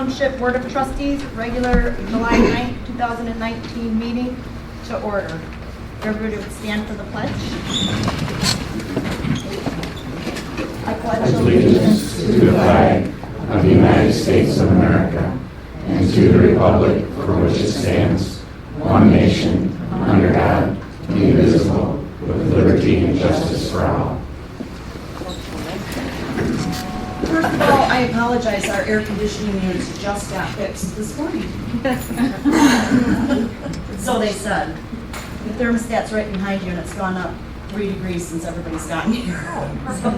Township Board of Trustees, regular July 9th, 2019 meeting to order. Everybody would stand for the pledge. I pledge allegiance to the flag of the United States of America and to the republic for which it stands, one nation, under God, indivisible, with liberty and justice for all. First of all, I apologize, our air conditioning units just got fixed this morning. So they said. The thermostat's right behind you and it's gone up 3 degrees since everybody's gotten here. So,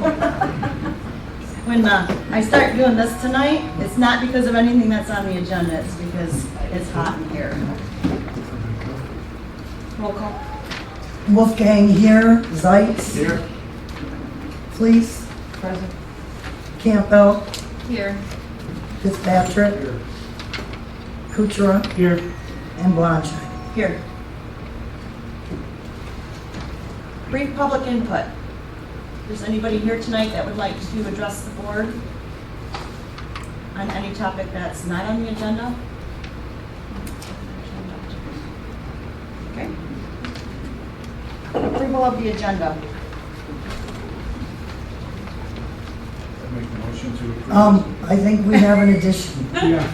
when I start doing this tonight, it's not because of anything that's on the agenda, it's because it's hot in here. Roll call. Wolfgang here, Zeitz. Here. Fleece. Present. Campbell. Here. Fitzpatrick. Here. Kuchera. Here. And Blanchard. Here. Brief public input. Is anybody here tonight that would like to address the board on any topic that's not on the agenda? Okay. Approval of the agenda. I make the motion to approve. I think we have an addition. Yeah.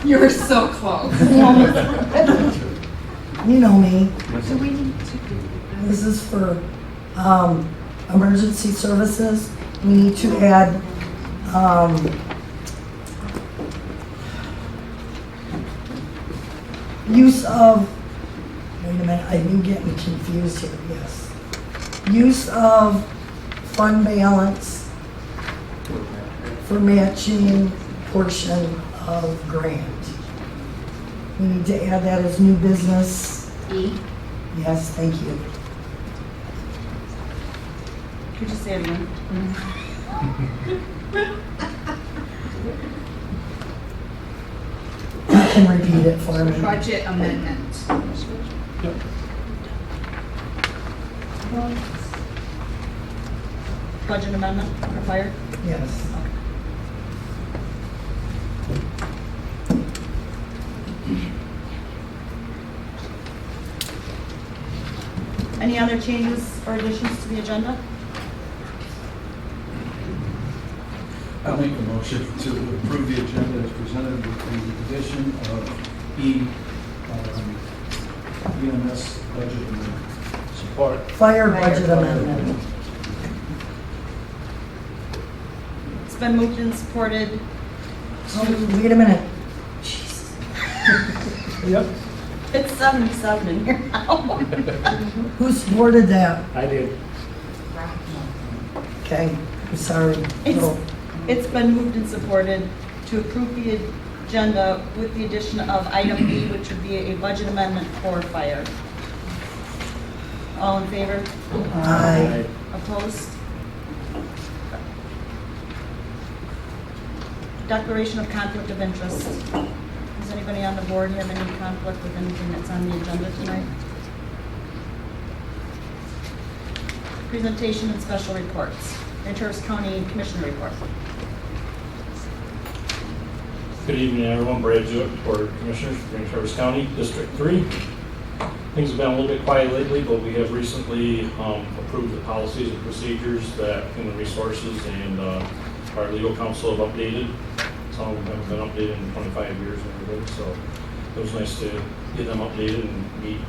You were so close. You know me. So we need to do. This is for emergency services. We need to add use of, wait a minute, I'm getting confused here, yes. Use of fund balance for matching portion of grant. We need to add that as new business. E. Yes, thank you. Could you say it again? You can repeat it for me. Budget amendment. Budget amendment for fire? Yes. Any other changes or additions to the agenda? I'll make a motion to approve the agenda as presented with the addition of EMS budget amendment. Support. Fire budget amendment. It's been moved and supported Oh, wait a minute. Jesus. Yep. It's 77 in here now. Who supported that? I did. Okay, I'm sorry. Oh, It's been moved and supported to approve the agenda with the addition of item B, which would be a budget amendment for fire. All in favor? Aye. Opposed? Declaration of conflict of interest. Does anybody on the board have any conflict with anything that's on the agenda tonight? Presentation and special reports. Traverse County Commissioner report. Good evening, everyone. Brad Jewett, Board of Commissioners, Green Traverse County, District 3. Things have been a little bit quiet lately, but we have recently approved the policies and procedures that Human Resources and our legal counsel have updated. Some of them haven't been updated in 25 years and everything, so it was nice to get them updated and meet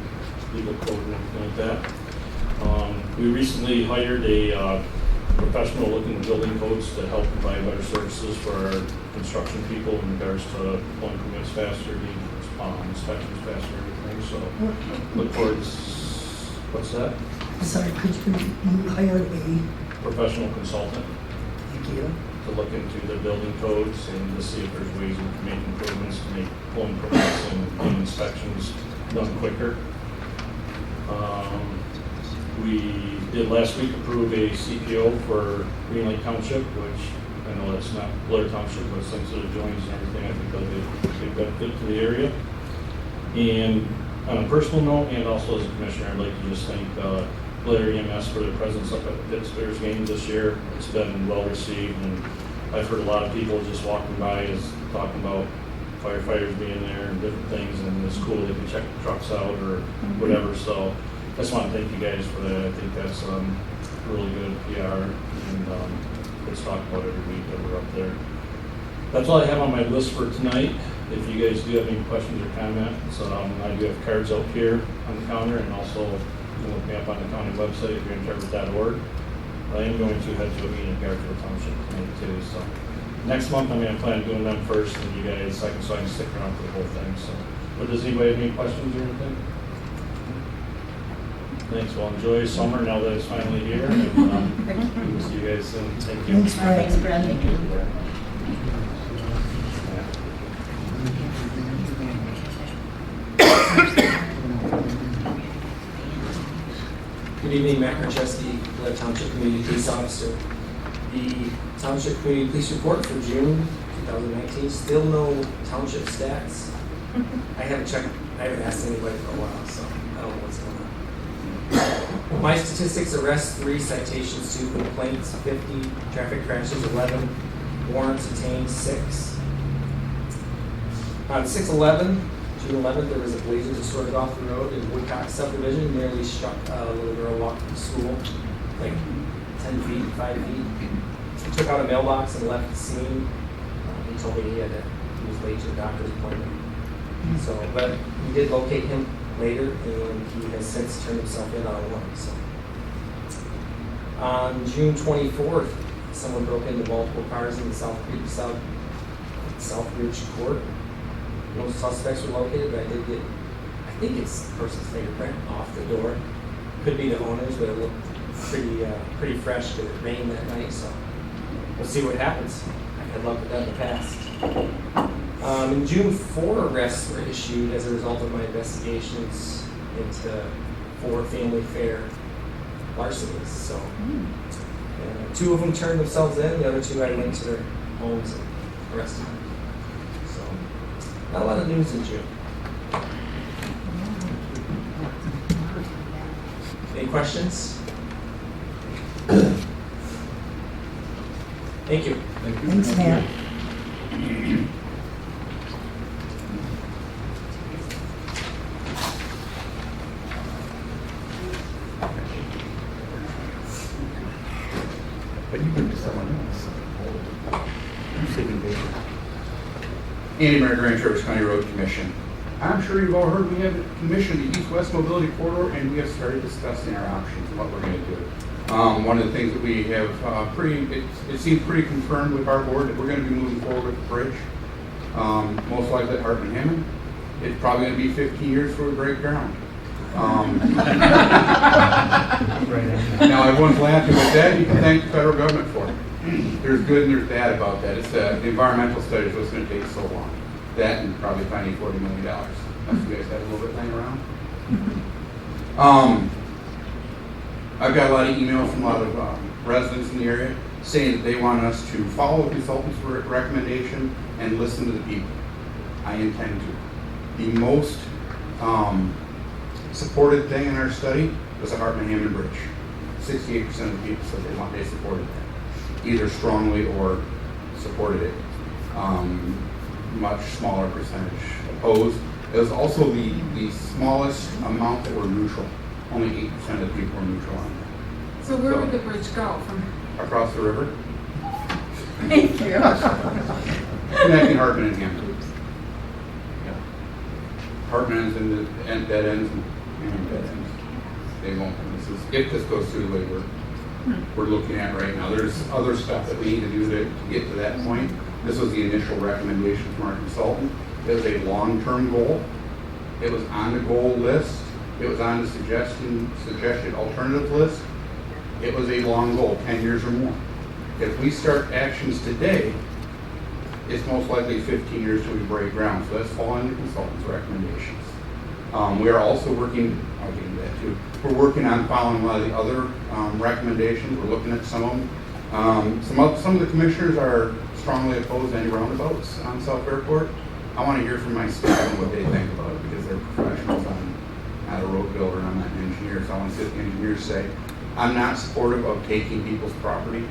legal code and everything like that. We recently hired a professional looking at building codes to help provide better services for our construction people in regards to pulling permits faster, being inspections faster, everything. So look forward to, what's that? Sorry, could you hire a, Professional consultant thank you. to look into the building codes and to see if there's ways we can make improvements to make pulling permits and inspections done quicker. We did last week approve a CPO for Green Lake Township, which I know that's not Blair Township, but since it joins and everything, I think that'll be a big benefit to the area. And on a personal note, and also as a commissioner, I'd like to just thank Blair EMS for their presence up at Pittsburgh's game this year. It's been well received, and I've heard a lot of people just walking by is talking about firefighters being there and different things, and it's cool they can check the trucks out or whatever, so I just want to thank you guys for that. I think that's really good PR, and it's talked about every week that we're up there. That's all I have on my list for tonight. If you guys do have any questions or comments, I do have cards out here on the counter, and also you can look me up on the county website, grandtraverse.org. I am going to head to a meeting in Garfield Township tonight too, so next month I'm going to plan on doing them first, and you guys, so I can stick around for the whole thing. So, but does anybody have any questions or anything? Thanks. Well, enjoy summer now that it's finally here, and we'll see you guys soon. Thank you. Thanks, Brad. Thanks, Brad. Thank you. Good evening, Matt Trustee, Blair Township Community Police Officer. The Township Community Police Report for June 2019, still no township stats. I haven't asked anybody for a while, so I don't know what's going on. My statistics: arrests 3, citations 2, complaints 50, traffic crashes 11, warrants obtained 6. On 6/11, June 11th, there was a blazer destroyed off the road in Woodcock subdivision, nearly struck a little girl walking to school, like 10 feet, 5 feet. Took out a mailbox and left the scene. He told me he was late to the doctor's appointment. So, but we did locate him later, and he has since turned himself in on a warrant. So, on June 24th, someone broke into multiple cars in the Southbridge Court. No suspects were located, but I did get, I think it's the person's fingerprint off the door. Could be the owner's, but it looked pretty fresh because it rained that night, so we'll see what happens. I've had luck with that in the past. In June, 4 arrests were issued as a result of my investigations into 4 family fair larcenies. So 2 of them turned themselves in, the other 2 I went to their homes and arrested them. Not a lot of news in June. Any questions? Thank you. Thanks, Matt. But you went to someone else. I'm sitting there. Andy Mayor, Grand Traverse County Road Commission. I'm sure you've all heard we have commissioned the East-West Mobility Corridor, and we have started discussing our options and what we're going to do. One of the things that we have it seems pretty confirmed with our board that we're going to be moving forward with the bridge. Most likely at Hartman Hammond. It's probably going to be 15 years before we break ground. Now everyone's laughing with that. You can thank the federal government for it. There's good and there's bad about that. It's the environmental studies what's going to take so long. That and probably finding $40 million. That's what you guys had a little bit laying around. I've got a lot of emails from a lot of residents in the area saying that they want us to follow the consultant's recommendation and listen to the people. I intend to. The most supported thing in our study was the Hartman Hammond Bridge. 68% of the people said they supported that, either strongly or supported it. Much smaller percentage opposed. It was also the smallest amount that were neutral. Only 8% of the people were neutral on that. So where would the bridge go from? Across the river, Thank you. connecting Hartman and Hampton. Yeah. Hartman ends and dead ends and Hammond dead ends. They won't. If this goes through the way we're looking at right now. There's other stuff that we need to do to get to that point. This was the initial recommendation from our consultant. It was a long-term goal. It was on the goal list. It was on the suggested alternative list. It was a long goal, 10 years or more. If we start actions today, it's most likely 15 years till we break ground. So that's following the consultant's recommendations. We are also working, I'll get into that too. We're working on following a lot of the other recommendations. We're looking at some of them. Some of the commissioners are strongly opposed to any roundabouts on South Airport. I want to hear from my staff and what they think about it because they're professionals. I'm not a road builder and I'm not an engineer, so I want to see what the engineers say. I'm not supportive of taking people's property.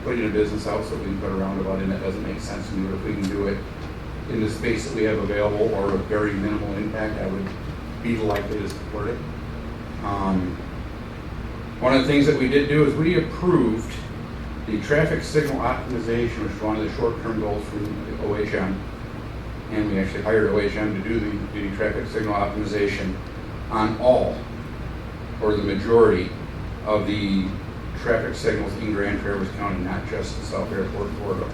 putting a business out so we can put a roundabout in, that doesn't make sense to me. But if we can do it in the space that we have available or with very minimal impact, I would be likely to support it. One of the things that we did do is we approved the traffic signal optimization, which is one of the short-term goals from OHM. And we actually hired OHM to do the traffic signal optimization on all, or the majority, of the traffic signals in Grand Traverse County, not just the South Airport corridor.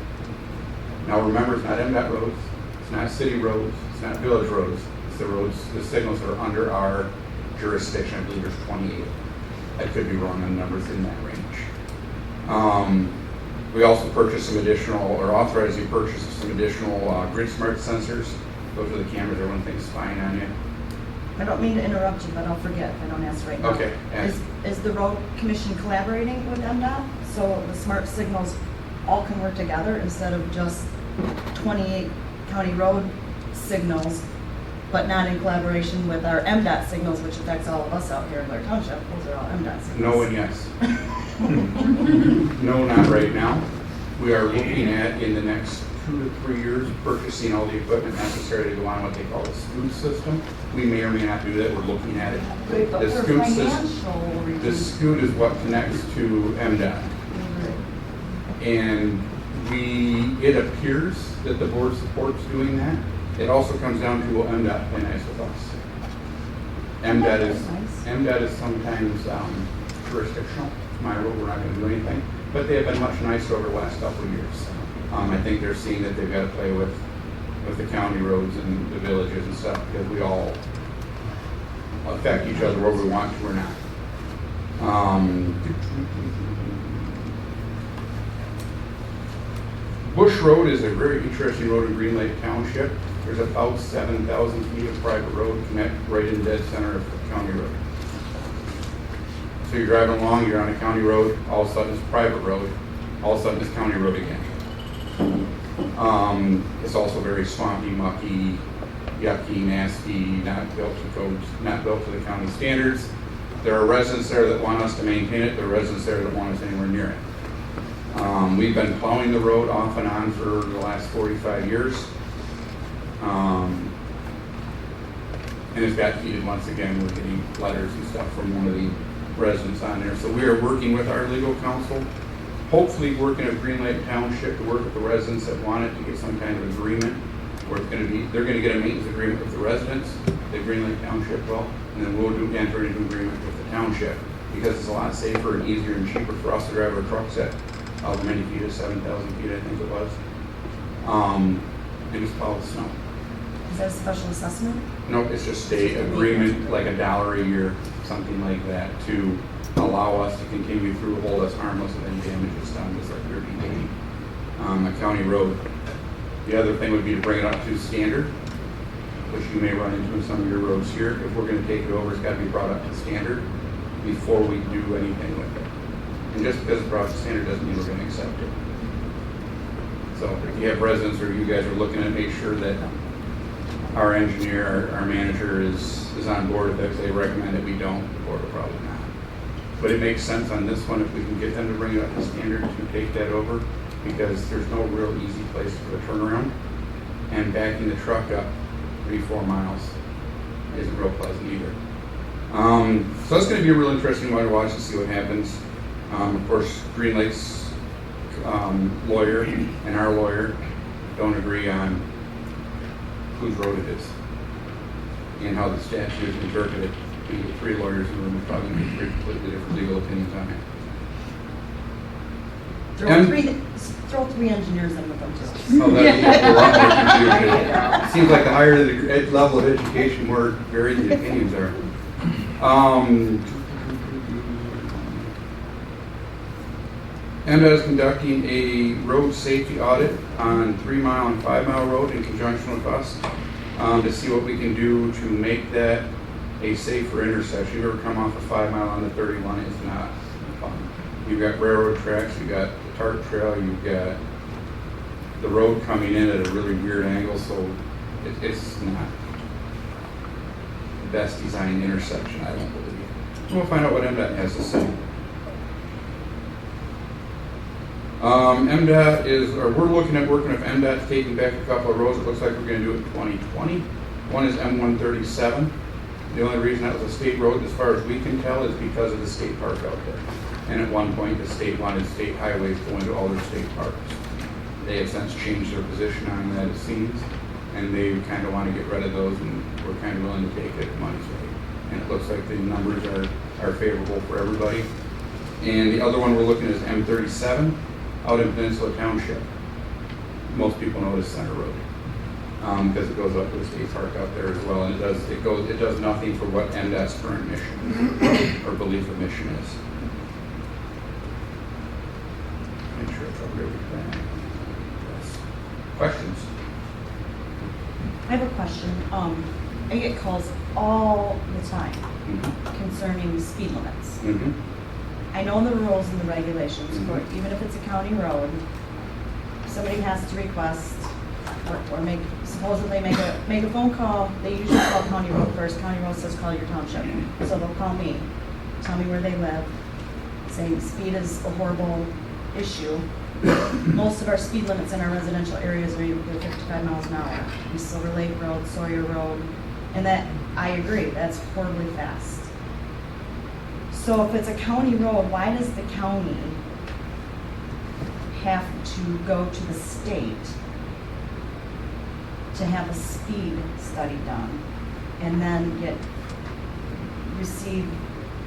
Now remember, it's not MDOT roads, it's not city roads, it's not village roads, it's the roads, the signals that are under our jurisdiction. I believe there's 28. I could be wrong on numbers in that range. We also purchased some additional, or authorized the purchase of some additional grid smart sensors. Those are the cameras everyone thinks is spying on you. I don't mean to interrupt you, but I'll forget if I don't ask right now. Okay. Is the road commission collaborating with MDOT? So the smart signals all can work together instead of just 28 county road signals, but not in collaboration with our MDOT signals, which affects all of us out here in Blair Township. Those are all MDOT signals. No and yes. No, not right now. We are looking at, in the next 2 to 3 years, purchasing all the equipment necessary to go on what they call a scoot system. We may or may not do that. We're looking at it. Great, but The for scoot system, financial the reasons. scoot is what connects to MDOT. And it appears that the board supports doing that. It also comes down to will MDOT play nice with us. MDOT is sometimes jurisdictional. It's my road, we're not going to do anything. But they have been much nicer over the last couple of years. I think they're seeing that they've got to play with the county roads and the villages and stuff, because we all affect each other whether we want to or not. Bush Road is a very interesting road in Green Lake Township. There's about 7,000 feet of private road connect right in the dead center of the county road. So you're driving along, you're on a county road, all of a sudden it's a private road, all of a sudden it's county road again. It's also very swampy, mucky, yucky, nasty, not built to codes, not built to the county standards. There are residents there that want us to maintain it. There are residents there that want us anywhere near it. We've been plowing the road off and on for the last 45 years. And it's got heated once again. We're getting letters and stuff from one of the residents on there. So we are working with our legal counsel, hopefully working with Green Lake Township to work with the residents that want it to get some kind of agreement where it's going to be, they're going to get a maintenance agreement with the residents, the Green Lake Township will, and then we'll enter into agreement with the township, because it's a lot safer and easier and cheaper for us to drive our trucks at how many feet, 7,000 feet I think it was. And just plow the snow. Is that a special assessment? Nope, it's just a agreement, like $1 a year, something like that, to allow us to continue through, hold us harmless if any damage is done, just like 30 a county road. The other thing would be to bring it up to standard, which you may run into in some of your roads here. If we're going to take it over, it's got to be brought up to standard before we do anything with it. And just because it's brought up to standard doesn't mean we're going to accept it. So if you have residents or you guys are looking at, make sure that our engineer, our manager is on board with it. If they recommend that we don't, the board will probably not. But it makes sense on this one if we can get them to bring it up to standard to take that over, because there's no real easy place for a turnaround. And backing the truck up 3-4 miles isn't real pleasant either. So it's going to be a real interesting one to watch and see what happens. Of course, Green Lake's lawyer and our lawyer don't agree on whose road it is and how the statute is interpreted. The 3 lawyers in the room are probably going to have 3 completely different legal opinions on it. Throw 3 engineers in with them too. Oh, that'd be a lot more confusing. It seems like the higher the level of education, more varied the opinions are. MDOT is conducting a road safety audit on 3 Mile and 5 Mile Road in conjunction with us to see what we can do to make that a safer intersection. You've ever come off a 5 Mile on the 31, it's not fun. You've got railroad tracks, you've got the TARP trail, you've got the road coming in at a really weird angle, so it's not the best designed intersection, I don't believe. We'll find out what MDOT has to say. MDOT we're looking at working with MDOT, taking back a couple of roads. It looks like we're gonna do it in 2020. One is M137. The only reason that was a state road, as far as we can tell, is because of the state park out there. And at one point, the state wanted state highways going to all their state parks. They have since changed their position on that, it seems, and they kind of want to get rid of those, and we're kind of willing to take it, money's right. And it looks like the numbers are favorable for everybody. And the other one we're looking at is M37 out in Peninsula Township. Most people know it as Center Road, because it goes up to the state park out there as well, and it does nothing for what MDOT's current mission or belief of mission is. Make sure I covered everything. Yes. Questions? I have a question. I get calls all the time Mm-hmm. concerning speed limits. Mm-hmm. I know the rules and the regulations, but Mhm. even if it's a county road, somebody has to request or supposedly make a phone call. They usually call county road first. County road says call your township. So they'll call me, tell me where they live, saying speed is a horrible issue. Most of our speed limits in our residential areas are either 55 miles an hour. Silver Lake Road, Sawyer Road, and that, I agree, that's horribly fast. So if it's a county road, why does the county have to go to the state to have a speed study done and then receive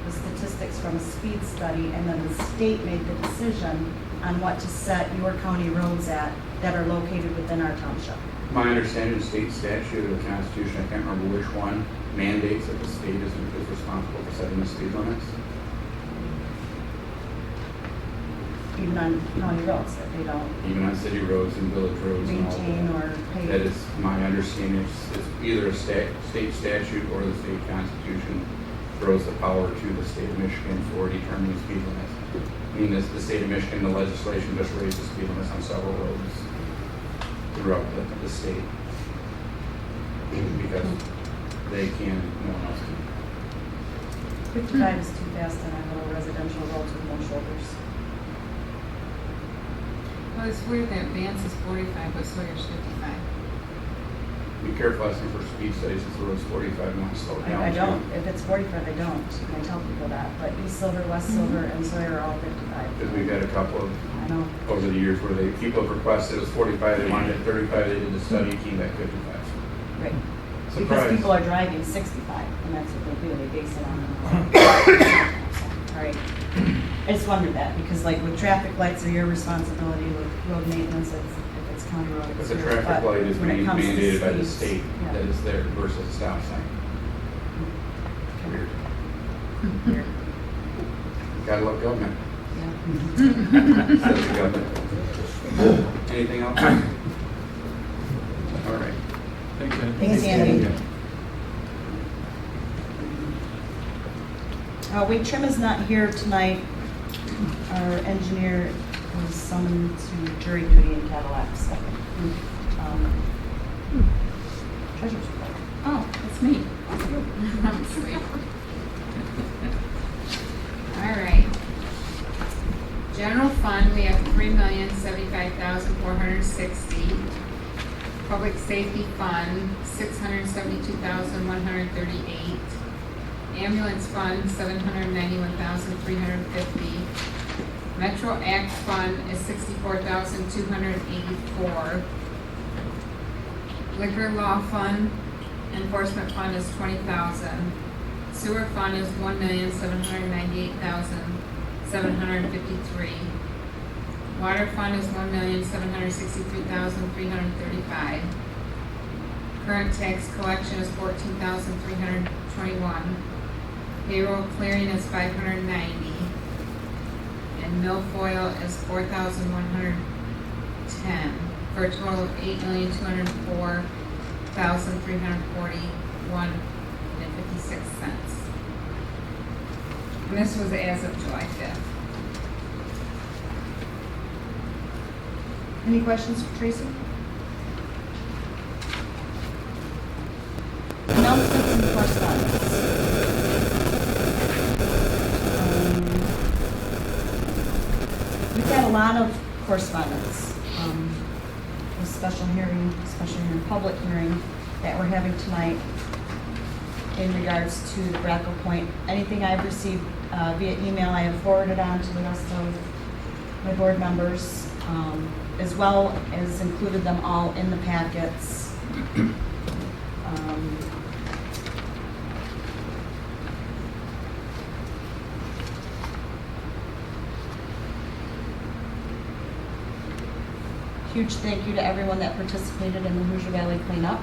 the statistics from a speed study, and then the state made the decision on what to set your county roads at that are located within our township? My understanding of state statute or the Constitution, I can't remember which one, mandates that the state is responsible for setting the speed limits. Even on county roads, that they don't Even on city roads and village roads and all maintain that. or pay? That is my understanding. It's either a state statute or the state constitution throws the power to the state of Michigan for determining speed limits. I mean, the state of Michigan, the legislation just raised the speed limits on several roads throughout the state. Because they can, no one else can. 55 is too fast on our little residential roads with no shoulders. Well, it's weird that Vance is 45, but Sawyer's 55. Be careful asking for speed studies if the road's 45 miles slow down. I too. don't, if it's 45, I don't, I tell people that, but East Silver, West Silver, and Sawyer are all 55. Because we've had a couple of I know, over the years where people have requested it was 45, they wanted it 35, they did the study, it came back 55. right. Because Surprise. people are driving 65, and that's what they do, they base it on. All right. I just wondered that, because like with traffic lights are your responsibility, with road maintenance, if it's county road. Because it's the yours. traffic But light is when it comes to mandated by the speeds, state yeah. that is there versus a stop sign. Weird. Weird. Gotta love government. Yeah. Says the government. Anything else? All right. Thanks, Ed. Thanks, Andy. Wade Trim is not here tonight. Our engineer was summoned to jury duty in Cadillac, so. Treasurer's report. Oh, that's me. I'm asleep. All right. General fund, we have 3,075,460. Public safety fund, 672,138. Ambulance fund, 791,350. Metro Act fund is 64,284. Liquor law fund, enforcement fund is 20,000. Sewer fund is 1,798,753. Water fund is 1,763,335. Current tax collection is 14,321. Payroll clearing is 590. And milfoil is 4,110, for a total of 8,204,341.56. And this was as of July 5th. Any questions for Tracy? Announcements and correspondence. We've got a lot of correspondence. A special hearing, public hearing that we're having tonight in regards to the Brackle Point. Anything I've received via email, I have forwarded on to the rest of my board members, as well as included them all in the packets. Huge thank you to everyone that participated in the Hoosier Valley cleanup.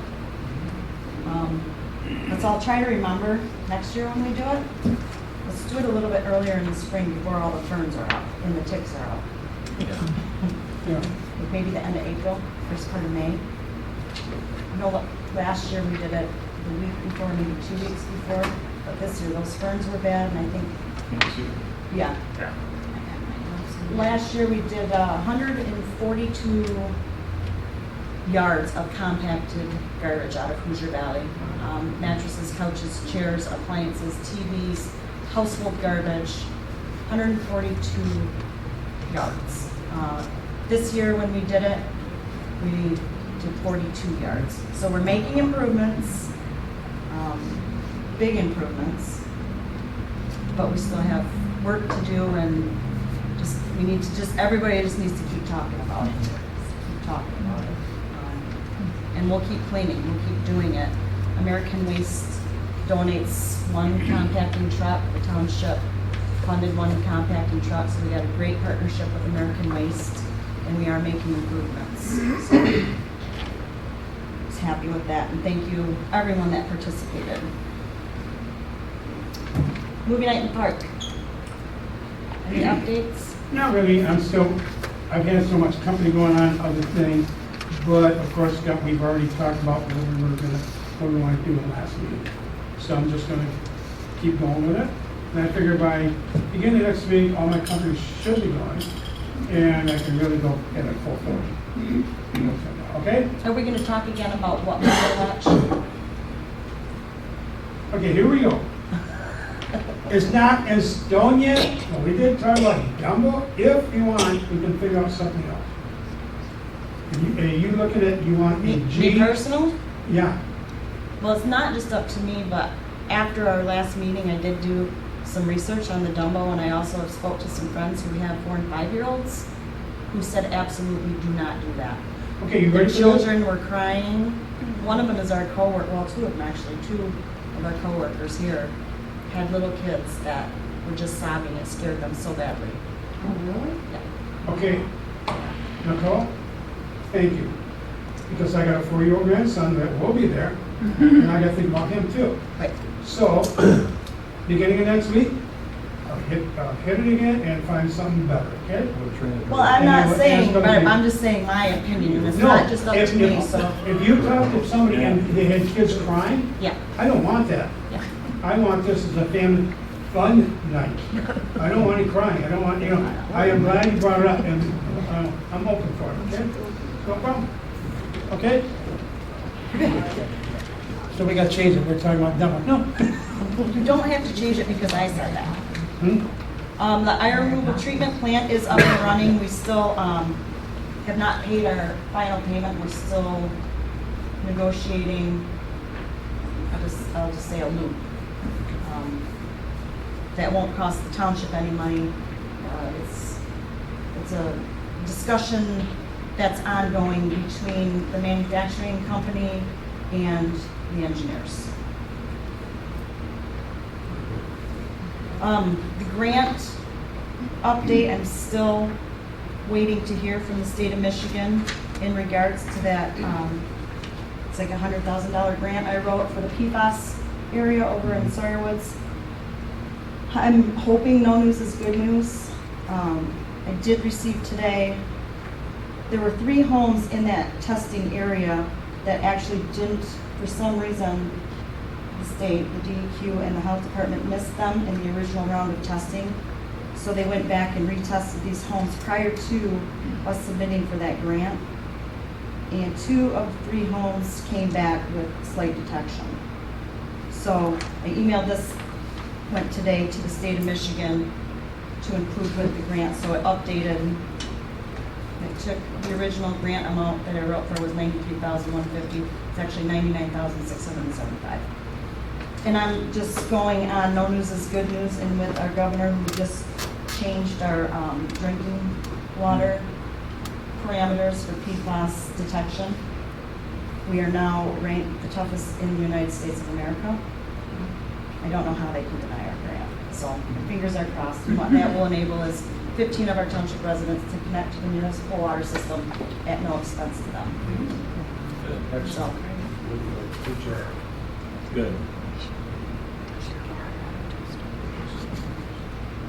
Let's all try to remember next year when we do it. Let's do it a little bit earlier in the spring before all the ferns are out and the ticks are out. Yeah. Like maybe the end of April, first part of May. I know last year we did it the week before, maybe 2 weeks before, but this year those ferns were bad, and I think, yeah. Last year we did 142 yards of compacted garbage out of Hoosier Valley. Mattresses, couches, chairs, appliances, TVs, household garbage, 142 yards. This year when we did it, we did 42 yards. So we're making improvements, big improvements, but we still have work to do, and everybody just needs to keep talking about it. Keep talking about it. And we'll keep cleaning, we'll keep doing it. American Waste donates one compacting truck, the township funded one compacting truck, so we got a great partnership with American Waste, and we are making improvements. So I was happy with that, and thank you everyone that participated. Movie night in the park. Any updates? Not really, I've had so much company going on, other things, but of course, we've already talked about what we want to do in the last meeting. So I'm just gonna keep going with it. And I figure by beginning of next week, all my companies should be going, and I can really go at it full force. Okay? Are we gonna talk again about what we will watch? Okay, here we go. It's not in stone yet, but we did talk about Dumbo. If you want, we can figure out something else. Are you looking at, you want a G? Me personal? Yeah. Well, it's not just up to me, but after our last meeting, I did do some research on the Dumbo, and I also have spoke to some friends who have 4- and 5-year-olds who said absolutely do not do that. Okay, you The ready for this? children were crying. One of them is our coworker, well, 2 of them actually, 2 of our coworkers here had little kids that were just sobbing. It scared them so badly. Oh, really? Yeah. Okay, Nicole, thank you. Because I got a 4-year-old grandson that will be there, and I got to think about him too. Right. So, beginning of next week, I'll hit it again and find something better, okay? Well, I'm And not it saying, was but gonna be- I'm just saying my opinion, and it's No, not just up to me, so, If you talk to somebody and they had kids crying, yeah, I don't want that. yeah. I want this as a family fun night. I don't want any crying. I don't want, I am glad you brought it up, and I'm open for it, okay? No problem. Okay? So we got to change it. We're talking about Dumbo. No. You don't have to change it because I said that. Hmm? The iron removal treatment plant is up and running. We still have not paid our final payment. We're still negotiating, I'll just say a loop. That won't cost the township any money. It's a discussion that's ongoing between the manufacturing company and the engineers. The grant update, I'm still waiting to hear from the state of Michigan in regards to that, it's like a $100,000 grant I wrote for the PFAS area over in Sawyerwoods. I'm hoping no news is good news. I did receive today, there were 3 homes in that testing area that actually didn't, for some reason, the state, the DEQ, and the health department missed them in the original round of testing. So they went back and retested these homes prior to us submitting for that grant. And 2 of 3 homes came back with slight detection. So I emailed this, went today to the state of Michigan to include with the grant, so it updated took the original grant amount that I wrote for was $93,150. It's actually $99,675. And I'm just going on, no news is good news, and with our governor who just changed our drinking water parameters for PFAS detection. We are now ranked the toughest in the United States of America. I don't know how they can deny our grant, so fingers are crossed. And what that will enable is 15 of our township residents to connect to the municipal water system at no expense to them. So, Good job. Good.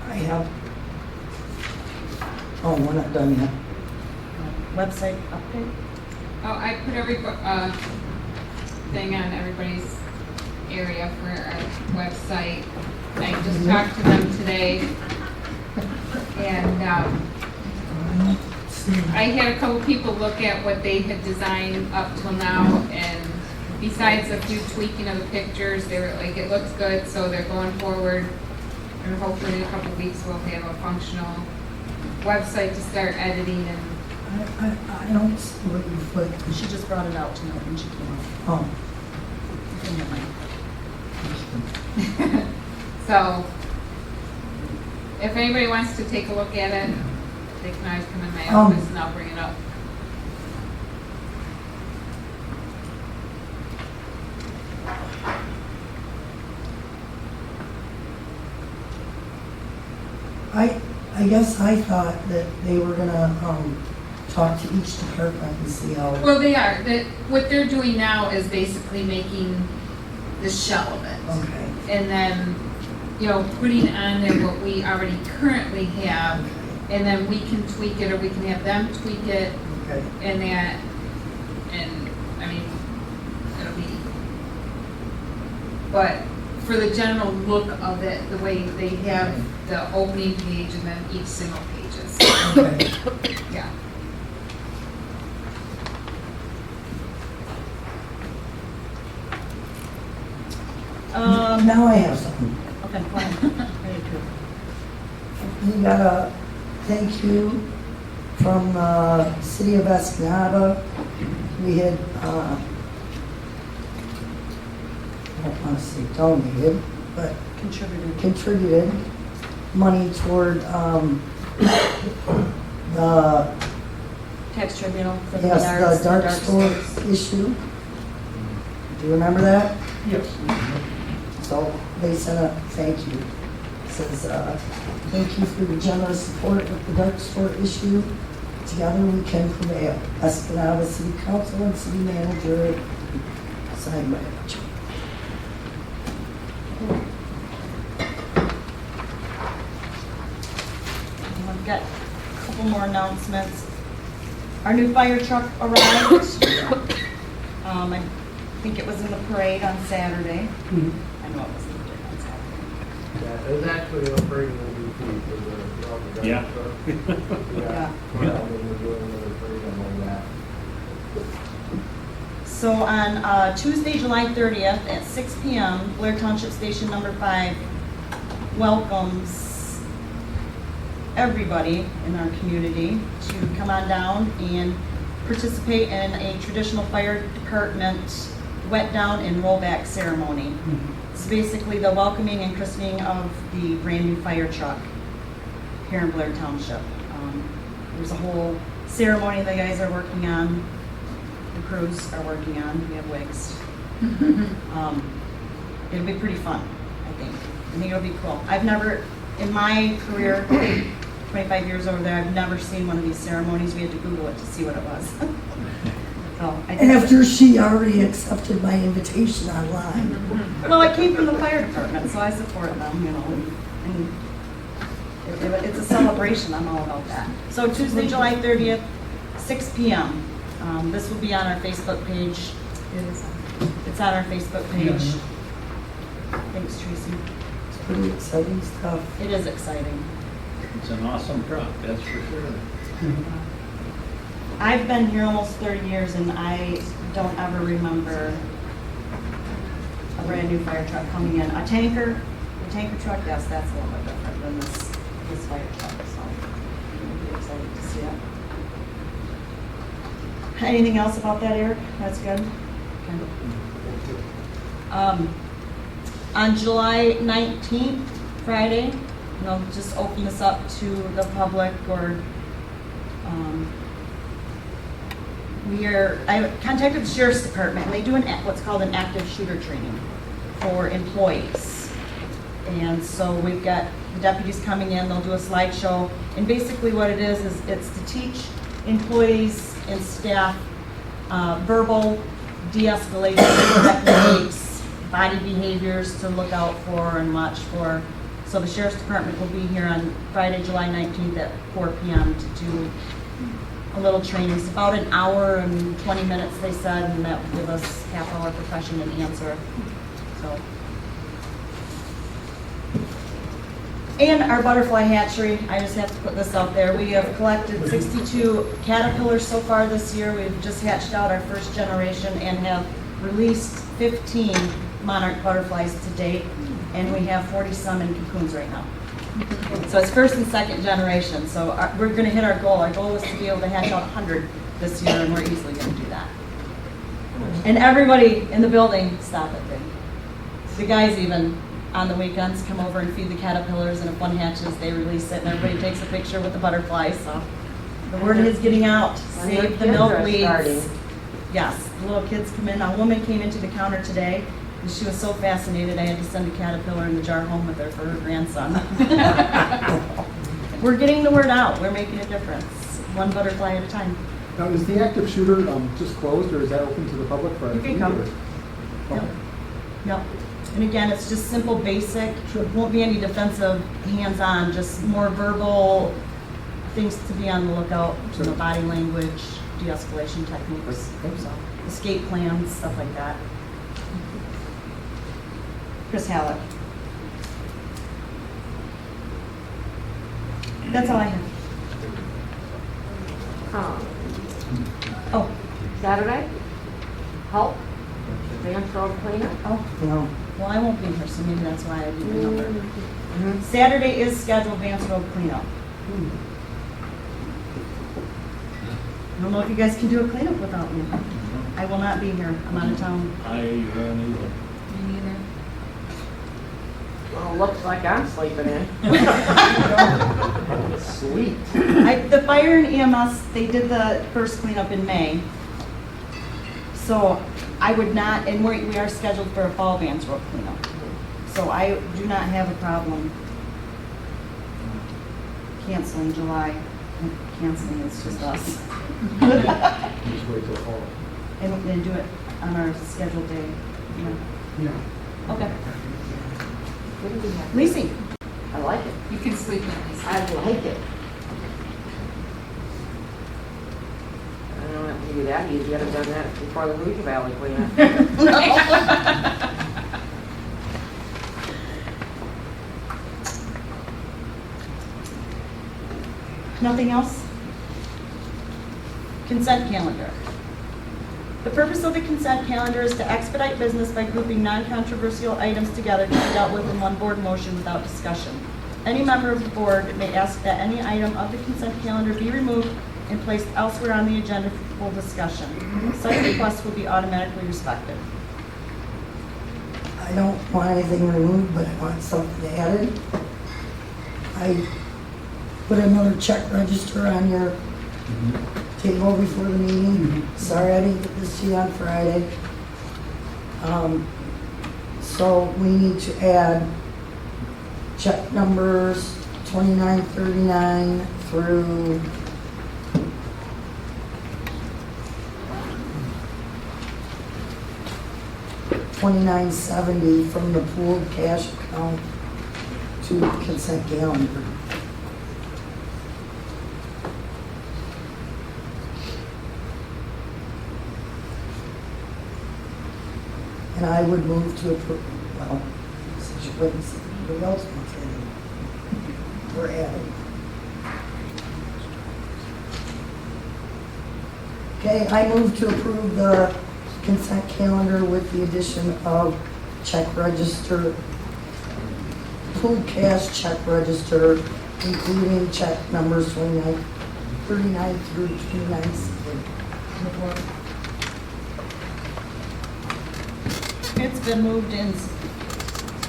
I have, oh, we're not done yet. website update? Oh, I put every, thing on everybody's area for our website. I just talked to them today. And, I had a couple people look at what they had designed up till now, and besides a few tweaking of the pictures, they were like, it looks good, so they're going forward. And hopefully in a couple weeks we'll have a functional website to start editing and I don't see what you put. She just brought it out tonight when she came out. Oh, You can have mine. so if anybody wants to take a look at it, they can always come in my office and I'll bring it up. I guess I thought that they were gonna, talk to each department and see how. Well, they are. What they're doing now is basically making the shell of it. Okay. And then, putting on there what we already currently have, and then we can tweak it, or we can have them tweak it, Okay. and I mean, it'll be, but for the general look of it, the way they have the opening page and then each single pages. Okay. Yeah. Now I have something. Okay, fine. Ready to. We got a thank you from the city of Escanaba. We had, I don't want to say donated, but contributed money toward the, Tax tribunal for the yes, yards, the dark store stores. issue. Do you remember that? Yes. So they sent a thank you. It says, thank you for your generous support with the dark store issue. Together we can prevail. Escanaba City Council and City Manager, signed by Rachel. I've got a couple more announcements. Our new fire truck arrived. I think it was in the parade on Saturday. Mhm. I know it was in the parade on Saturday. Yeah, there's actually a parade will be free for the Yeah. Yeah. We're doing another parade on that. So on Tuesday, July 30th at 6 p.m., Blair Township Station Number 5 welcomes everybody in our community to come on down and participate in a traditional fire department wet down and rollback ceremony. It's basically the welcoming and christening of the brand new fire truck here in Blair Township. There's a whole ceremony the guys are working on, the crews are working on. We have wigs. It'll be pretty fun, I think. I think it'll be cool. I've never, in my career, 25 years over there, I've never seen one of these ceremonies. We had to Google it to see what it was. So I think After she already accepted my invitation online. well, it came from the fire department, so I support them, and it's a celebration. I'm all about that. So Tuesday, July 30th, 6 p.m. This will be on our Facebook page. It's on our Facebook page. Thanks, Tracy. It's pretty exciting stuff. It is exciting. It's an awesome truck, that's for sure. I've been here almost 30 years, and I don't ever remember a brand new fire truck coming in. A tanker truck, yes, that's a little bit different than this fire truck, so we'll be excited to see it. Anything else about that, Eric? That's good? Okay. On July 19th, Friday, and I'll just open this up to the public or, I contacted the Sheriff's Department, and they do what's called an active shooter training for employees. And so we've got the deputies coming in, they'll do a slideshow, and basically what it is it's to teach employees and staff verbal de-escalation techniques, body behaviors to look out for and watch for. So the Sheriff's Department will be here on Friday, July 19th at 4 p.m. to do a little training. It's about an hour and 20 minutes, they said, and that will give us half-hour for question and answer. So. And our butterfly hatchery, I just have to put this out there. We have collected 62 caterpillars so far this year. We've just hatched out our first generation and have released 15 monarch butterflies to date, and we have 40-some in cocoons right now. So it's first and second generation. So we're going to hit our goal. Our goal is to be able to hatch out 100 this year, and we're easily going to do that. And everybody in the building, stop it, baby. The guys even on the weekends come over and feed the caterpillars, and if one hatches, they release it, and everybody takes a picture with the butterflies. So the word is getting out. Save the milkweeds. Yes, the little kids come in. A woman came into the counter today, and she was so fascinated, I had to send a caterpillar in the jar home with her for her grandson. We're getting the word out. We're making a difference, one butterfly at a time. Now, is the active shooter just closed, or is that open to the public for? You can come. Yep. Yep. And again, it's just simple, basic. Sure. Won't be any defensive, hands-on, just more verbal things to be on the lookout. Sure. Body language, de-escalation techniques, so escape plans, stuff like that. Chris Halleck. That's all I have. Oh, Saturday, help, Vance Road cleanup. oh, no. Well, I won't be here, so maybe that's why I didn't remember. Saturday is scheduled Vance Road cleanup. I don't know if you guys can do a cleanup without me. I will not be here. I'm out of town. I won't either. Me neither. Well, looks like I'm sleeping in. Sweet. The fire and EMS, they did the first cleanup in May. So I would not, and we are scheduled for a fall Vance Road cleanup. So I do not have a problem canceling July. Canceling, it's just us. Just wait till fall. And then do it on our scheduled day. Yeah. Okay. What do we have? Lacey. I like it. You can sleep in these. I like it. I don't have to do that, you gotta have done that before the Rouge Valley cleanup. Nothing else? Consent calendar. The purpose of the consent calendar is to expedite business by grouping non-controversial items together to be dealt with in one board motion without discussion. Any member of the board may ask that any item of the consent calendar be removed and placed elsewhere on the agenda for full discussion. Such requests will be automatically respected. I don't want anything removed, but I want something added. I put another check register on your table before the meeting. Sorry I didn't get this to you on Friday. So we need to add check numbers 2939 through 2970 from the pooled cash account to the consent calendar. And I would move to approve, well, since you wouldn't see anybody else wants it, we're adding. Okay, I move to approve the consent calendar with the addition of check register, pooled cash check register, including check numbers 2939 through 2970. the floor. It's been moved and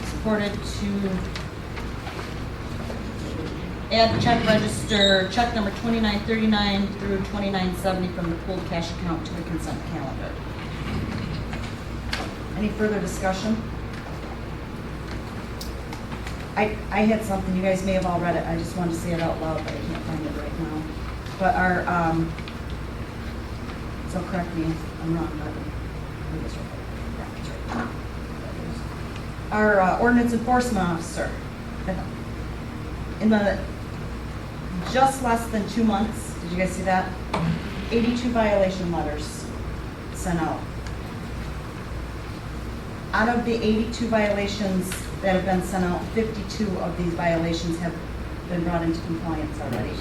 supported to add check register, check number 2939 through 2970 from the pooled cash account to the consent calendar. Any further discussion? I had something, you guys may have all read it, I just wanted to say it out loud, but I can't find it right now. But our, so correct me if I'm wrong, but I think it's right. Yeah, it's right. Our ordinance enforcement officer, in the just less than 2 months, did you guys see that? 82 violation letters sent out. Out of the 82 violations that have been sent out, 52 of these violations have been brought into compliance already.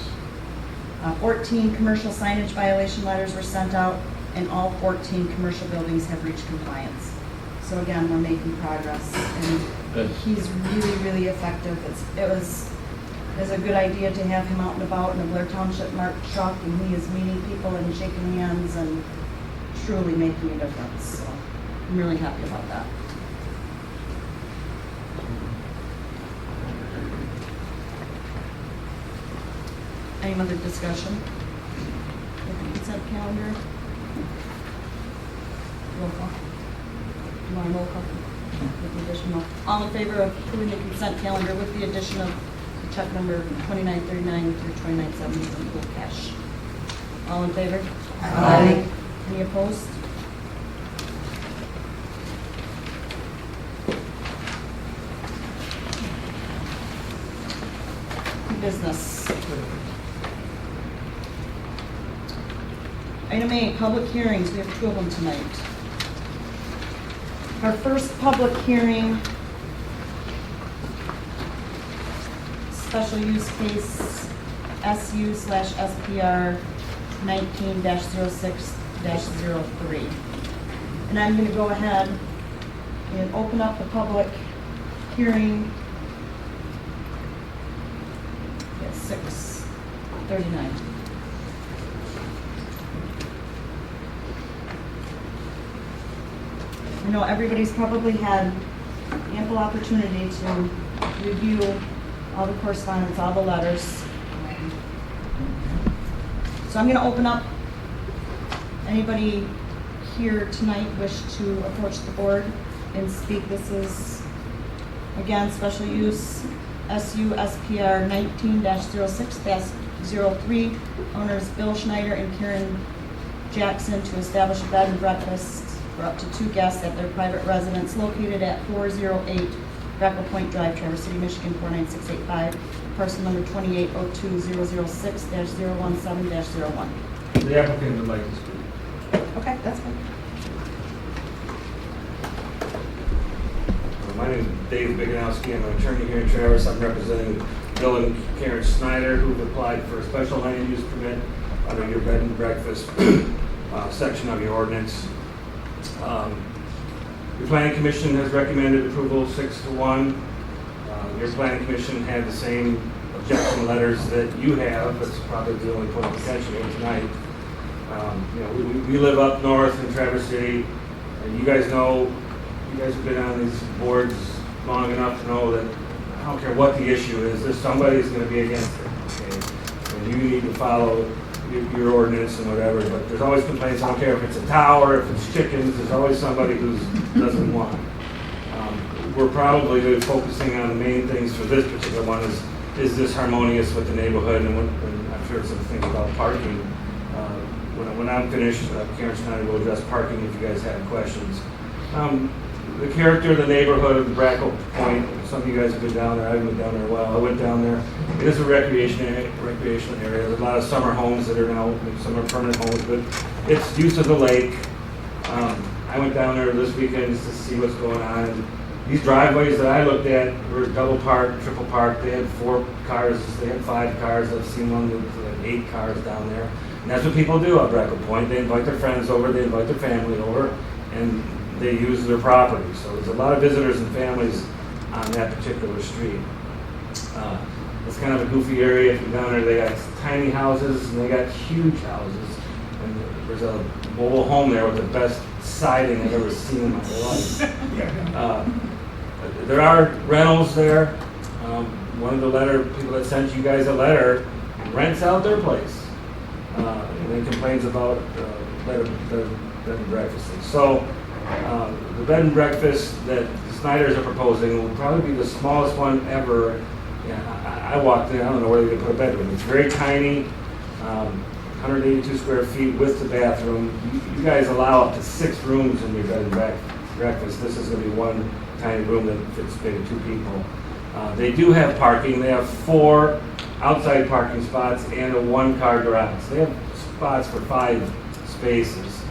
14 commercial signage violation letters were sent out, and all 14 commercial buildings have reached compliance. So again, we're making progress, and he's really, really effective. It was a good idea to have him out and about in the Blair Township mark truck, and he is meeting people and shaking hands and truly making a difference. So I'm really happy about that. Any other discussion? With the consent calendar? Roll call. You want a roll call? With the additional, all in favor of approving the consent calendar with the addition of the check number 2939 through 2970 from pool cash? All in favor? Aye. Any opposed? Business. Item 8, public hearings. We have 2 of them tonight. Our first public hearing, special use case SU/SPR 19-06-03. And I'm going to go ahead and open up the public hearing at 6:39. I know everybody's probably had ample opportunity to review all the correspondence, all the letters. So I'm going to open up. Anybody here tonight wish to approach the board and speak? This is, again, special use SU/SPR 19-06-03. Owners Bill Schneider and Karen Jackson to establish a bed and breakfast for up to 2 guests at their private residence located at 408 Brackle Point Drive, Traverse City, Michigan 49685, parcel number 2802006-017-01. The applicant would like to speak. Okay, that's fine. My name is Dave Biganowski. I'm an attorney here in Traverse. I'm representing Bill and Karen Snyder, who've applied for a special land use permit under your bed and breakfast section of your ordinance. Your planning commission has recommended approval 6-1. Your planning commission had the same objection letters that you have. That's probably the only point of contention here tonight. We live up north in Traverse City, and you guys know, you guys have been on these boards long enough to know that I don't care what the issue is, there's somebody who's going to be against it. Okay? And you need to follow your ordinance and whatever, but there's always complaints. I don't care if it's a tower, if it's chickens, there's always somebody who doesn't want it. We're probably focusing on the main things for this particular one is this harmonious with the neighborhood, and I've heard some things about parking. When I'm finished, Karen Schneider will address parking if you guys have questions. The character of the neighborhood of the Brackle Point, some of you guys have been down there, I haven't been down there a while. I went down there. It is a recreational area. There's a lot of summer homes that are now, some are permanent homes, but it's use of the lake. I went down there this weekend just to see what's going on. And these driveways that I looked at were double parked, triple parked. They had 4 cars, they had 5 cars. I've seen one with 8 cars down there. And that's what people do at Brackle Point. They invite their friends over, they invite their family over, and they use their property. So there's a lot of visitors and families on that particular street. It's kind of a goofy area. If you're down there, they got tiny houses and they got huge houses. And there's a mobile home there with the best siding I've ever seen in my life. There are rentals there. One of the people that sent you guys a letter rents out their place. And then complains about bed and breakfasts. So the bed and breakfast that the Snyders are proposing will probably be the smallest one ever. Yeah, I walked in, I don't know where they could put a bedroom. It's very tiny, 182 square feet with the bathroom. You guys allow up to 6 rooms in your bed and breakfast. This is going to be one tiny room that fits maybe 2 people. They do have parking. They have 4 outside parking spots and a 1-car garage. They have spots for 5 spaces.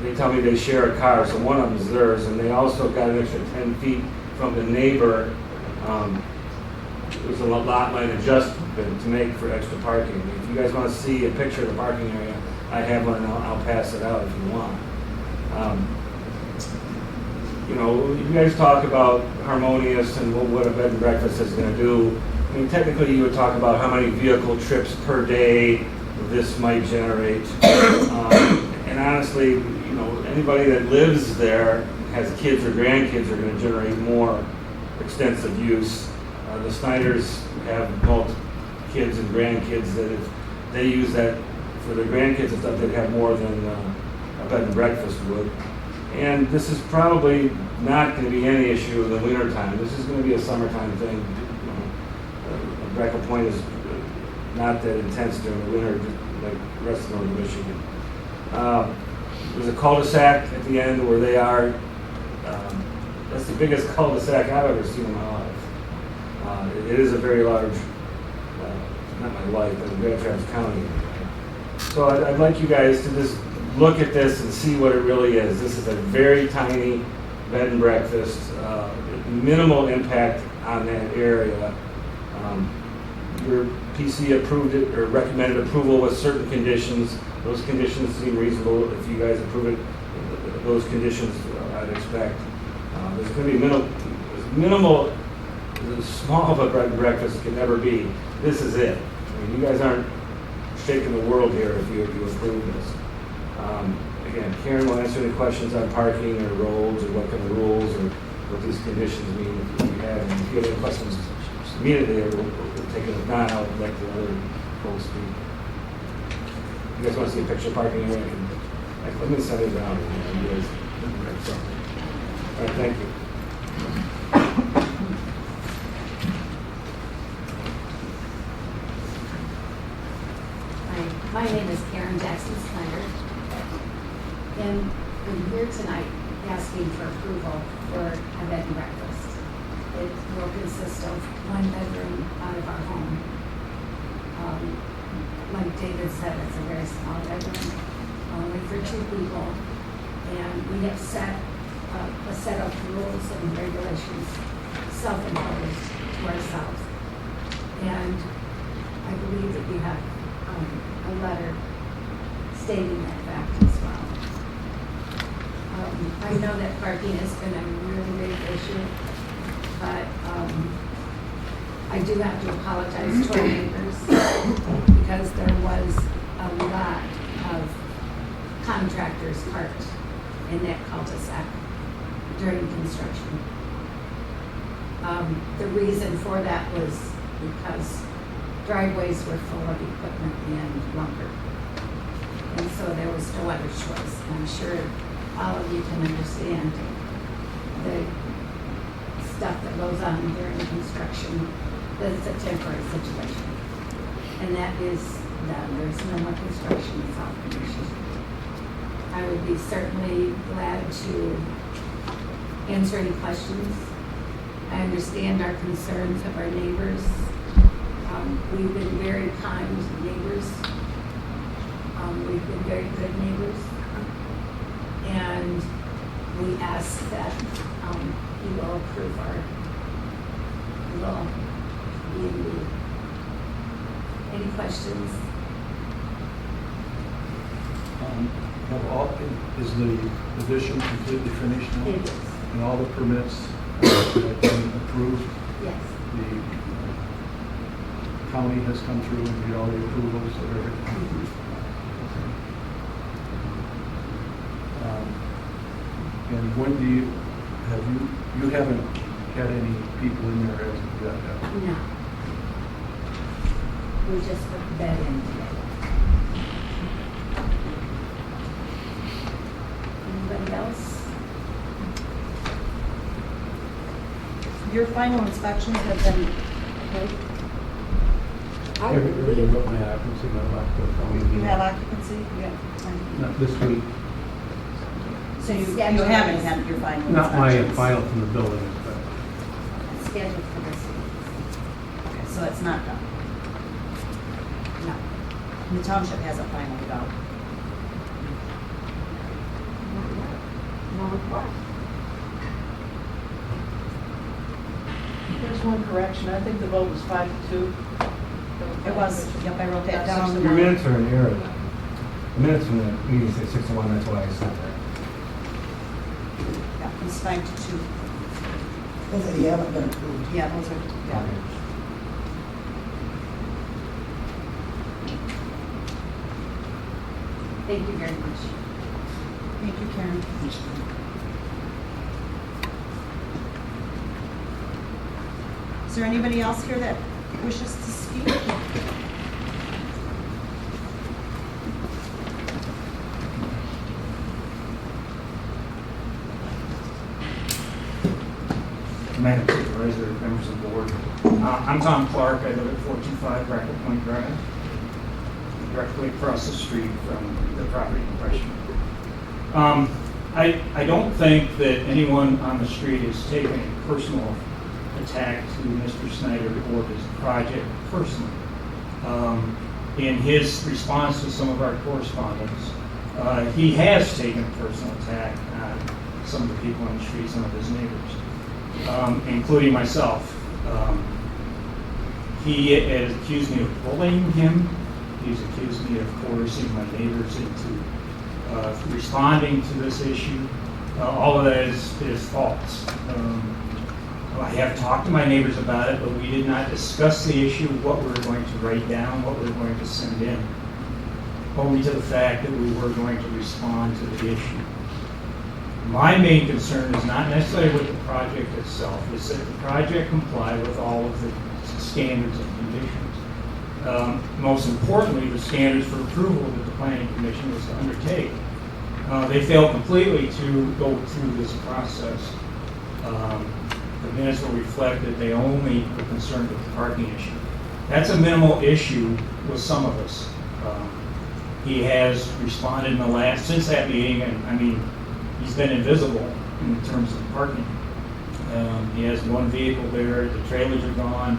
They tell me they share a car, so one of them is theirs, and they also got an extra 10 feet from the neighbor. It was a lot line adjustment to make for extra parking. If you guys want to see a picture of the parking area, I have one, and I'll pass it out if you want. You guys talk about harmonious and what a bed and breakfast is going to do. I mean, technically, you would talk about how many vehicle trips per day this might generate. And honestly, anybody that lives there, has kids or grandkids, are going to generate more extensive use. The Snyders have both kids and grandkids that if they use that for their grandkids and stuff, they'd have more than a bed and breakfast would. And this is probably not going to be any issue in the winter time. This is going to be a summertime thing. Brackett Point is not that intense during the winter, like the rest of northern Michigan. There's a cul-de-sac at the end where they are. That's the biggest cul-de-sac I've ever seen in my life. It is a very large, not my life, but in Grand Traverse County. So I'd like you guys to just look at this and see what it really is. This is a very tiny bed and breakfast, minimal impact on that area. Your PC approved it or recommended approval with certain conditions. Those conditions seem reasonable. If you guys approve it, those conditions I'd expect. There's going to be minimal, as small of a bed and breakfast can never be. This is it. I mean, you guys aren't shaking the world here if you approve this. Again, Karen will answer any questions on parking or roads or what kind of rules or what these conditions mean if you have. And if you have any questions immediately, we'll take it. If not, I'll let the other folks speak. You guys want to see a picture of parking area? Let me send it around. You guys. All right, thank you. My name is Karen Jackson Snyder, and I'm here tonight asking for approval for a bed and breakfast. It will consist of 1 bedroom out of our home. Like David said, it's a very small bedroom, only for 2 people, and we have set a set of rules and regulations self-imposed to ourselves. And I believe that we have a letter stating that fact as well. I know that parking has been a really big issue, but I do have to apologize to our neighbors because there was a lot of contractors parked in that cul-de-sac during construction. The reason for that was because driveways were full of equipment and lumber. And so there was no other choice. I'm sure all of you can understand the stuff that goes on during construction, that it's a temporary situation. And that is that there's no more construction in South Michigan. I would be certainly glad to answer any questions. I understand our concerns of our neighbors. We've been very kind neighbors. We've been very good neighbors. And we ask that you will approve our little B&B. Any questions? Is the addition completely finished now? It is. And all the permits have been approved? Yes. The county has come through and made all the approvals of everything? And when do you haven't had any people in there as of yet? have you? No. We just put the bed in today. Anybody else? Your final inspections have been, okay? I Everybody believe, got my occupancy, my laptop. You have occupancy? You have, Not this week, so you Schedule haven't is- had your final not my inspections? file from the building, but It's scheduled for this week. Okay, so it's not done. No. And the township hasn't finalized it out. no request. There's one correction, I think the vote was 5-2. It was, yep, I wrote that down. Your minutes are in error. The minutes from the meeting say 6-1, that's why I sent that. Yeah, it's 5-2. Those that you haven't been approved. Yeah, those are, yeah. Thank you very much. Thank you, Karen. Is there anybody else here that wishes to speak? Madam Supervisor, members of the board. I'm Tom Clark. I live at 425 Crackle Point Drive, directly across the street from the property in question. I don't think that anyone on the street is taking a personal attack to Mr. Snyder or his project personally. In his response to some of our correspondence, he has taken a personal attack on some of the people on the street, some of his neighbors, including myself. He has accused me of bullying him. He's accused me of coercing my neighbors into responding to this issue. All of that is false. I have talked to my neighbors about it, but we did not discuss the issue, what we were going to write down, what we were going to send in, only to the fact that we were going to respond to the issue. My main concern is not necessarily with the project itself, it's that the project comply with all of the standards and conditions. Most importantly, the standards for approval that the planning commission was to undertake. They failed completely to go through this process. The minutes will reflect that they only were concerned with the parking issue. That's a minimal issue with some of us. He has responded since that meeting, and I mean, he's been invisible in terms of parking. He has one vehicle there, the trailers are gone,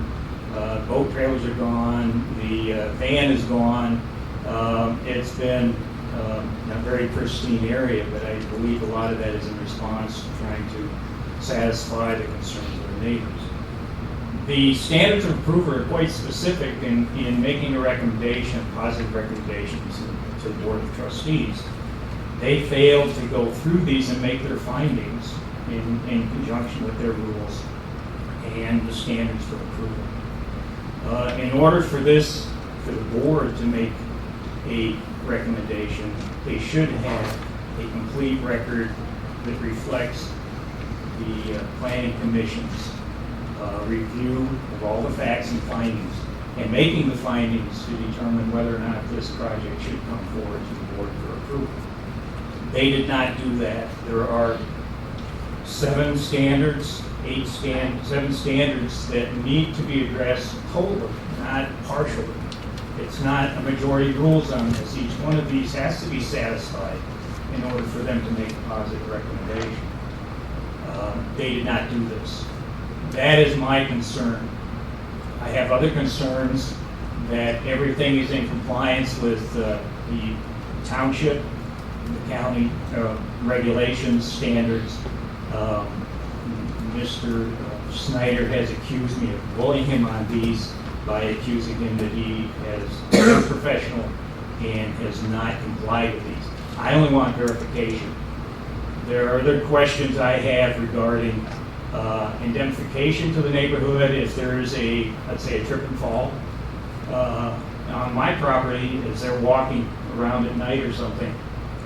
boat trailers are gone, the van is gone. It's been a very pristine area, but I believe a lot of that is in response to trying to satisfy the concerns of the neighbors. The standards of approval are quite specific in making a recommendation, positive recommendations to the Board of Trustees. They failed to go through these and make their findings in conjunction with their rules and the standards for approval. In order for the board to make a recommendation, they should have a complete record that reflects the planning commission's review of all the facts and findings, and making the findings to determine whether or not this project should come forward to the board for approval. They did not do that. There are 7 standards that need to be addressed totally, not partially. It's not a majority rules on this. Each one of these has to be satisfied in order for them to make a positive recommendation. They did not do this. That is my concern. I have other concerns that everything is in compliance with the township, the county regulations, standards. Mr. Snyder has accused me of bullying him on these by accusing him that he is unprofessional and has not complied with these. I only want verification. There are other questions I have regarding indemnification to the neighborhood if there is let's say a trip and fall on my property as they're walking around at night or something,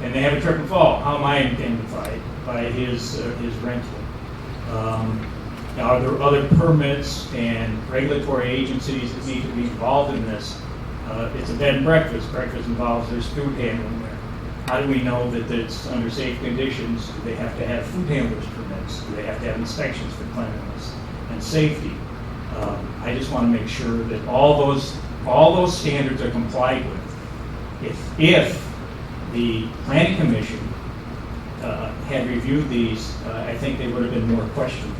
and they have a trip and fall, how am I indemnified by his rental? Now, are there other permits and regulatory agencies that need to be involved in this? It's a bed and breakfast. Breakfast involves there's food handling there. How do we know that it's under safe conditions? Do they have to have food handlers permits? Do they have to have inspections for cleanliness and safety? I just want to make sure that all those standards are complied with. If the planning commission had reviewed these, I think there would have been more questions,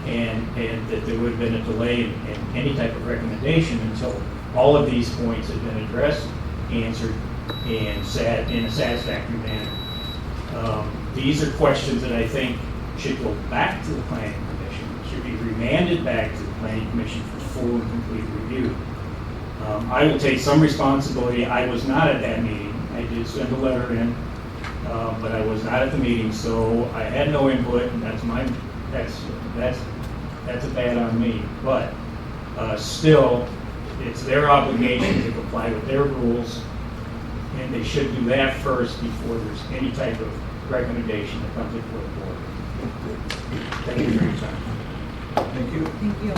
and that there would have been a delay in any type of recommendation until all of these points had been addressed, answered, and said in a satisfactory manner. These are questions that I think should go back to the planning commission, should be remanded back to the planning commission for full and complete review. I will take some responsibility. I was not at that meeting. I did send a letter in, but I was not at the meeting, so I had no input, and that's a bad on me. But still, it's their obligation to comply with their rules, and they should do that first before there's any type of recommendation that comes before the board. Thank you for your time. Thank you. Thank you.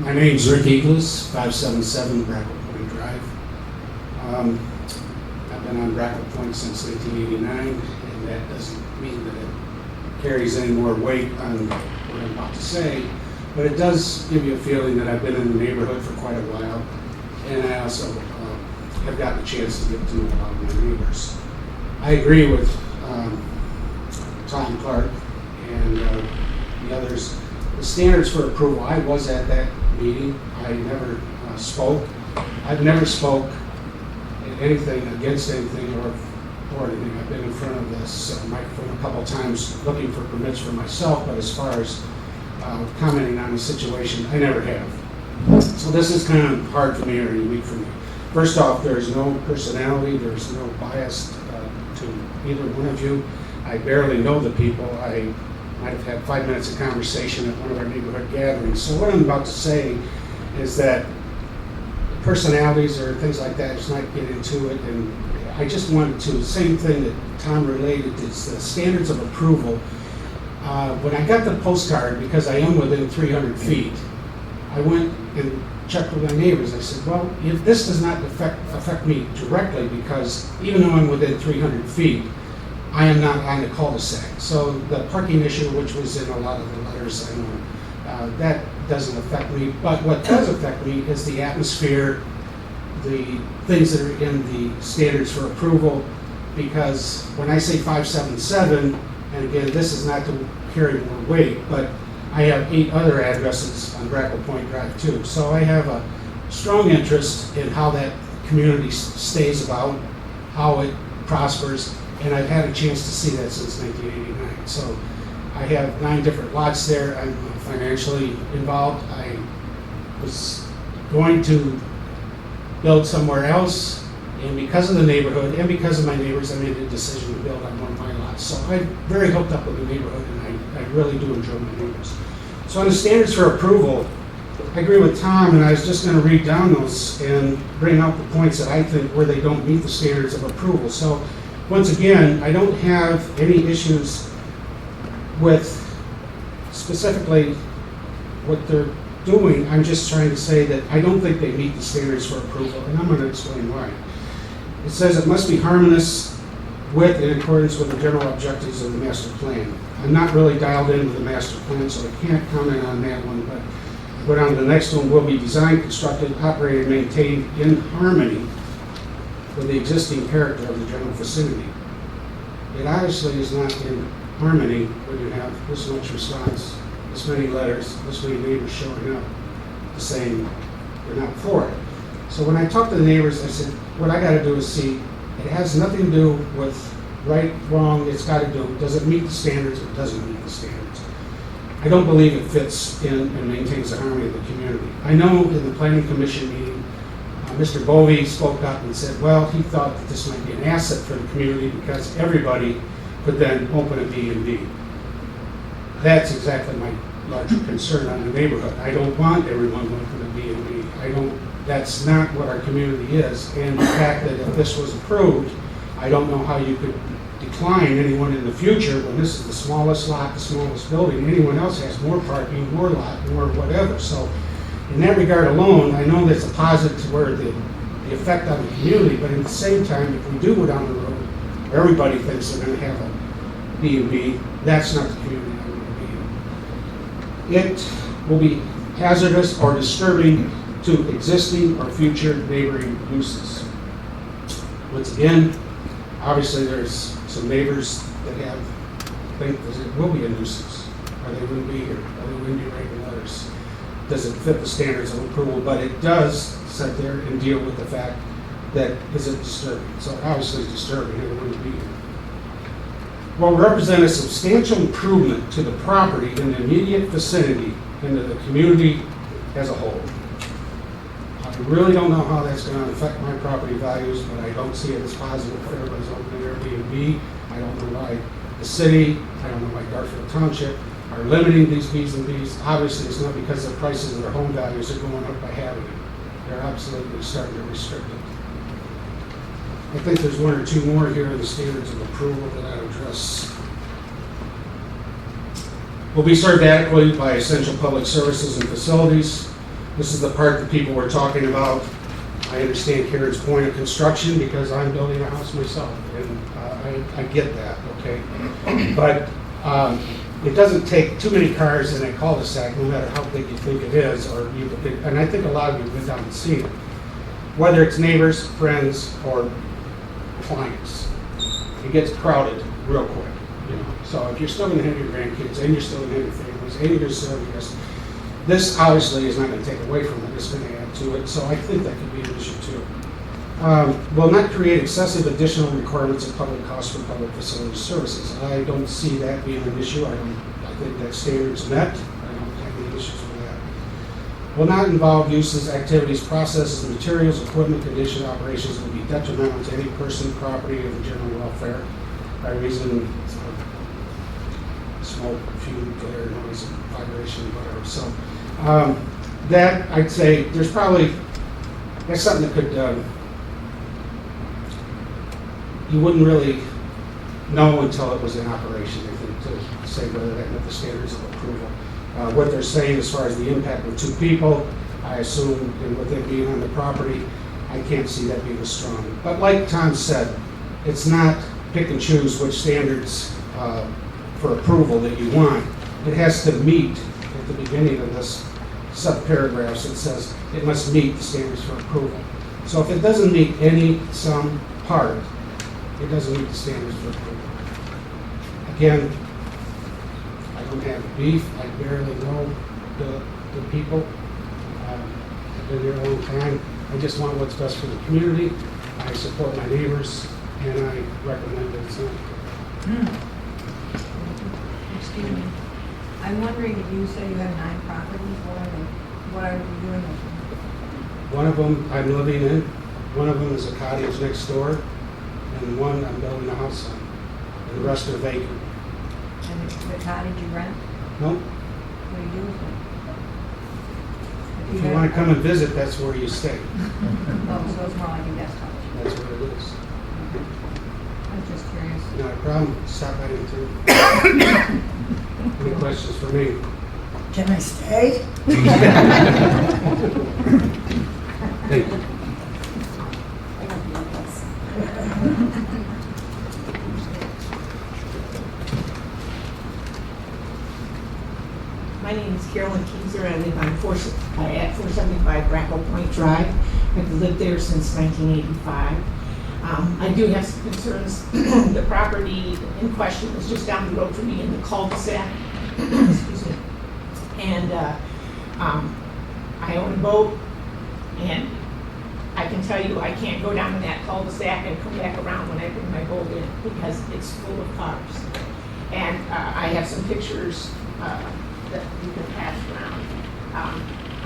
My name's Rick Eagles, 577 Brackle Point Drive. I've been on Brackle Point since 1989, and that doesn't mean that it carries any more weight on what I'm about to say, but it does give you a feeling that I've been in the neighborhood for quite a while, and I also have gotten a chance to get to know a lot of my neighbors. I agree with Tom Clark and the others. The standards for approval, I was at that meeting. I never spoke. I've never spoke anything against anything or for anything. I've been in front of this microphone a couple times looking for permits for myself, but as far as commenting on the situation, I never have. So this is kind of hard for me or unique for me. First off, there's no personality, there's no bias to either one of you. I barely know the people. I might have had 5 minutes of conversation at one of our neighborhood gatherings. So what I'm about to say is that personalities or things like that, just not get into it. And I just wanted to, same thing that Tom related, is the standards of approval. When I got the postcard, because I am within 300 feet, I went and checked with my neighbors. I said, well, if this does not affect me directly, because even though I'm within 300 feet, I am not on the cul-de-sac. So the parking issue, which was in a lot of the letters, I know, that doesn't affect me. But what does affect me is the atmosphere, the things that are in the standards for approval, because when I say 577, and again, this is not to carry more weight, but I have 8 other addresses on Brackle Point Drive too. So I have a strong interest in how that community stays about, how it prospers, and I've had a chance to see that since 1989. So I have 9 different lots there. I'm financially involved. I was going to build somewhere else, and because of the neighborhood and because of my neighbors, I made the decision to build on one of my lots. So I'm very hooked up with the neighborhood, and I really do enjoy my neighbors. So on the standards for approval, I agree with Tom, and I was just going to read down those and bring out the points that I think where they don't meet the standards of approval. So once again, I don't have any issues with specifically what they're doing. I'm just trying to say that I don't think they meet the standards for approval, and I'm going to explain why. It says it must be harmonious with and in accordance with the general objectives of the master plan. I'm not really dialed into the master plan, so I can't comment on that one, but I go down to the next one. Will be designed, constructed, operated, maintained in harmony with the existing character of the general vicinity. It obviously is not in harmony when you have this much response, this many letters, this many neighbors showing up saying they're not for it. So when I talked to the neighbors, I said, what I got to do is see, it has nothing to do with right, wrong, it's got to do, does it meet the standards or doesn't meet the standards? I don't believe it fits in and maintains the harmony of the community. I know in the planning commission meeting, Mr. Bovee spoke up and said, well, he thought that this might be an asset for the community because everybody could then open a B&B. That's exactly my larger concern on the neighborhood. I don't want everyone to open a B&B. That's not what our community is. And the fact that if this was approved, I don't know how you could decline anyone in the future when this is the smallest lot, the smallest building. Anyone else has more parking, more lot, more whatever. So in that regard alone, I know there's a positive to where the effect on the community, but at the same time, if we do go down the road where everybody thinks they're going to have a B&B, that's not the community I want to be in. It will be hazardous or disturbing to existing or future neighboring uses. Once again, obviously there's some neighbors that think that it will be a nuisance, or they wouldn't be here, or they wouldn't be writing letters. Doesn't fit the standards of approval, but it does sit there and deal with the fact that is it disturbing. So obviously it's disturbing, and it wouldn't be here. Will represent a substantial improvement to the property in the immediate vicinity and to the community as a whole. I really don't know how that's going to affect my property values, but I don't see it as positive for everybody's opening Airbnb. I don't know why the city, I don't know why Garfield Township are limiting these Bs and Bs. Obviously, it's not because the prices of their home values are going up by having it. They're absolutely starting to restrict it. I think there's one or two more here in the standards of approval that I address. Will be served adequately by essential public services and facilities. This is the part that people were talking about. I understand Karen's point of construction because I'm building a house myself, and I get that, okay? But it doesn't take too many cars in a cul-de-sac, no matter how big you think it is, and I think a lot of you have been down and seen it. Whether it's neighbors, friends, or clients, it gets crowded real quick. You know? So if you're still going to have your grandkids, and you're still going to have your families, and you're going to serve your guests, this obviously is not going to take away from it, it's going to add to it, so I think that could be an issue too. Will not create excessive additional requirements of public costs for public facility services. I don't see that being an issue. I think that standard's met. I don't have any issues with that. Will not involve uses, activities, processes, materials, equipment, condition, operations that will be detrimental to any person, property, or the general welfare by reason of smoke, fume, glare, noise, vibration, whatever. So that, I'd say, there's probably, that's something that could, you wouldn't really know until it was in operation, I think, to say whether that met the standards of approval. What they're saying as far as the impact of 2 people, I assume, and with it being on the property, I can't see that being as strong. But like Tom said, it's not pick and choose which standards for approval that you want. It has to meet, at the beginning of this subparagraphs, it says it must meet the standards for approval. So if it doesn't meet any, some, part, it doesn't meet the standards for approval. Again, I don't have beef. I barely know the people. I've been here a long time. I just want what's best for the community. I support my neighbors, and I recommend it. So. Excuse me. I'm wondering if you say you have 9 properties, what are you doing with them? One of them I'm living in. One of them is a cottage next door. And one I'm building a house on. And the rest are vacant. And the cottage you rent? Nope. What do you do with it? If you want to come and visit, that's where you stay. Oh, so it's more like a guest house? That's what it is. I'm just curious. Not a problem. Stop by anytime. Any questions for me? Can I stay? Thank you. My name is Carolyn Keyser. I live on at 475 Brackle Point Drive. I've lived there since 1985. I do have some concerns. The property in question is just down the road from me in the cul-de-sac. Excuse me. And I own a boat, and I can tell you I can't go down in that cul-de-sac and come back around when I bring my boat in because it's full of cars. And I have some pictures that you can pass around.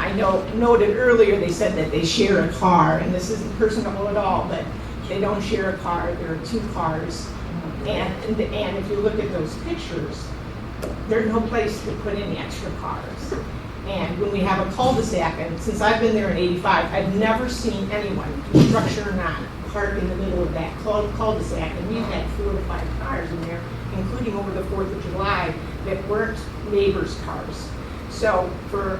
I noted earlier, they said that they share a car, and this isn't personal at all, but they don't share a car, there are 2 cars. And if you look at those pictures, there's no place to put any extra cars. And when we have a cul-de-sac, and since I've been there in '85, I've never seen anyone, structure or not, park in the middle of that cul-de-sac. And we've had 4 to 5 cars in there, including over the 4th of July, that weren't neighbors' cars. So for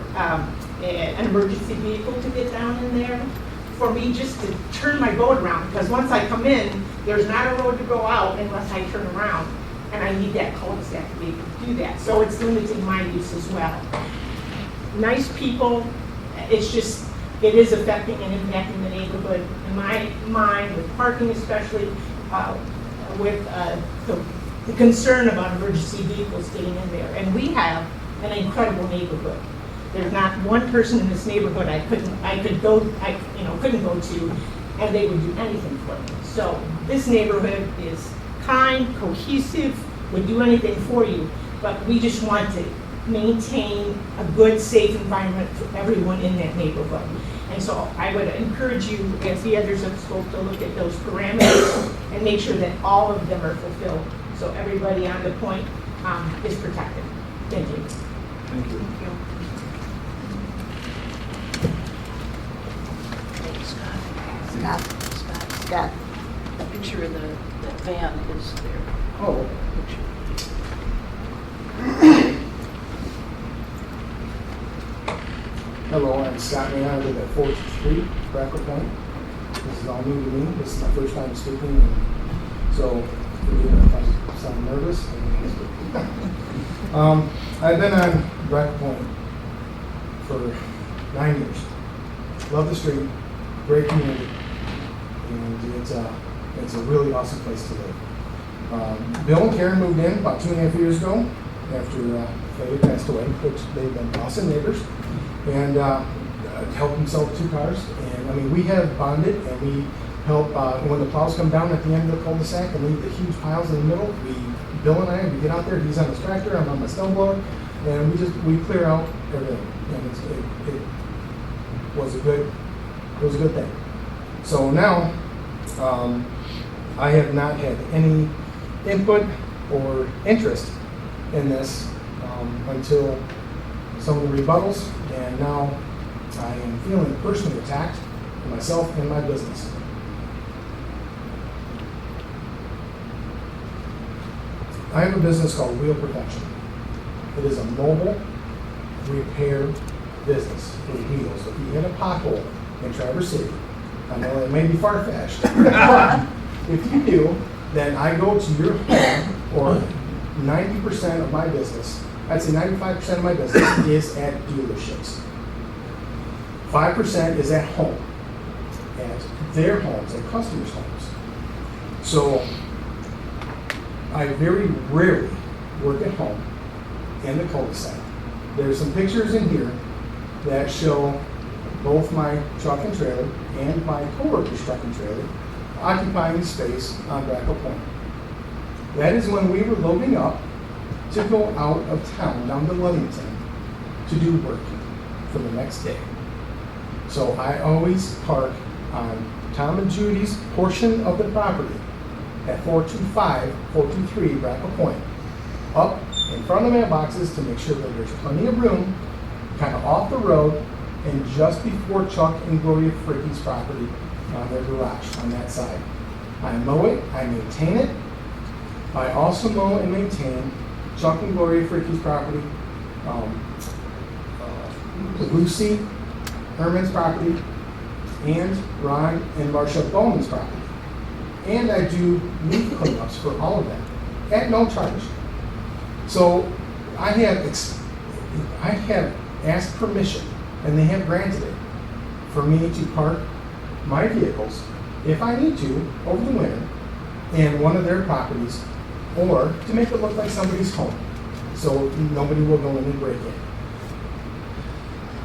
an emergency vehicle to get down in there, for me just to turn my boat around, because once I come in, there's not a road to go out unless I turn around, and I need that cul-de-sac to be able to do that. So it's limiting my use as well. Nice people, it's just, it is affecting and impacting the neighborhood. In my mind, with parking especially, with the concern about emergency vehicles getting in there. And we have an incredible neighborhood. There's not one person in this neighborhood couldn't go to, and they would do anything for me. So this neighborhood is kind, cohesive, would do anything for you, but we just want to maintain a good, safe environment for everyone in that neighborhood. And so I would encourage you, as the others have spoke, to look at those parameters and make sure that all of them are fulfilled, so everybody on the point is protected. Thank you. Thank you. Scott, the picture of the van is there. Oh. Hello, I'm Scott Mann. I live at 4th Street, Brackett Point. This is all new to me. This is my first time speaking, and so forgive me if I sound nervous. I've been on Brackett Point for 9 years. Love the street, great community, and it's a really awesome place to live. Bill and Karen moved in about 2.5 years ago after they passed away, which they've been awesome neighbors, and helped themselves with 2 cars. And I mean, we have bonded, and we help when the plows come down at the end of the cul-de-sac and leave the huge piles in the middle. Bill and I, we get out there. He's on his tractor, I'm on my snowblower, and we clear out everything. And it was a good thing. So now, I have not had any input or interest in this until some of the rebuttals, and now I am feeling personally attacked for myself and my business. I have a business called Wheel Protection. It is a mobile repair business for wheels. If you hit a pothole in Traverse City, I know it may be far-fetched, but if you do, then I go to your home, or 90% of my business, I'd say 95% of my business is at dealerships. 5% is at home, at their homes, at customers' homes. So I very rarely work at home in the cul-de-sac. There's some pictures in here that show both my truck and trailer and my co-worker's truck and trailer occupying space on Brackett Point. That is when we were loading up to go out of town down to Ludington to do work for the next day. So I always park on Tom and Judy's portion of the property at 425, 423 Brackett Point, up in front of the mailboxes to make sure that there's plenty of room, kind of off the road, and just before Chuck and Gloria Fricke's property on their garage on that side. I mow it, I maintain it. I also mow and maintain Chuck and Gloria Fricke's property, Lucy Herman's property, and Ron and Marsha Bowman's property. And I do leaf cleanups for all of them at no charge. So I have asked permission, and they have granted it, for me to park my vehicles, if I need to, over the winter, in one of their properties, or to make it look like somebody's home, so nobody will go in and break in.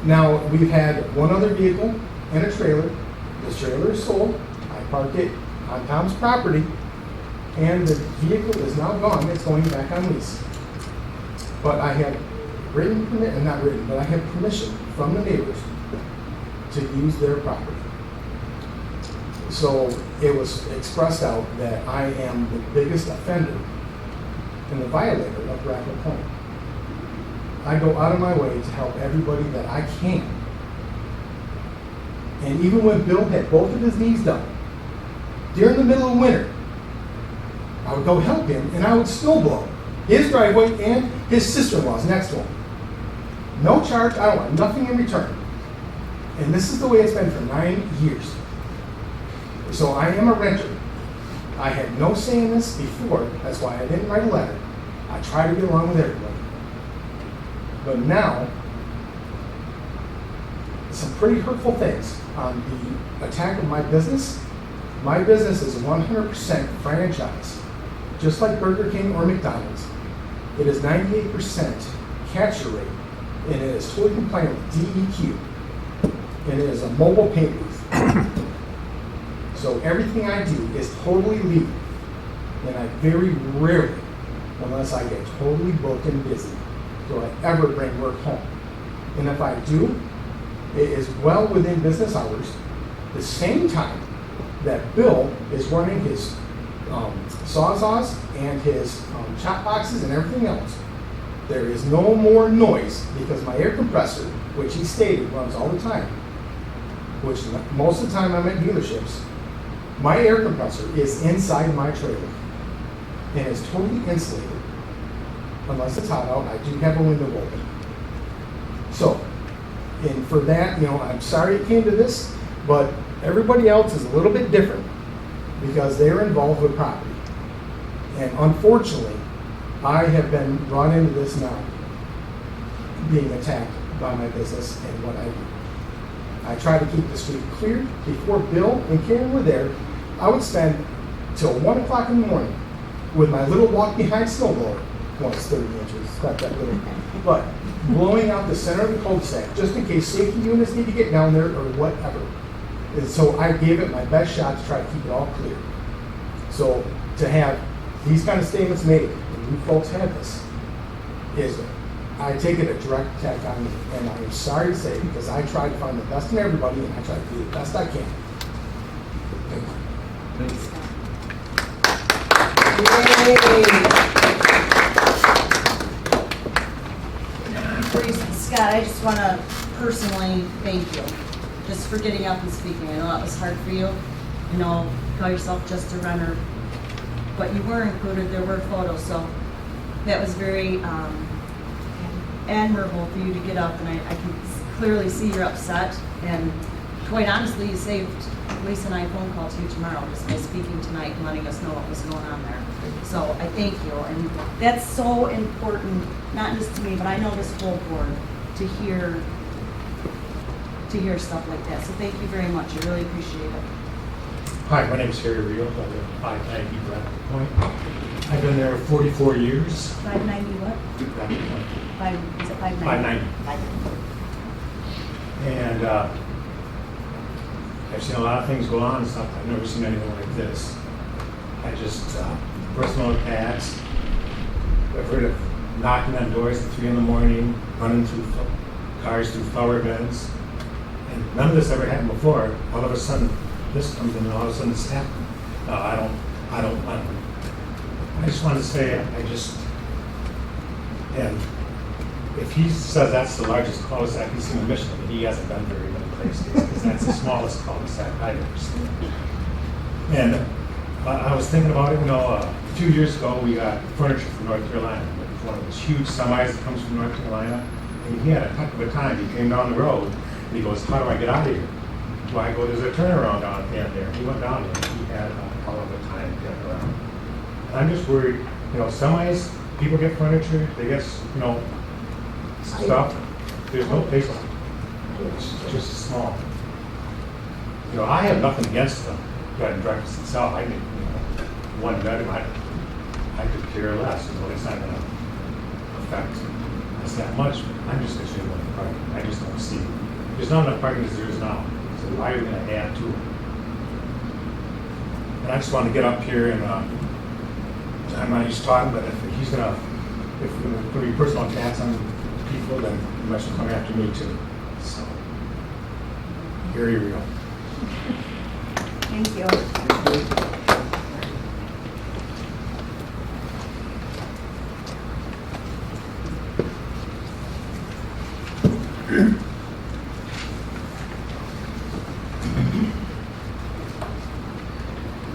Now, we've had one other vehicle and a trailer. This trailer is sold. I parked it on Tom's property, and the vehicle is now gone. It's going back on lease. But I have written permission, not written, but I have permission from the neighbors to use their property. So it was expressed out that I am the biggest offender and the violator of Brackett Point. I go out of my way to help everybody that I can. And even when Bill had both of his knees done, during the middle of winter, I would go help him and I would snow blow his driveway and his sister-in-law's next to him. No charge, I don't want nothing in return. And this is the way it's been for 9 years. So I am a renter. I had no say in this before, that's why I didn't write a letter. I try to get along with everybody. But now, some pretty hurtful things on the attack of my business. My business is 100% franchise, just like Burger King or McDonald's. It is 98% capture rate, and it is totally compliant with DEQ. And it is a mobile pay booth. So everything I do is totally legal. And I very rarely, unless I get totally booked and busy, do I ever bring work home. And if I do, it is well within business hours, the same time that Bill is running his sawzalls and his chop boxes and everything else. There is no more noise because my air compressor, which he stated runs all the time, which most of the time I'm at dealerships, my air compressor is inside my trailer and is totally insulated. Unless it's hot out, I do have a window open. So, and for that, I'm sorry it came to this, but everybody else is a little bit different because they're involved with property. And unfortunately, I have been brought into this now, being attacked by my business and what I do. I try to keep the street clear. Before Bill and Karen were there, I would spend till 1 o'clock in the morning with my little walk-behind snowblower. Well, it's 30 inches, it's not that little. But blowing out the center of the cul-de-sac, just in case safety units need to get down there or whatever. And so I gave it my best shot to try to keep it all clear. So to have these kind of statements made, and you folks have this, is I take it a direct attack on me. And I am sorry to say, because I try to find the best in everybody, and I try to do the best I can. Thank you. Scott, I just want to personally thank you just for getting up and speaking. I know that was hard for you. You know, call yourself just a runner, but you were included. There were photos, so that was very admirable for you to get up, and I can clearly see you're upset. And quite honestly, you saved Lisa and I a phone call to you tomorrow just by speaking tonight and letting us know what was going on there. So I thank you, and that's so important, not just to me, but I know this whole board, to hear stuff like that. So thank you very much. I really appreciate it. Hi, my name is Harry Rio. I live at 590 Brackett Point. I've been there 44 years. 590 what? Brackett Point. Is it 590? 590. And I've seen a lot of things go on and stuff. I've never seen anything like this. I just, personal attacks. I've heard of knocking on doors at 3 in the morning, running through cars through flower beds. And none of this ever happened before. All of a sudden, this comes in and all of a sudden it's happening. No, I just want to say, and if he says that's the largest cul-de-sac he's seen in Michigan, he hasn't been very many places, because that's the smallest cul-de-sac I've ever seen. And I was thinking about it, a few years ago we got furniture from North Carolina, one of those huge semis that comes from North Carolina, and he had a heck of a time. He came down the road, and he goes, how do I get out of here? Do I go, there's a turnaround down at the end there. He went down there, and he had a hell of a time getting around. And I'm just worried, semis, people get furniture, they get, stuff. There's no place like it. It's just small. I have nothing against them. Bed and breakfast itself, I think, one bedroom, I could care less. It's not going to affect us that much. I'm just concerned about the parking. I just don't see. There's not enough parking as there is now. So why are we going to add to it? And I just want to get up here and I'm not used to talking, but if we're going to be personal attacks on people, then he must come after me too. So very real. Thank you.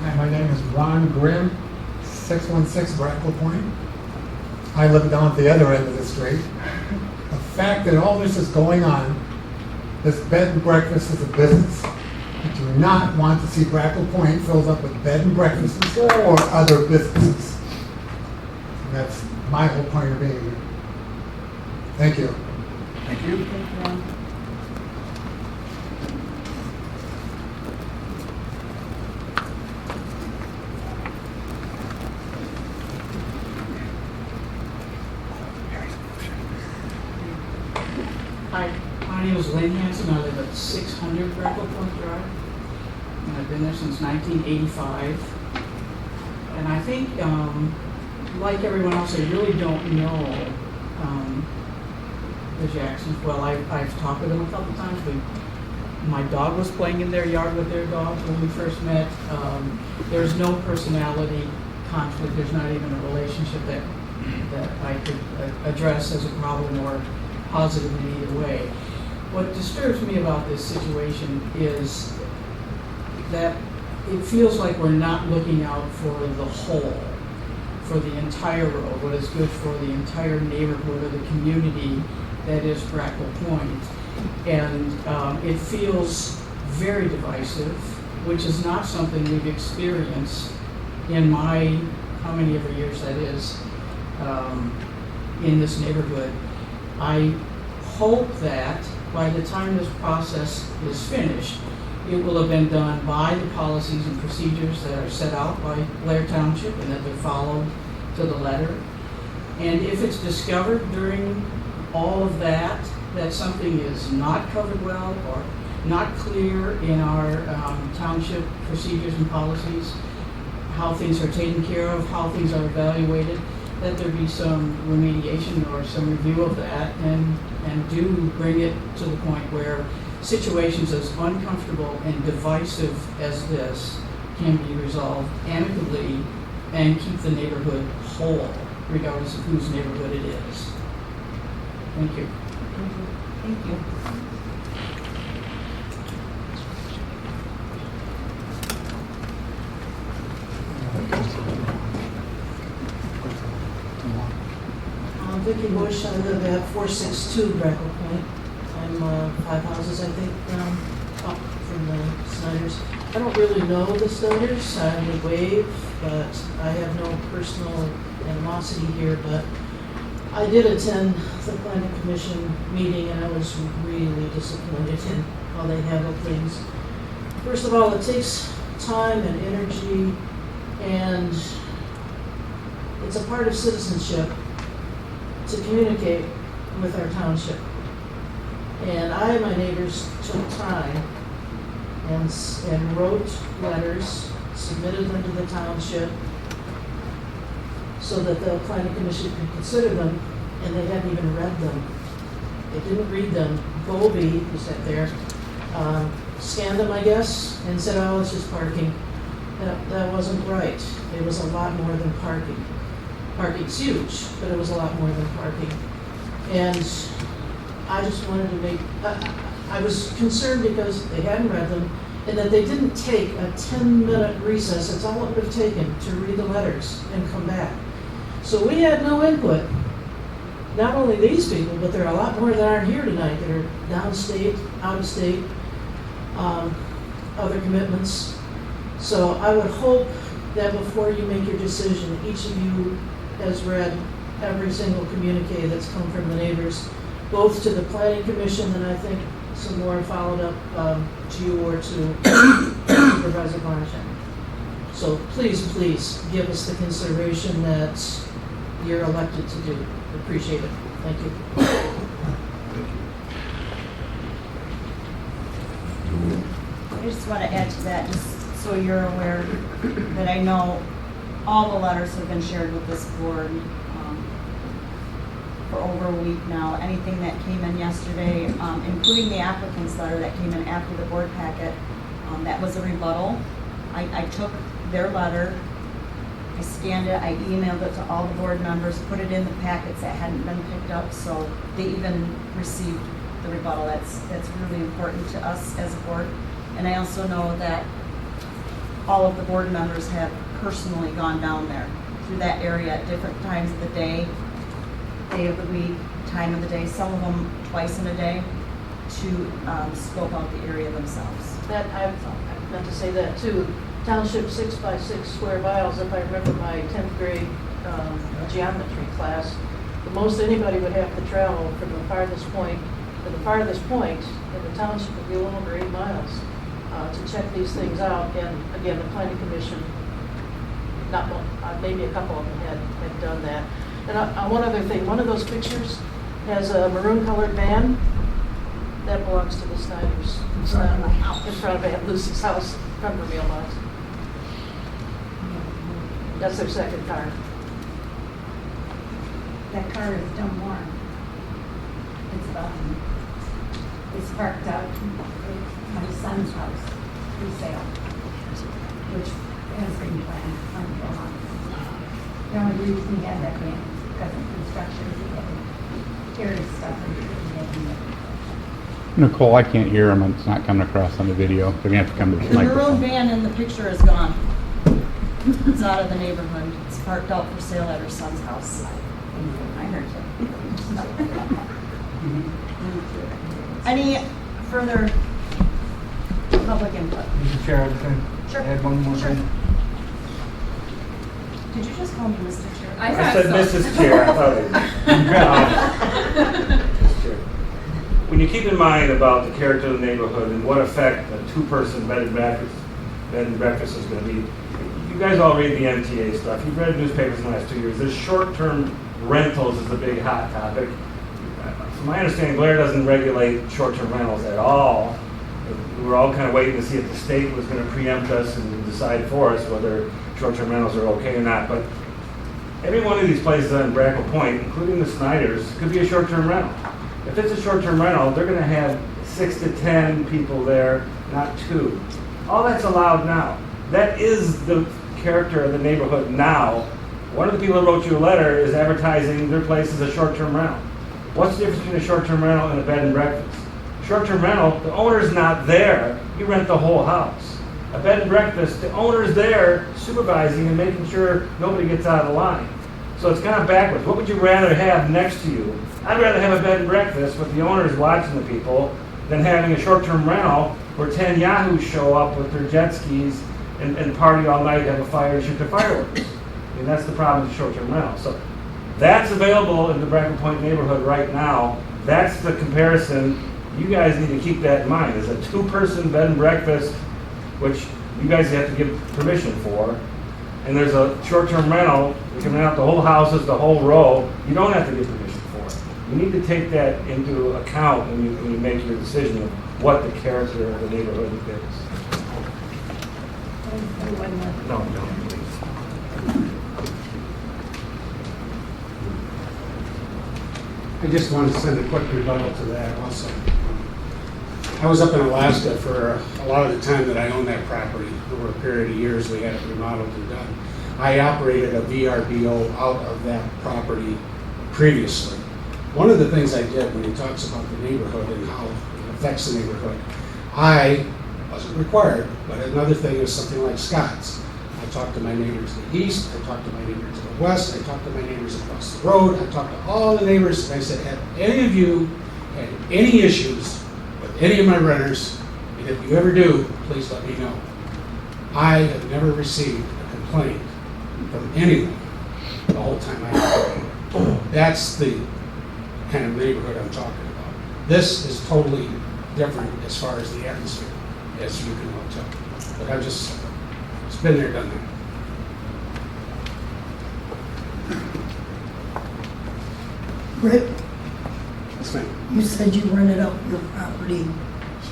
Hi, my name is Ron Grimm, 616 Brackle Point. I live down at the other end of the street. The fact that all this is going on, this bed and breakfast is a business. I do not want to see Brackle Point filled up with bed and breakfasts or other businesses. And that's my whole point of being here. Thank you. Thank you. Thank you. Hi, my name is Lynn Hanson. I live at 600 Brackle Point Drive. And I've been there since 1985. And I think, like everyone else, I really don't know the Jacksons well. I've talked with them a couple times. My dog was playing in their yard with their dog when we first met. There's no personality conflict. There's not even a relationship that I could address as a problem or positive in either way. What disturbs me about this situation is that it feels like we're not looking out for the whole, for the entire road, what is good for the entire neighborhood or the community that is Brackle Point. And it feels very divisive, which is not something we've experienced in my, how many ever years that is, in this neighborhood. I hope that by the time this process is finished, it will have been done by the policies and procedures that are set out by Blair Township and that they're followed to the letter. And if it's discovered during all of that, that something is not covered well or not clear in our township procedures and policies, how things are taken care of, how things are evaluated, that there be some remediation or some review of that and do bring it to the point where situations as uncomfortable and divisive as this can be resolved amicably and keep the neighborhood whole, regardless of whose neighborhood it is. Thank you. Thank you. Vicki Bush, I live at 462 Brackle Point. I'm 5 houses, I think, up from the Snyders. I don't really know the Snyders. I would wave, but I have no personal animosity here. But I did attend the Planning Commission meeting, and I was really disappointed in how they handled things. First of all, it takes time and energy, and it's a part of citizenship to communicate with our township. And I and my neighbors took time and wrote letters, submitted them to the township so that the Planning Commission could consider them, and they hadn't even read them. They didn't read them. Bobby, who sat there, scanned them, I guess, and said, oh, it's just parking. That wasn't right. It was a lot more than parking. Parking's huge, but it was a lot more than parking. And I just wanted to make, I was concerned because they hadn't read them and that they didn't take a 10-minute recess. That's all it would have taken to read the letters and come back. So we had no input. Not only these people, but there are a lot more that aren't here tonight that are downstate, out of state, other commitments. So I would hope that before you make your decision, each of you has read every single communique that's come from the neighbors, both to the Planning Commission, and I think some more followed up to you or to Supervisor Barnett. So please, please give us the consideration that you're elected to do. Appreciate it. Thank you. I just want to add to that, just so you're aware that I know all the letters have been shared with this board for over a week now. Anything that came in yesterday, including the applicant's letter that came in after the board packet, that was a rebuttal. I took their letter, I scanned it, I emailed it to all the board members, put it in the packets that hadn't been picked up, so they even received the rebuttal. That's really important to us as a board. And I also know that all of the board members have personally gone down there through that area at different times of the day of the week, time of the day, some of them twice in a day, to scope out the area themselves. That, I meant to say that too. Township 6x6 square miles, if I remember my 10th grade geometry class, the most anybody would have to travel from the farthest point to the farthest point in the township would be a little over 8 miles to check these things out. And again, the planning commission, not one, maybe a couple of them had done that. And one other thing, one of those pictures has a maroon colored van that belongs to the Snyders. In front of my house. In front of Aunt Lucy's house, from her mailbox. That's their second car. That car is done more. It's parked out at my son's house for sale, which has been planned for a long time. The only reason he had that van is because of construction, he had to carry stuff and getting it. Nicole, I can't hear him. It's not coming across on the video. They're going to have to come to the The maroon microphone. van in the picture is gone. It's out of the neighborhood. It's parked out for sale at her son's house. I heard you. Any further public input? Mr. Chair, I can Sure. add one more Sure. thing. Did you just call me Mr. Chair? I said Mrs. Chair, I thought it. Mrs. Chair. When you keep in mind about the character of the neighborhood and what effect a two-person bed and breakfast is going to be, you guys all read the MTA stuff. You've read newspapers in the last 2 years. There's short-term rentals is a big hot topic. From my understanding, Blair doesn't regulate short-term rentals at all. We were all kind of waiting to see if the state was going to preempt us and decide for us whether short-term rentals are okay or not. But every one of these places on Brackle Point, including the Snyders, could be a short-term rental. If it's a short-term rental, they're going to have 6 to 10 people there, not 2. All that's allowed now. That is the character of the neighborhood now. One of the people who wrote you a letter is advertising their place as a short-term rental. What's the difference between a short-term rental and a bed and breakfast? Short-term rental, the owner's not there. You rent the whole house. A bed and breakfast, the owner's there supervising and making sure nobody gets out of line. So it's kind of backwards. What would you rather have next to you? I'd rather have a bed and breakfast with the owners watching the people than having a short-term rental where 10 yahoos show up with their jet skis and party all night, have a fire, and shoot their fireworks. I mean, that's the problem with short-term rental. So that's available in the Brackle Point neighborhood right now. That's the comparison. You guys need to keep that in mind. It's a 2-person bed and breakfast, which you guys have to give permission for. And there's a short-term rental. You can rent out the whole houses, the whole row. You don't have to give permission for it. You need to take that into account when you make your decision of what the character of the neighborhood is. No, please. I just wanted to send a quick rebuttal to that also. I was up in Alaska for a lot of the time that I owned that property. Over a period of years, we had it remodeled and done. I operated a VRBO out of that property previously. One of the things I did when he talks about the neighborhood and how it affects the neighborhood, I wasn't required, but another thing is something like Scott's. I talked to my neighbors to the east, I talked to my neighbors to the west, I talked to my neighbors across the road, I talked to all the neighbors, and I said, have any of you had any issues with any of my renters? And if you ever do, please let me know. I have never received a complaint from anyone the whole time I operated. That's the kind of neighborhood I'm talking about. This is totally different as far as the atmosphere, as you can all tell. But I've just, it's been there, done that. Rick, Yes, ma'am. you said you rented out your property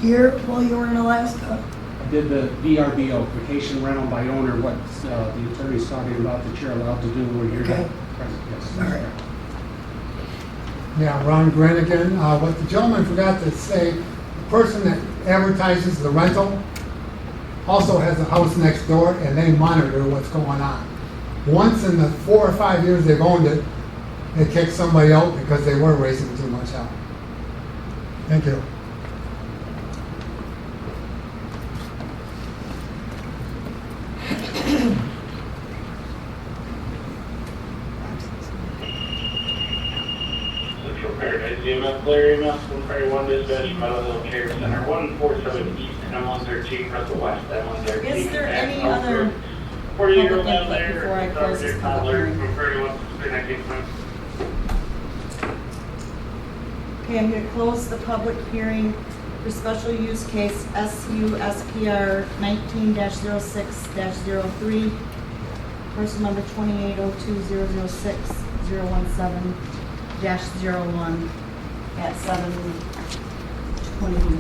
here while you were in Alaska? I did the VRBO, vacation rental by owner, what the attorney's talking about that you're allowed to do when you're not Okay. present. Yes. All right. Yeah, Ron Granigan. What the gentleman forgot to say, the person that advertises the rental also has a house next door, and they monitor what's going on. Once in the 4 or 5 years they've owned it, they kicked somebody out because they were raising too much hell. Thank you. Blair EMS, 131 dispatch, Meadowville Care Center, 147 East and 113 Russell West, that 113. Is there any other public public input before I close this public hearing? Okay, I'm going to close the public hearing for special use case SUSPR 19-06-03, parcel number 2802006-017-01 at 7:23.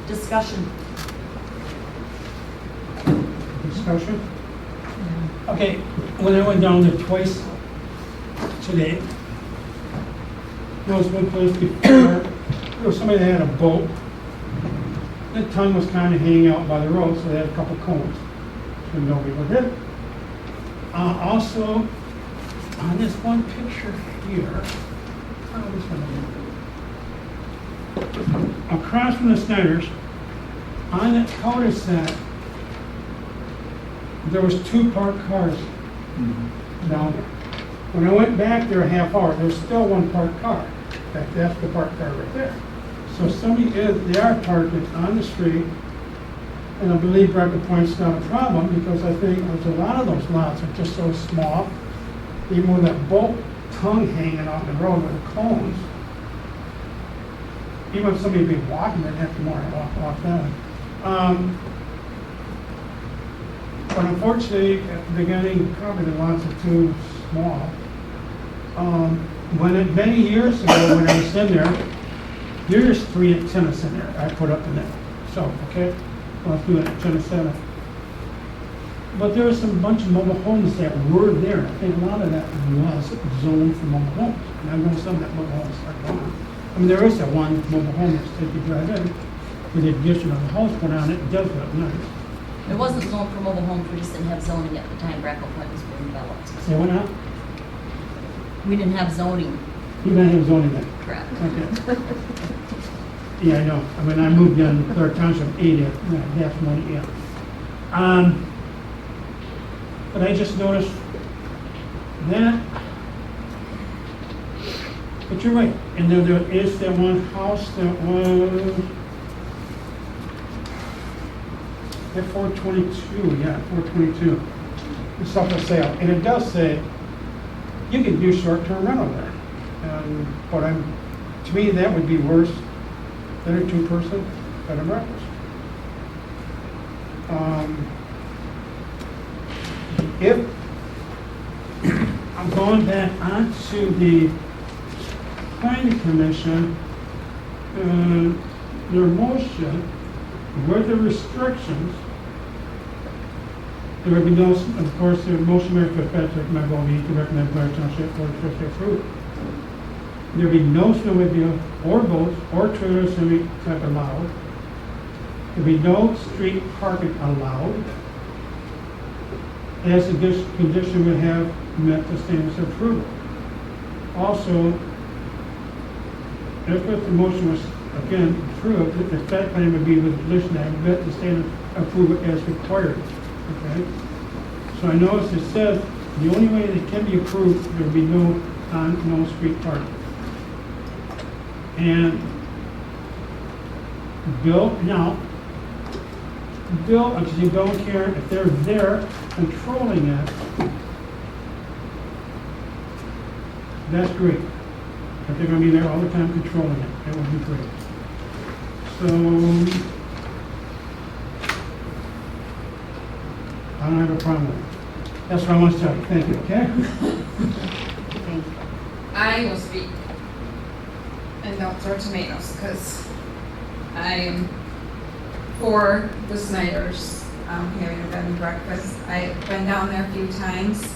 Discussion. Discussion? Okay, when I went down there twice today, there was one place before, there was somebody that had a boat. The tongue was kind of hanging out by the road, so they had a couple cones. So nobody would hit it. Also, on this one picture here, across from the Snyder's, on that cul-de-sac, there was 2 parked cars down there. When I went back there a half hour, there's still 1 parked car. That's the parked car right there. So they are parked on the street, and I believe Brecca Point's not a problem, because I think there's a lot of those lots are just so small, even with that bolt tongue hanging off the road with the cones. Even if somebody be walking, they'd have to more walk that way. But unfortunately, at the beginning, probably the lots are too small. Many years ago, when I was in there, there's 3 antennas in there I put up in there. So, okay, well, I was doing antenna 7. But there was some bunch of mobile homes that were there. I think a lot of that was zoned for mobile homes. And I know some of that mobile homes are gone. I mean, there is that one mobile home that's if you drive in, with the addition of the house put on it, it does look nice. It wasn't zoned for mobile homes, we just didn't have zoning at the time Brackle Point was being developed. Say what now? We didn't have zoning. You didn't have zoning then? Correct. Okay. Yeah, I know. I mean, I moved in Blair Township 80, half money, yeah. But I just noticed that. But you're right. And then there is that one house that was at 422, yeah, 422. It's up for sale. And it does say you can do short-term rental there. But to me, that would be worse than a 2-person bed and breakfast. If I'm going back onto the planning commission, their motion with the restrictions, there would be no, of course, the motion made for Patrick McGovey to recommend Blair Township for Trustee approval. There would be no snowmobile or boats or trailers of any type allowed. There would be no street parking allowed, as the condition would have met the standards of approval. Also, if the motion was again approved, the fact plan would be with the condition that met the standard of approval as required. Okay? So I noticed it says the only way that can be approved, there would be no street parking. And Bill, because you don't care if they're there controlling it, that's great. If they're going to be there all the time controlling it, that would be great. So, I don't have a problem with it. That's what I want to tell you. Thank you, okay? Thank you. I will speak. and don't throw tomatoes, because I'm for the Snyders having a bed and breakfast. I've been down there a few times.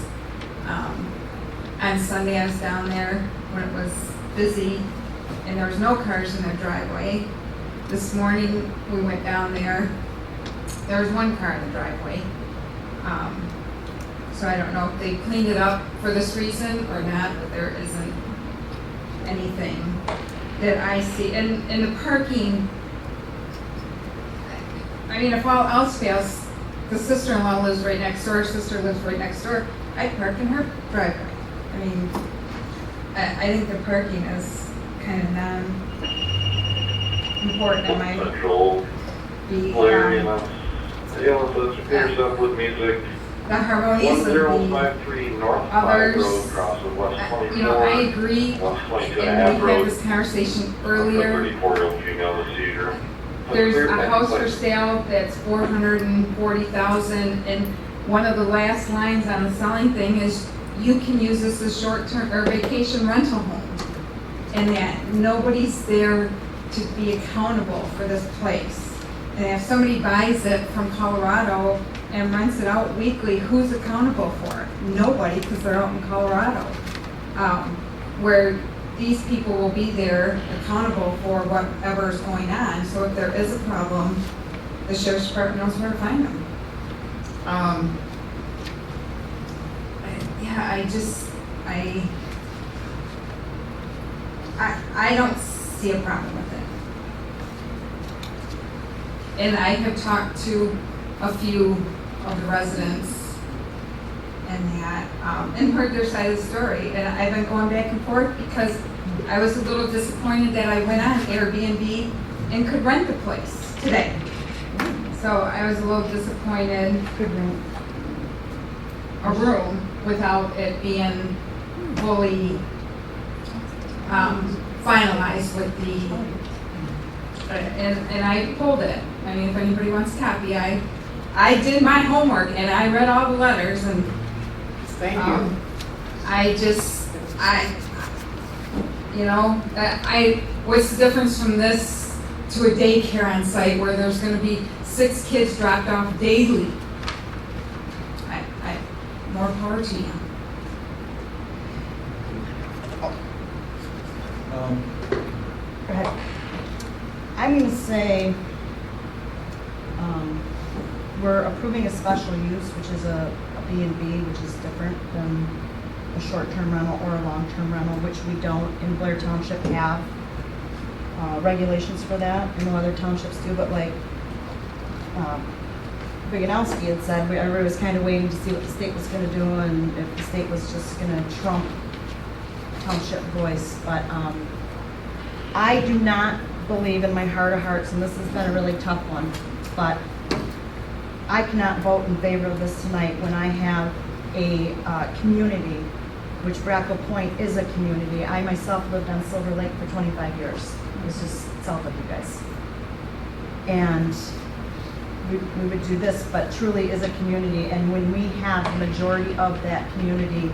On Sunday, I was down there when it was busy, and there was no cars in their driveway. This morning, we went down there. There was one car in the driveway. So I don't know if they cleaned it up for this reason or not, but there isn't anything that I see. And the parking, I mean, if all else fails, the sister-in-law lives right next door, sister lives right next door, I park in her driveway. I mean, I think the parking is kind of non-important in my... Control. Blair, finish up with music. The harmonious of the 1053 North 5 others, Road, crossing West 24. you know, I agree, West 22 and Ave we Road. had this conversation earlier. 34-year-old female with seizure. There's a house for sale that's $440,000, and one of the last lines on the selling thing is, you can use this as short-term or vacation rental home. And that nobody's there to be accountable for this place. And if somebody buys it from Colorado and rents it out weekly, who's accountable for it? Nobody, because they're out in Colorado. Where these people will be there accountable for whatever's going on. So if there is a problem, the sheriff's department knows where to find them. I don't see a problem with it. And I have talked to a few of the residents and heard their side of the story. And I've been going back and forth because I was a little disappointed that I went on Airbnb and could rent the place today. So I was a little disappointed. Could rent a room without it being fully finalized with the, and I pulled it. I mean, if anybody wants a copy, I did my homework and I read all the letters and thank you. What's the difference from this to a daycare on site where there's gonna be 6 kids dropped off daily? More power to you. Go ahead. I'm going to say we're approving a special use, which is a B&B, which is different than a short-term rental or a long-term rental, which we don't in Blair Township have regulations for that. I know other townships do, but like Biganowski had said, everybody was kind of waiting to see what the state was going to do and if the state was just going to trump township voice. But I do not believe in my heart of hearts, and this has been a really tough one, but I cannot vote in favor of this tonight when I have a community, which Brackle Point is a community. I myself lived on Silver Lake for 25 years. It's just south of you guys. And we would do this, but truly is a community. And when we have the majority of that community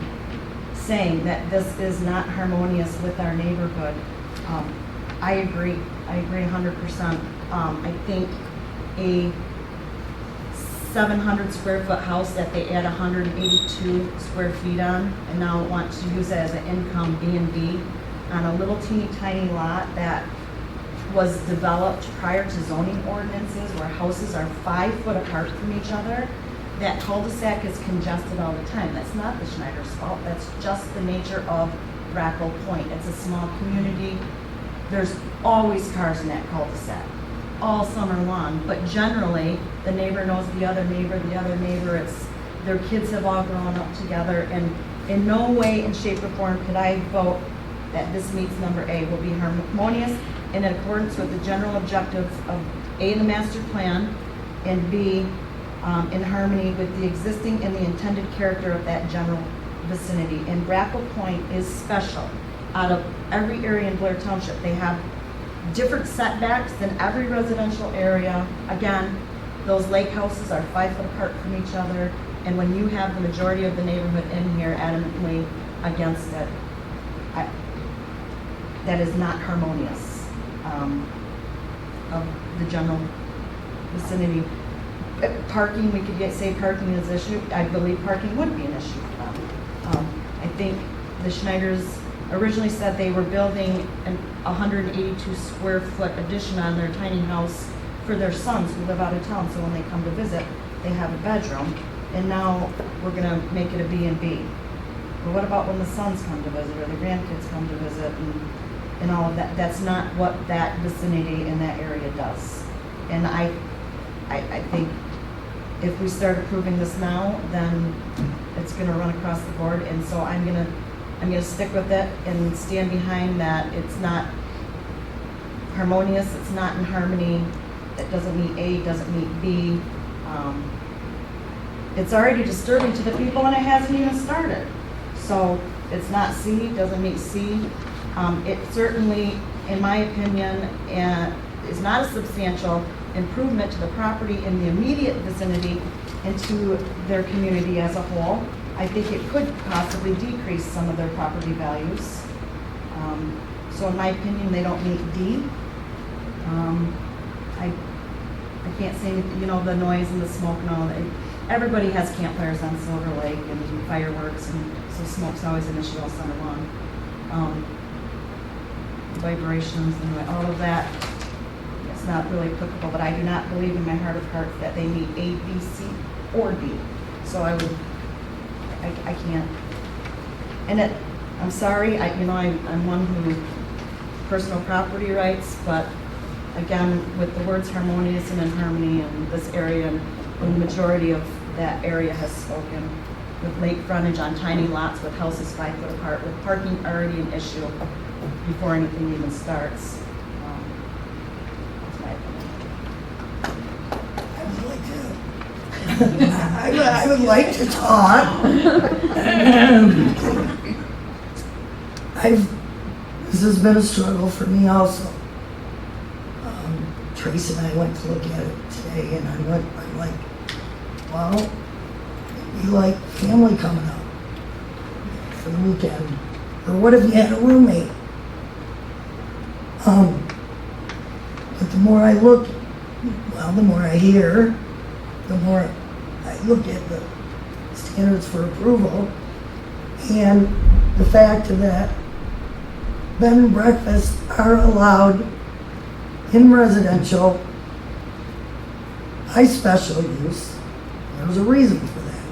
saying that this is not harmonious with our neighborhood, I agree 100%. I think a 700 square foot house that they add 182 square feet on and now want to use it as an income B&B on a little teeny tiny lot that was developed prior to zoning ordinances where houses are 5 foot apart from each other. That cul-de-sac is congested all the time. That's not the Schneider's fault. That's just the nature of Brackle Point. It's a small community. There's always cars in that cul-de-sac all summer long, but generally the neighbor knows the other neighbor, their kids have all grown up together, and in no way in shape or form could I vote that this meets number A, will be harmonious in accordance with the general objectives of A, the master plan, and B, in harmony with the existing and the intended character of that general vicinity. And Brackle Point is special. Out of every area in Blair Township, they have different setbacks than every residential area. Again, those lake houses are 5 foot apart from each other, and when you have the majority of the neighborhood in here adamantly against it, that is not harmonious, of the general vicinity. Parking, we could say parking is an issue. I believe parking would be an issue for them. I think the Schneiders originally said they were building an 182 square foot addition on their tiny house for their sons who live out of town, so when they come to visit, they have a bedroom. And now we're gonna make it a B&B. But what about when the sons come to visit or the grandkids come to visit and all of that? That's not what that vicinity in that area does. And I think if we start approving this now, then it's gonna run across the board. And so I'm gonna stick with it and stand behind that. It's not harmonious, it's not in harmony. It doesn't meet A, doesn't meet B. It's already disturbing to the people and it hasn't even started. So it's not C, doesn't meet C. It certainly, in my opinion, is not a substantial improvement to the property in the immediate vicinity and to their community as a whole. I think it could possibly decrease some of their property values. So in my opinion, they don't meet D. I can't say, the noise and the smoke and all that. Everybody has campfires on Silver Lake and fireworks, and so smoke's always an issue all summer long. Vibrations and all of that, it's not really applicable, but I do not believe in my heart of hearts that they meet A, B, C, or D. So I can't. And I'm sorry, I'm one who, personal property rights, but again, with the words harmonious and in harmony in this area, and the majority of that area has spoken, with lake frontage on tiny lots with houses 5 foot apart, with parking already an issue before anything even starts. That's my opinion. I would like to talk. This has been a struggle for me also. Tracy and I went to look at it today, and I'm like, well, it'd be like family coming up for the weekend. Or what if you had a roommate? But the more I look, the more I hear, the more I look at the standards for approval, and the fact that bed and breakfasts are allowed in residential, high special use. There's a reason for that.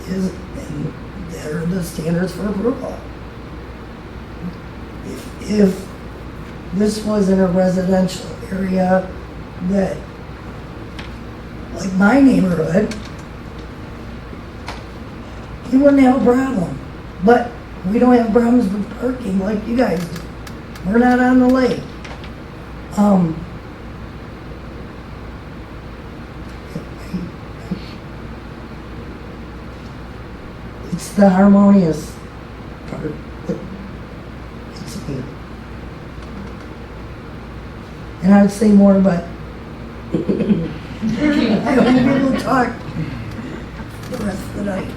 And they're the standards for approval. If this was in a residential area that, like my neighborhood, you wouldn't have a problem. But we don't have problems with parking like you guys do. We're not on the lake. It's the harmonious part that it's me. And I'd say more, but I don't be able to talk the rest of the night.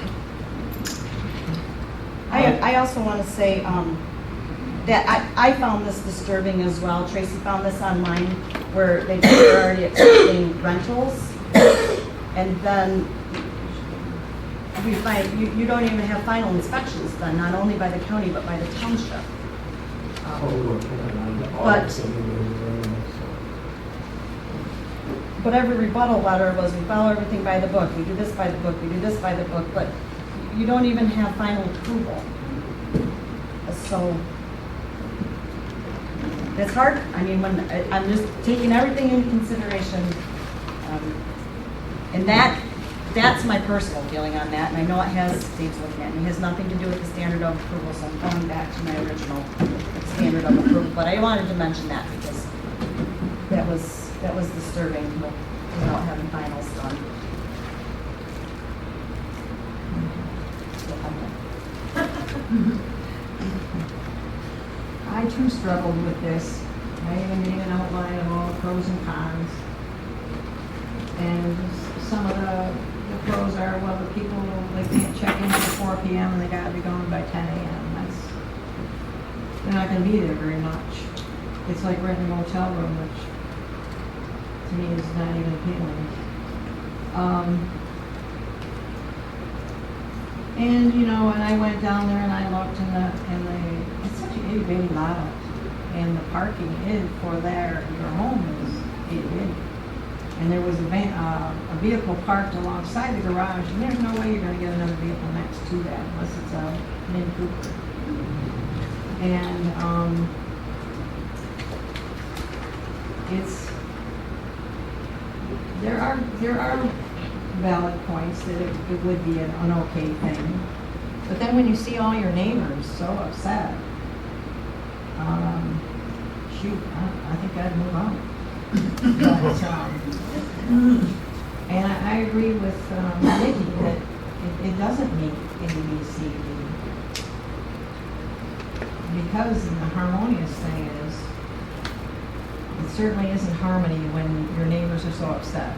I also want to say that I found this disturbing as well. Tracy found this online where they're already accepting rentals, and then we find you don't even have final inspections done, not only by the county but by the township. But every rebuttal letter was, we follow everything by the book, we do this by the book, we do this by the book, but you don't even have final approval. So it's hard. I mean, when I'm just taking everything into consideration, and that's my personal feeling on that. And I know it has, Dave's looking at me, it has nothing to do with the standard of approval. So I'm going back to my original standard of approval. But I wanted to mention that because that was disturbing without having finals done. I too struggled with this. I even made an outline of all the pros and cons. And some of the pros are, well, the people, they can't check in at 4 p.m. and they gotta be gone by 10 a.m. they're not gonna be there very much. It's like renting a motel room, which to me is not even appealing. And, you know, and I went down there and I looked and it's such a itty bitty lot. And the parking in for your home is itty bitty. And there was a vehicle parked alongside the garage, and there's no way you're gonna get another vehicle next to that unless it's a Mini Cooper. And, there are valid points that it would be an okay thing. But then when you see all your neighbors so upset, shoot, I think I'd move on. But, and I agree with Nikki that it doesn't meet A, B, C, D. Because the harmonious thing is, it certainly isn't harmony when your neighbors are so upset.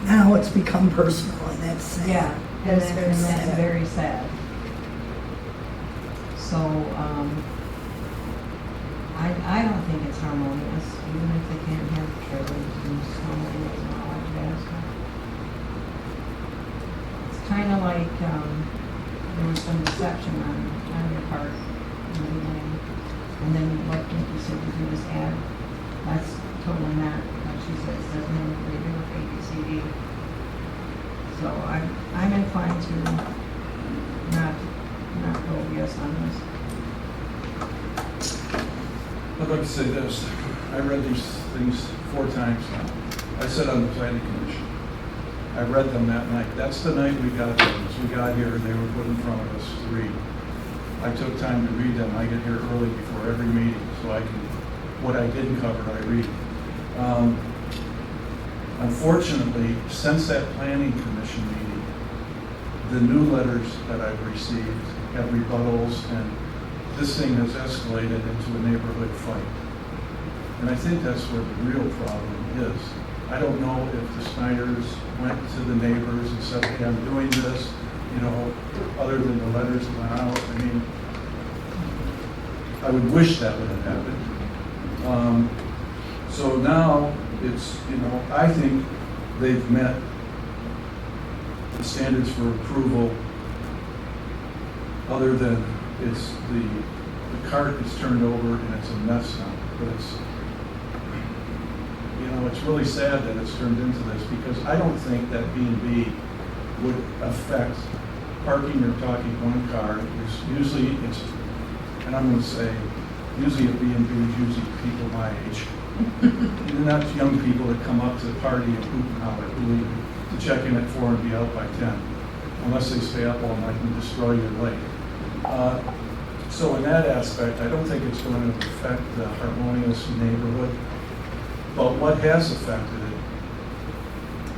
Now it's become personal, and that's sad. Yeah, and that's very sad. So, I don't think it's harmonious, even if they can't have trailers and snowmobiles and all that bad stuff. It's kind of like, there was some deception on your part in the beginning. And then what Nikki said to do is add, that's totally not what she says, doesn't have anything to do with ABCD. So I'm inclined to not vote yes on this. I'd like to say this. I read these things 4 times now. I sat on the planning commission. I read them that night. That's the night we got them. As we got here, they were put in front of us to read. I took time to read them. I get here early before every meeting, so I can, what I didn't cover, I read. Unfortunately, since that planning commission meeting, the new letters that I've received have rebuttals, and this thing has escalated into a neighborhood fight. And I think that's where the real problem is. I don't know if the Snyders went to the neighbors and said, hey, I'm doing this, you know, other than the letters that went out. I mean, I would wish that would have happened. So now it's, you know, I think they've met the standards for approval, other than it's the cart is turned over and it's a mess now. But it's, you know, it's really sad that it's turned into this, because I don't think that B&B would affect parking or talking one car. There's usually, and I'm going to say, usually a B&B is usually people my age. They're not young people that come up to the party and hoop and holler, to check in at 4 and be out by 10, unless they stay up all night and destroy your lake. So in that aspect, I don't think it's going to affect the harmonious neighborhood. But what has affected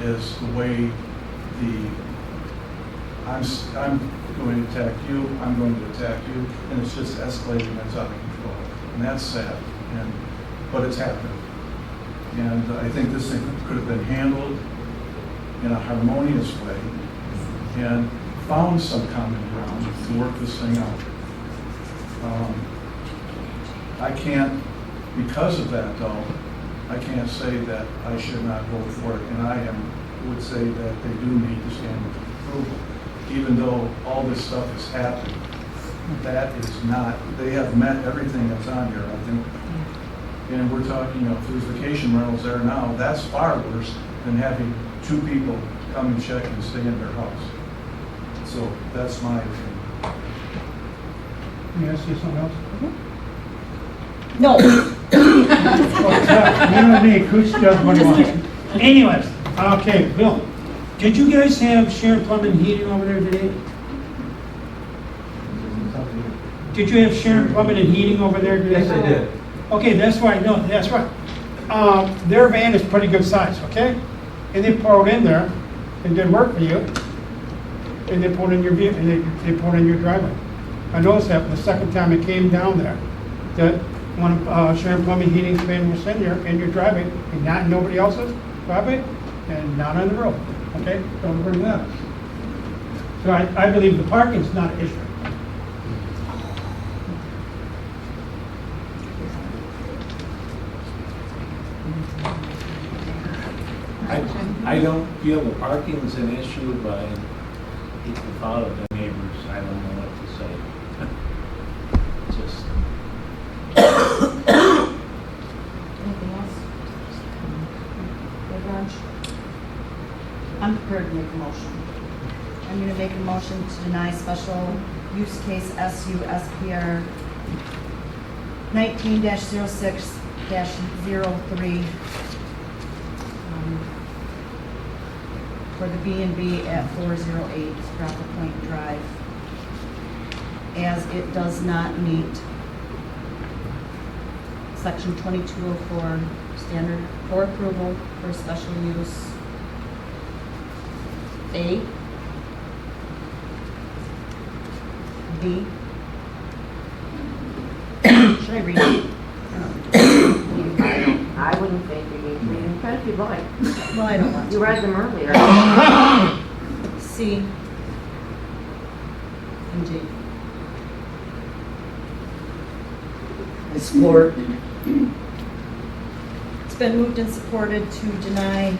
it is the way I'm going to attack you, I'm going to attack you, and it's just escalating and it's out of control. And that's sad, but it's happening. And I think this thing could have been handled in a harmonious way and found some common ground to work this thing out. I can't, because of that though, I can't say that I should not vote for it, and I would say that they do meet the standard of approval. Even though all this stuff has happened, that is not, they have met everything that's on here, I think. And we're talking, if there's vacation rentals there now, that's far worse than having 2 people come and check and stay in their house. So that's my opinion. May I say something else? No. You and me, Cooch does what he wants. Anyways, okay, Bill, did you guys have shared plumbing and heating over there today? Did you have shared plumbing and heating over there today? Yes, I did. Okay, that's right, no, that's right. Their van is pretty good size, okay? And they pulled in there and did work for you. And they pulled in your vehicle, and they pulled in your driveway. I noticed that the second time it came down there, that one Sharon Plumbing Heating van was in your driveway, and not nobody else's driveway, and not on the road. Okay, don't bring that up. So I believe the parking's not an issue. I don't feel the parking's an issue, but I hate the thought of the neighbors, I don't know what to say. Just, Anything else? Big Raj? I'm prepared to make a motion. I'm gonna make a motion to deny special use case SUSPR 19-06-03 for the B&B at 408 Grapple Point Drive, as it does not meet Section 2204 standard for approval for special use A, B. Should I read it? I wouldn't think you need to read them, but if you'd like. Well, I don't want to. You read them earlier. C and D. I support. It's been moved and supported to deny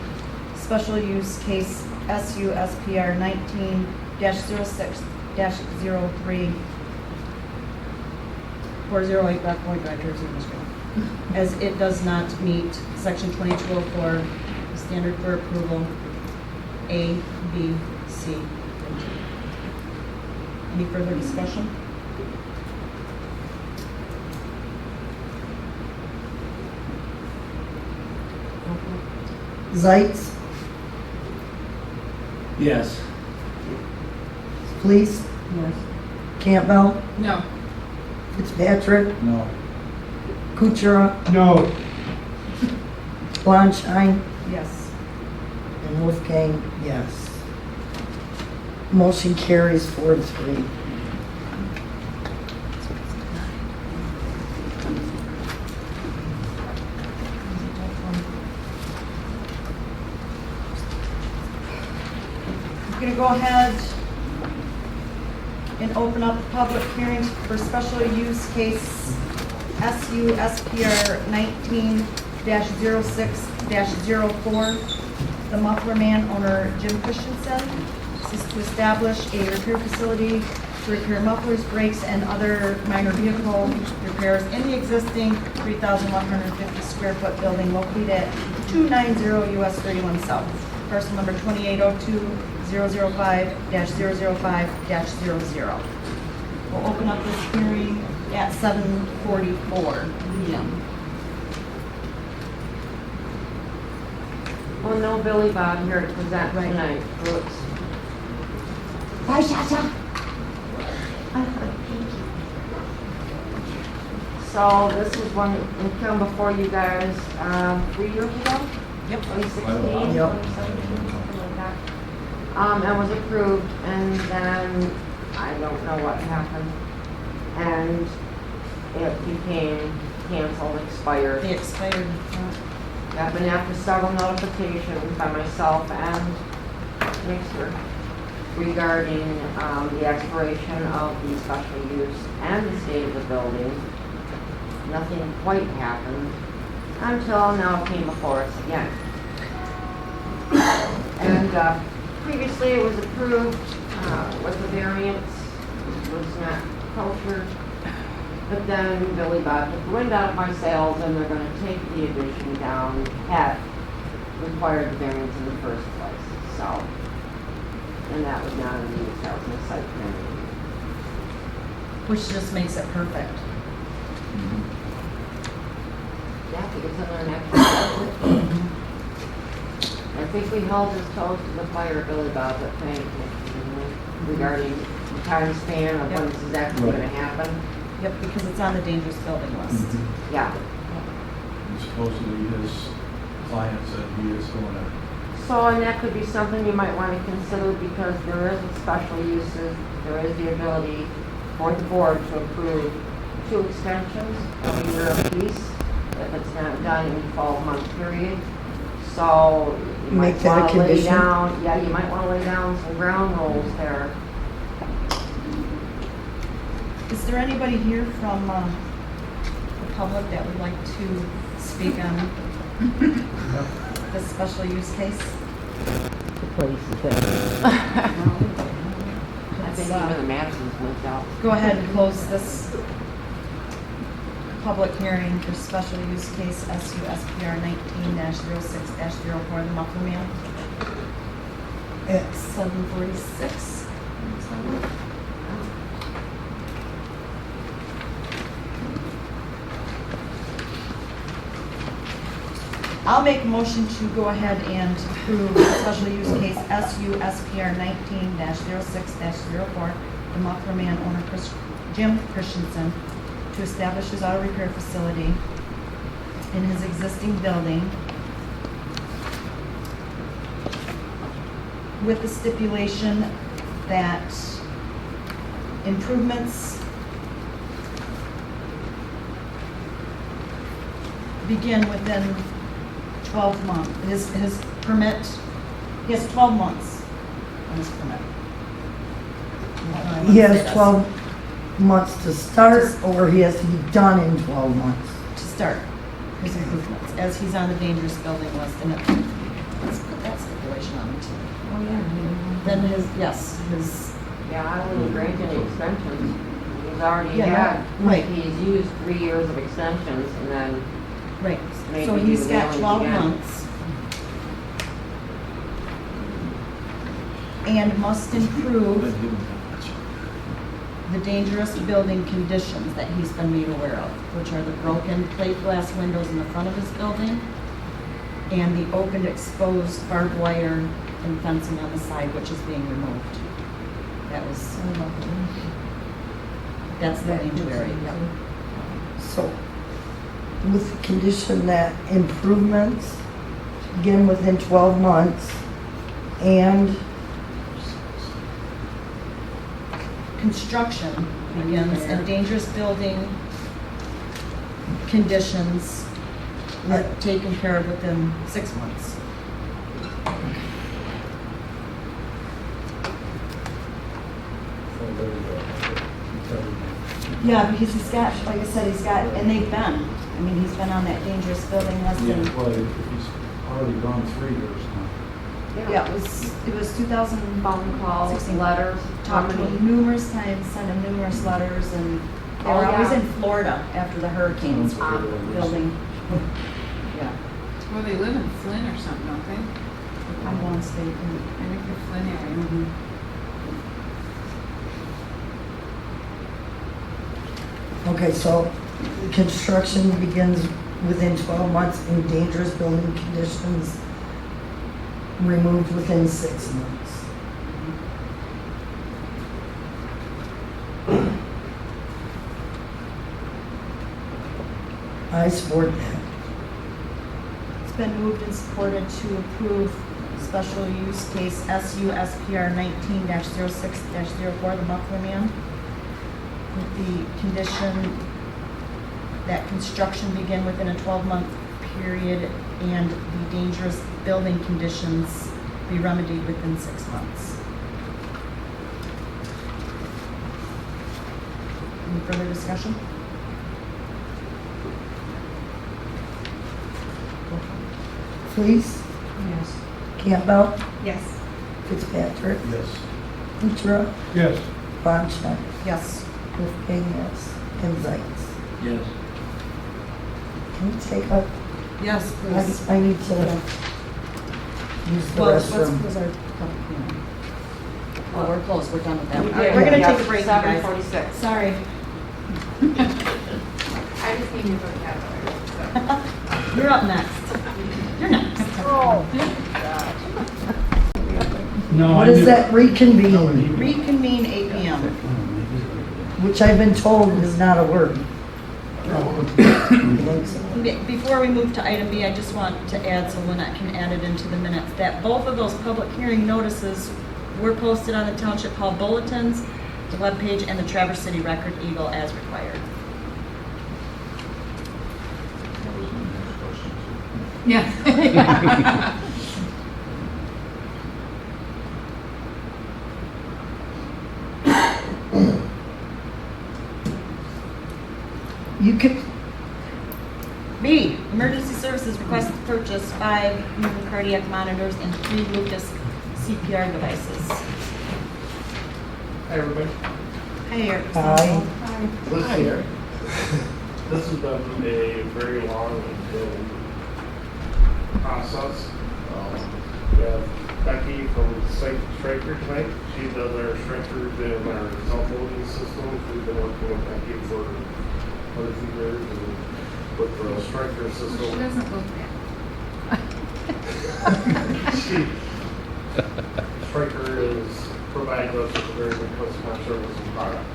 special use case SUSPR 19-06-03 408 Black Point Drive, Jersey, Michigan, as it does not meet Section 2204, standard for approval, A, B, C, and D. Any further discussion? Zeitz, yes. Please. Yes. Campbell, No. Fitzpatrick, No. Kuchera, No. Blonstein, Yes. and Wolfgang, yes. Motion carries 4-3. I'm going to go ahead and open up the public hearings for special use case SUSPR 19-06-04. The Muffler Man, owner Jim Christensen. This is to establish a repair facility to repair mufflers, brakes, and other minor vehicle repairs in the existing 3,150 square foot building located at 290 US 31 South. Parcel number 2802-005-005-00. We'll open up this hearing at 7:44 p.m. Well, no Billy Bob here to present tonight. Brooks. Bye, Sasha. So this is one that came before you guys 3 years ago? Yep. 2016, Yep. 2017, something like that. And was approved, and then I don't know what happened. And it became canceled, expired. They expired. I've been after several notifications by myself and Nixter regarding the expiration of the special use and the state of the building. Nothing quite happened until now it came before us again. And previously it was approved with the variance, it was not cultured. But then Billy Bob took the wind out of my sails and they're going to take the addition down at required the variance in the first place. So, and that was not in the details in the site plan. Which just makes it perfect. Yeah, because then our next, I think we held his toes to the fire, Billy Bob, but thank you, regarding the time span of when this is actually going to happen. Yep, because it's on the dangerous building list. Yeah. And supposedly his client said he is going to. So, and that could be something you might want to consider because there is a special uses, there is the ability for the board to approve 2 extensions of a year apiece if it's not done in a 12-month period. So, you Make might that a want to lay condition? down, yeah, you might want to lay down some ground rules there. Is there anybody here from the public that would like to speak on this special use case? The place is there. I think even the Madison's moved out. Go ahead and close this public hearing for special use case SUSPR 19-06-04, the Muffler Man. It's 7:46. I'll make a motion to go ahead and approve special use case SUSPR 19-06-04, the Muffler Man owner Jim Christensen, to establish his auto repair facility in his existing building with the stipulation that improvements begin within 12 months. His permit, he has 12 months on his permit. He has 12 months to start, or he has to be done in 12 months? To start his improvements, as he's on the dangerous building list, and let's put that stipulation on it too. Oh, yeah. Then his, Yeah, I wouldn't grant any extensions. He's already Yeah, had, right. he's used 3 years of extensions and then right, maybe so do he's the got mailings 12 again. months. And must improve the dangerous building conditions that he's been made aware of, which are the broken plate glass windows in the front of his building and the open exposed barbed wire and fencing on the side, which is being removed. That's the danger area, yep. So, with the condition that improvements begin within 12 months and Construction begins and dangerous building conditions are taken care of within 6 months. Yeah, because he's got, like I said, and they've been. I mean, he's been on that dangerous building list. Yeah, and- well, he's already gone 3 years now. Yeah, it was 2000 Phone calls, letters. Talked to him numerous times, sent him numerous letters, and they were always in Florida after the hurricanes building. Yeah. Well, they live in Flynn or something, don't they? I'm going state. I think the Flynn area. Okay, so construction begins within 12 months and dangerous building conditions removed within 6 months. I support that. It's been moved and supported to approve special use case SUSPR 19-06-04, the Muffler Man, with the condition that construction begin within a 12-month period and the dangerous building conditions be remedied within 6 months. Any further discussion? Please? Yes. Campbell? Yes. Fitzpatrick? Yes. Kuchera? Yes. Boncheck? Yes. Wolfgang, yes. And Zeitz. Yes. Can you take up? Yes, please. I need to use the Well, let's restroom. close our public hearing. Oh, we're closed, we're done with that. We All right, did, we're gonna yeah, take a break, you guys. 7:46. Sorry. I just need you to go to You're up next. You're next. No, What I is knew- that reconvene, Reconvene 8 PM. which I've been told is not a word. Before we move to item B, I just want to add, so Lynette can add it into the minutes, that both of those public hearing notices were posted on the Township Hall bulletins, the webpage, and the Traverse City Record Eagle as required. Yeah. You could, B, emergency services Services requests to purchase 5 new cardiac monitors and 3 Lucas CPR devices. Hi, everybody. Hi, Eric. Hi. This has been a very long and good process. We have Becky from Striker tonight. She does our strikers and our self-loading systems. We've been working with Becky for quite a few years, and with the striker She system. doesn't look Striker is providing us with a very good customer service and product.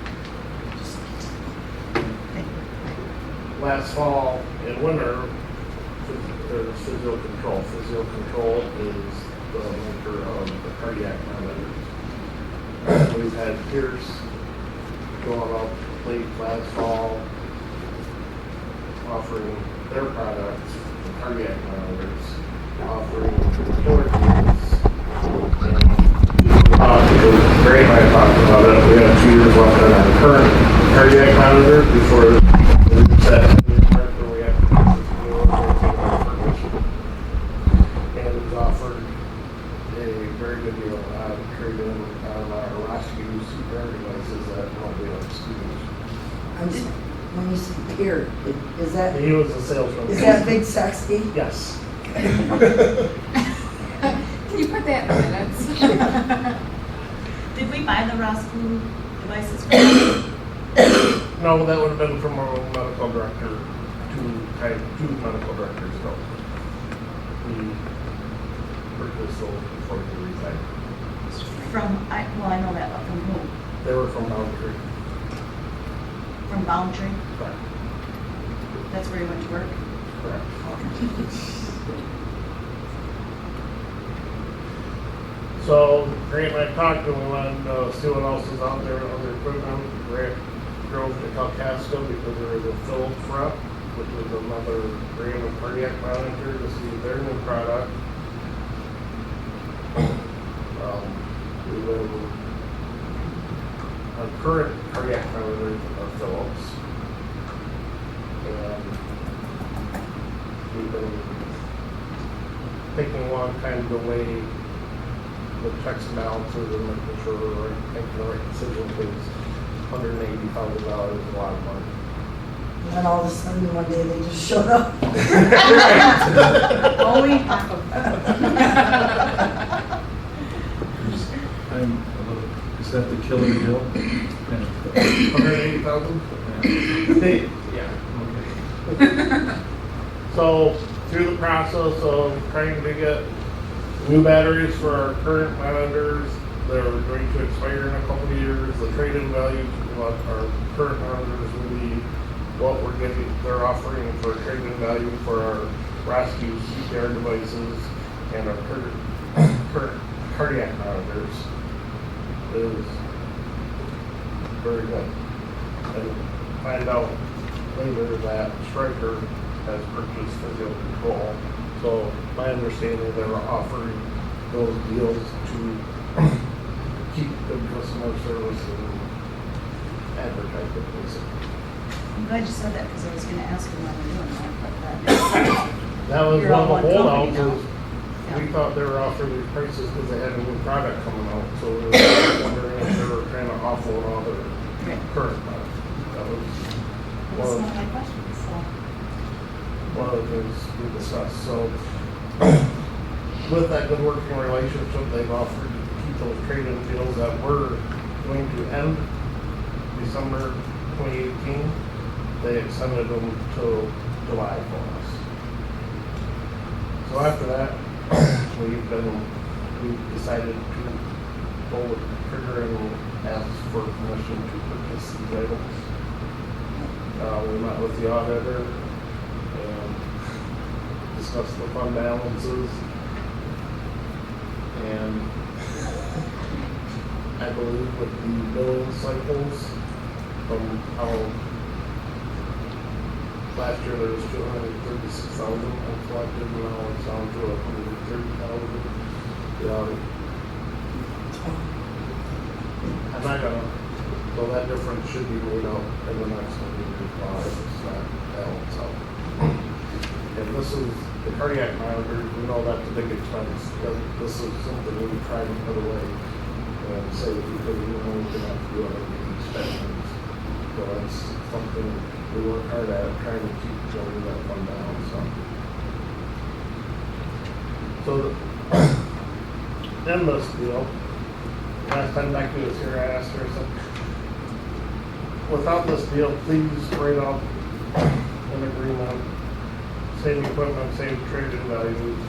Last fall and winter, there's physio control. Physio control is the maker of the cardiac monitors. We've had Pierce going up late last fall, offering their products, the cardiac monitors, offering killer deals. It was great when I talked about it. We have 2 years left on our current cardiac monitor before we set the mark where we have to purchase new ones and it's offered a very good deal on trade-in on our last use CPR devices that nobody else uses. When you say peer, is that? He was a salesman. Is that Big Sexy? Yes. Can you put that in minutes? Did we buy the Roscoe devices from No, that would have been from our own medical director, two medical directors ago. We purchased those before he retired. I know that, but from who? They were from Boundary. From Boundary? Correct. That's where you went to work? Correct. So, Grant and I talked and we wanted to see what else is out there, other equipment. Grant drove to Calcasta because there was a Philips rep, which was another brand of cardiac monitor, to see their new product. Our current cardiac monitors are Philips. And we've been taking a long time to weigh the checks and balances and making sure we're making the right decision, because $180,000 is a lot of money. And then all of a sudden, one day they just showed up. Only half of Is that the killer deal? 180,000? Yeah. So, through the process of trying to get new batteries for our current monitors, they're going to expire in a couple of years. The trade-in value of what our current monitors will be, what we're getting, they're offering for trade-in value for our rescue CPR devices and our current cardiac monitors is very good. And find out later that Stryker has purchased physio control. So my understanding, they were offering those deals to keep good customer service and advertise it, basically. I'm glad you said that, because I was going to ask you why we're doing that, but That was You're one all of the one company holdouts, now. is we thought they were offering these prices because they had a new product coming out, so we were wondering if they were trying to offload all their current products. That was that's one one of, of my questions, so. one of the things we discussed. So with that good working relationship, they've offered to keep those trade-in deals that were going to end December 2018. They extended them till July for us. So after that, we decided to pull the trigger and ask for permission to purchase these items. We met with the auditor and discussed the fund balances. And I believe with the billing cycles from how last year there was 236,000 uncollected, and now it's down to 130,000. I'm not gonna, so that difference should be made up in the next 1 year's bond, if it's not balanced out. And this is the cardiac monitor, we know that's a big expense. This is something we would try to put away and save because we know we can have to do other expenses. So that's something we work hard at, trying to keep building that fund balance up. So in this deal, last time Becky was here, I asked her, so without this deal, please write up an agreement, same equipment, same trade-in values,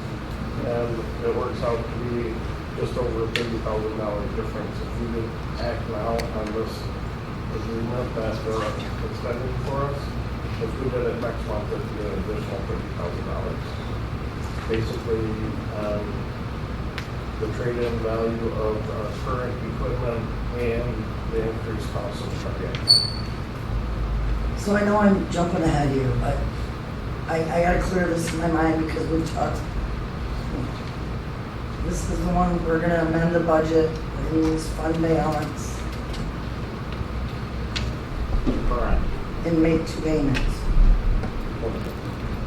and it works out to be just over $30,000 difference. If we did act now on this agreement that they're extending for us, if we did it next month, it'd be an additional $30,000. Basically, the trade-in value of our current equipment and the increased cost of the cardiac. So I know I'm jumping ahead here, but I gotta clear this in my mind because we've talked. This is the one we're gonna amend the budget and use fund balance Correct. and make 2 payments.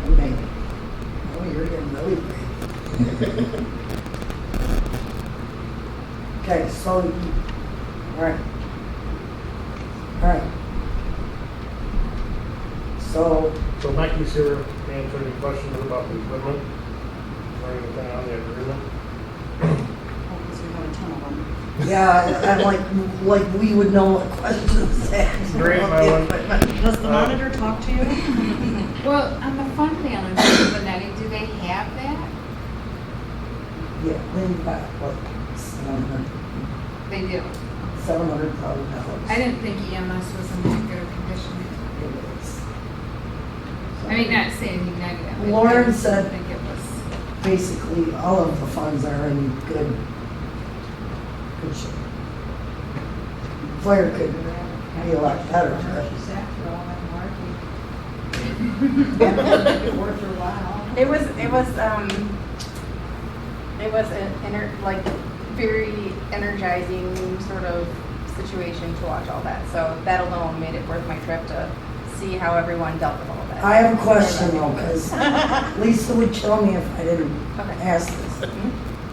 And payment. Oh, you're getting really big. Okay, so, all right. So, Becky's here to answer any questions about the equipment or anything on the agreement. Because we have a ton of them. yeah, I'm like we would know what questions to ask. Great, about my the one. equipment. Does the monitor talk to you? Well, on the fund balance, Benetti, do they have that? Yeah, then got what, 700, They do. $700,000. I didn't think EMS was in that good a condition. It is. I mean, not saying anything negative. but Lauren I said- think it was. Basically, all of the funds are in good shape. Fire could be a lot better, but She's after all that marketing. Make it worth her while. It was like very energizing sort of situation to watch all that. So that alone made it worth my trip to see how everyone dealt with all of that. I have a question though, because Lisa would kill me if I didn't Okay. ask this.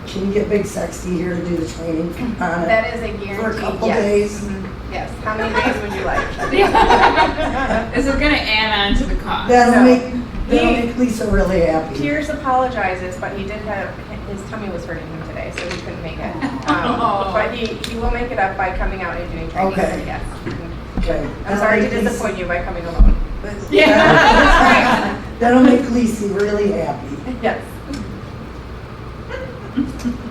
Can you get Big Sexy here to do the training on it? That is a guarantee. For a couple yes. days? Mhm. Yes. How many days would you like? Is it gonna add on to the cost? That'll make He- Lisa really happy. Pierce apologizes, but he did have, his tummy was hurting him today, so he couldn't make it. Oh. But he will make it up by coming out and doing training. Okay. Yes. Okay. I'm sorry to disappoint you by coming alone. Yeah. That'll make Lisa really happy. Yes.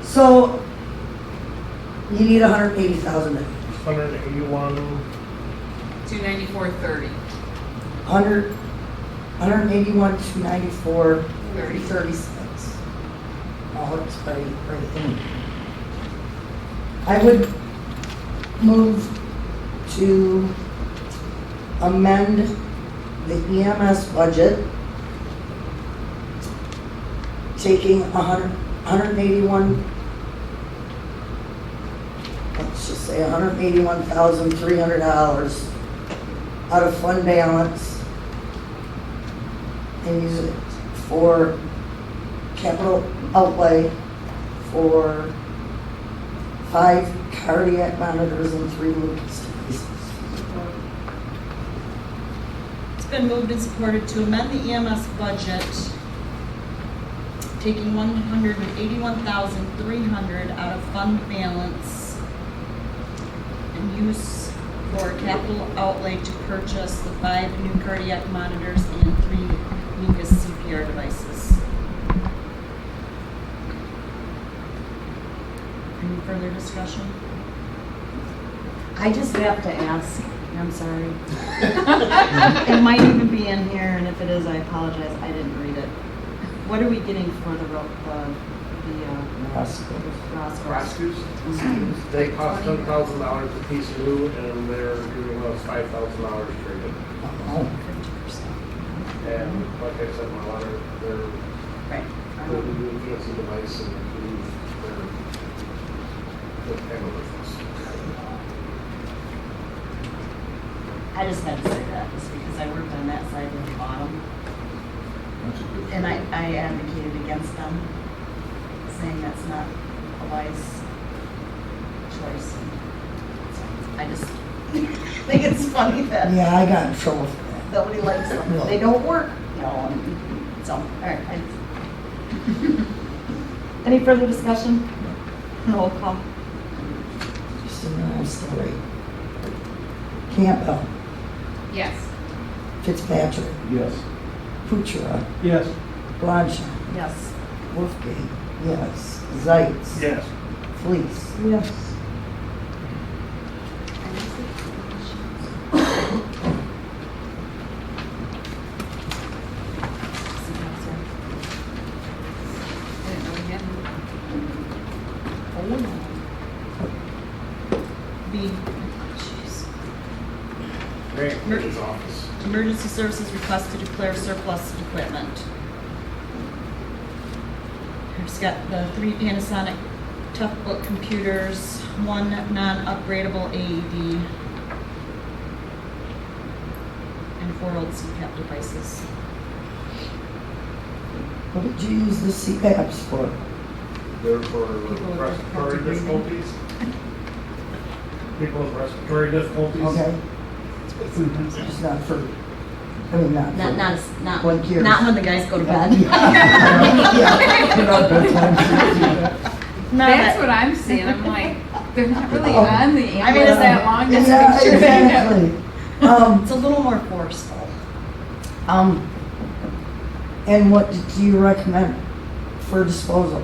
So, you need $180,000. 181. 294.30. 181, 294, 36. Oh, it's right in. I would move to amend the EMS budget, taking 181, let's just say $181,300 out of fund balance and use it for capital outlay for 5 cardiac monitors and 3 Lucas devices. It's been moved and supported to amend the EMS budget, taking $181,300 out of fund balance and use for capital outlay to purchase the 5 new cardiac monitors and 3 Lucas CPR devices. Any further discussion? I just have to ask, I'm sorry. It might even be in here, and if it is, I apologize, I didn't read it. What are we getting for the Roscoe's. They cost $10,000 a piece new, and they're giving us $5,000 traded. Oh. And like I said in my letter, they're the new fancy device and they're handle business. I just had to say that, just because I worked on that side when we bought them. That's a good And I choice. advocated against them, saying that's not a wise choice. So I just think it's funny that Yeah, I got in trouble for that. nobody likes them. No. They don't work, you know, and so, all right. Any further discussion? Roll call. Just a nice story. Campbell, Yes. Fitzpatrick, Yes. Kuchera, Yes. Bradshaw, Yes. Wolfgang, yes. Zeitz. Yes. Fleece. Yes. B. Grant Committee's office. Emergency Services request to declare surplus equipment. Here's got the 3 Panasonic Toughbook computers, 1 non-upgradable AED, and 4 old CPAP devices. What did you use the CPAPs for? They're for People with respiratory difficulty breathing. difficulties. People with respiratory difficulties. Okay. It's not for, I mean, not for. Not When kids. not when the guys go to bed. No, That's that- what I'm seeing. I'm like, they're not really Oh. on the I mean, ambulance it's that long. Just Yeah, make sure they know. exactly. It's a little more forceful. And what do you recommend for disposal?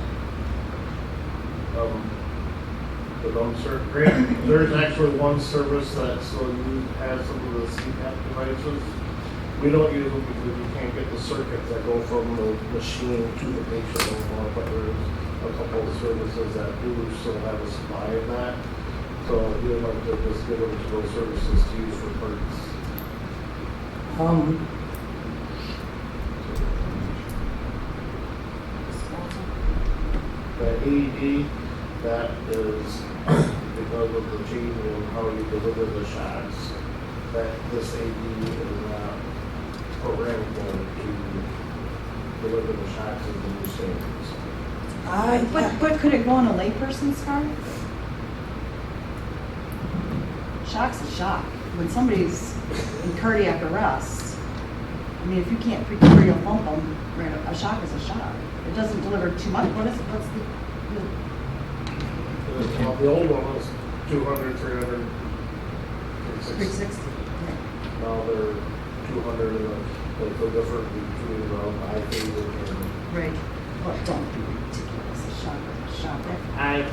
The dumpster. Grant, there's actually one service that still has some of the CPAP devices. We don't use them because you can't get the circuits that go from the machine to the patient anymore, but there's a couple of services that do still have a supply of that. So we'd like to just give them to those services to use for parts. The AED, that is because of the change in how you deliver the shots, that this AED is not programmed to deliver the shots as the new standards. But could it go in a layperson's car? Shock's a shock. When somebody's in cardiac arrest, I mean, if you can't pre-cardial pump them, right, a shock is a shock. It doesn't deliver too much. What's Well, the old one was 200, 300, 360? Now they're 200, like the difference between the IP and. Right. Well, don't be ridiculous. A shock is a shock.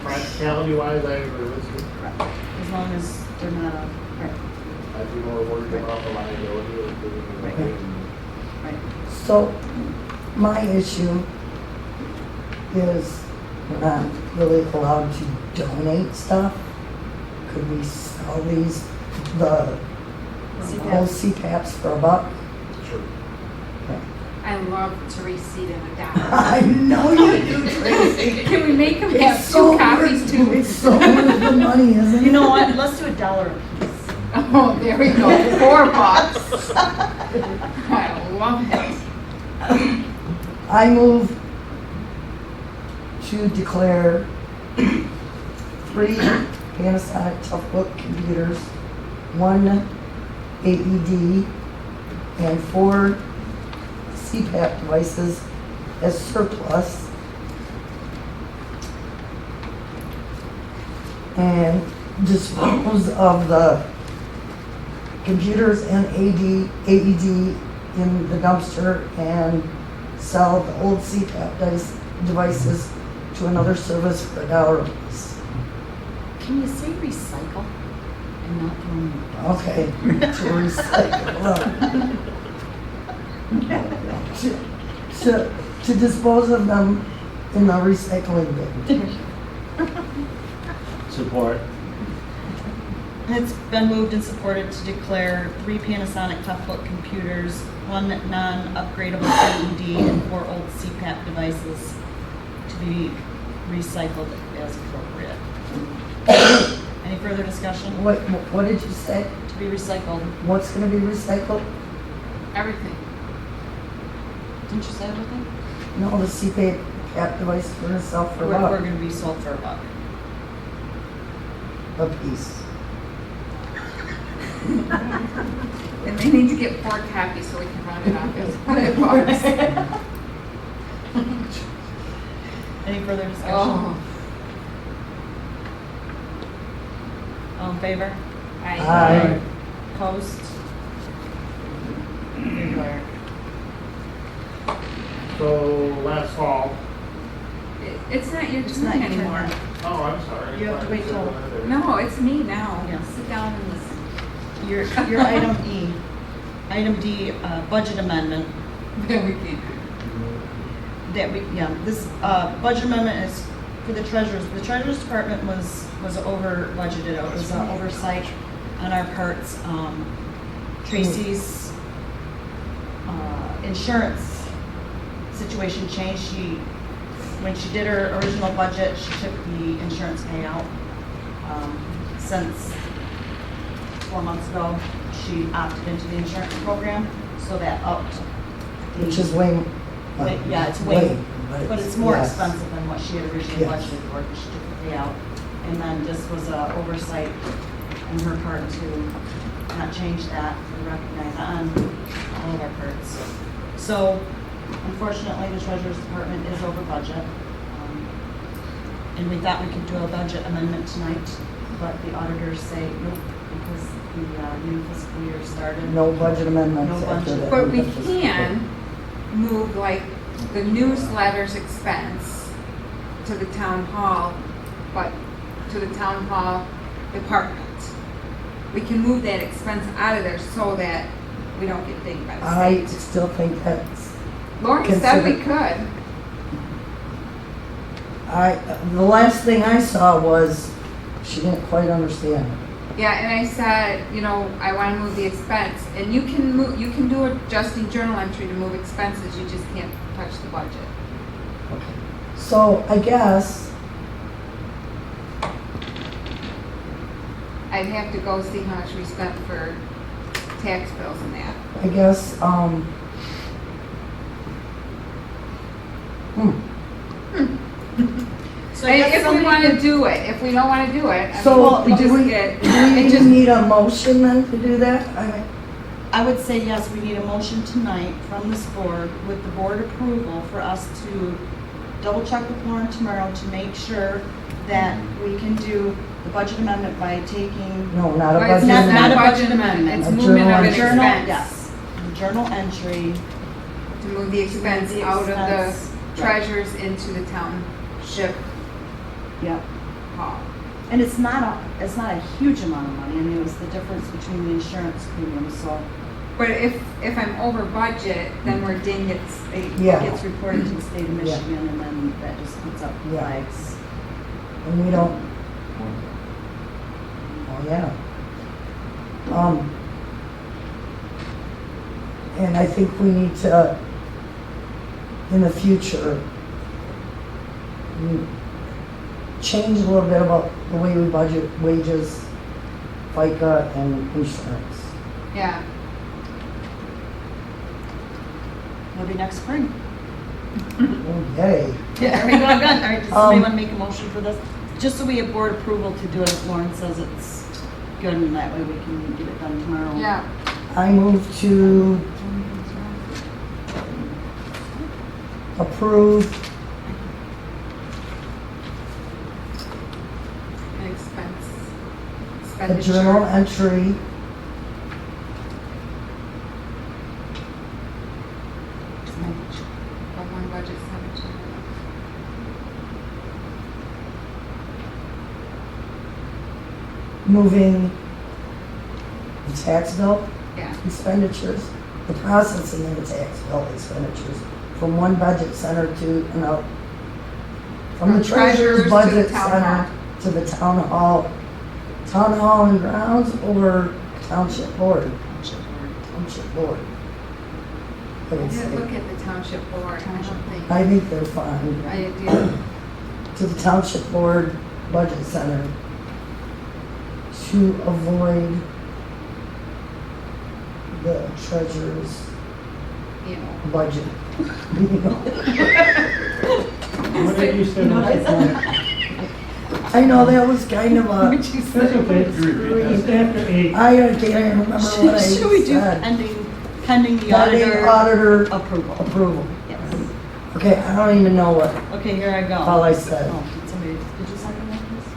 Practicality wise, I agree with you. Correct. As long as they're not a, right, I'd be more worried about the liability of doing it. Right. right. So, my issue is we're not really allowed to donate stuff. Could we sell these, the whole CPAPs for $1? Sure. I love to receipt in a dollar. I know you do, Tracy. Can we make them It's have so two copies too? It's so worth the money, isn't it? You know what? Let's do $1 a piece. Oh, there we go. $4. I love it. I move to declare 3 Panasonic Toughbook computers, 1 AED, and 4 CPAP devices as surplus. And dispose of the computers and AED in the dumpster and sell the old CPAP devices to another service for $1 a piece. Can you say recycle and not throw them in the dumpster? Okay, to recycle. To dispose of them in the recycling bin. Support. It's been moved and supported to declare 3 Panasonic Toughbook computers, 1 non-upgradable AED, and 4 old CPAP devices to be recycled as appropriate. Any further discussion? What did you say? To be recycled. What's gonna be recycled? Everything. Didn't you say everything? No, the CPAP device for herself for We're what? gonna be sold for $1. A piece. And they need to get 4 copies so we can run it off as $5. Any further discussion? Oh. All in favor? Aye. Opposed? Blair. So last fall, It's not your It's turn not your turn anymore. now. oh, I'm sorry. You have to wait till- No, it's me now. Yeah. Sit down and listen. Your item E. Item D, budget amendment. Then we can't. This budget amendment is for the treasurers. The treasurer's department was over budgeted. It was an oversight on our parts. Tracy's insurance situation changed. When she did her original budget, she took the insurance payout. Since 4 months ago, she opted into the insurance program, so that upped. Which is way. Yeah, it's way, but it's more yes. expensive than what she had originally Yes. budgeted for, because she took the payout. And then this was a oversight on her part to not change that, to recognize that on all of our parts. So unfortunately, the treasurer's department is over budget. And we thought we could do a budget amendment tonight, but the auditors say nope, because the new fiscal year started. No budget amendments No after budget. that. But we can move like the newsletter's expense to the town hall, but to the town hall department. We can move that expense out of there so that we don't get dinged by the I state. still think that's, Lori said we consider- could. the last thing I saw was, she didn't quite understand it. Yeah, and I said, I want to move the expense, and you can do a adjusting journal entry to move expenses, you just can't touch the budget. So I guess, I'd have to go see how much we spent for tax bills and that. I guess, So And I guess if we somebody want to could- do it, if we don't want to do it, so we'll do just we get, need a motion then to do that? I would say yes, we need a motion tonight from this board with the board approval for us to double check with Lauren tomorrow to make sure that we can do the budget amendment by taking. No, not a Well, it's budget not amendment. a budget amendment, it's A movement journal of an entry. expense. Yes, a journal entry. To move the expense the out of the expense. treasures into the township Yep. hall. And it's not a huge amount of money. I mean, it was the difference between the insurance premiums, so. But if I'm over budget, then we're dinged, it Yeah. gets reported to the state of Yeah. Michigan, and then that just puts up Yeah. flags. And we don't. Oh, yeah. And I think we need to, in the future, change a little bit about the way we budget wages, FICA, and insurance. Yeah. Maybe next spring. Okay. Yeah, are we going good? All right, does somebody Um, want to make a motion for this? Just so we have board approval to do it, if Lauren says it's good, and that way we can get it done tomorrow. Yeah. I move to approve An expense. a journal entry Of one budget cemetery. moving the tax bill Yeah. expenditures, the processing of the tax bill expenditures from one budget center to another. From the From treasurer's treasurer's to the budget town center hall. to the town hall and grounds, or township board? Township board. I I would didn't say. look at the township board, I don't think. I think they're fine. I do. To the township board budget center to avoid the treasurer's you know. budget. What did you say about the plan? I know that was kind of a. That's okay. It's after 8. I can't remember what I said. Should we do pending the Pending auditor approval. Yes. Okay, I don't even know what Okay, here I go. all I said. Oh, did somebody, did you sign that, please?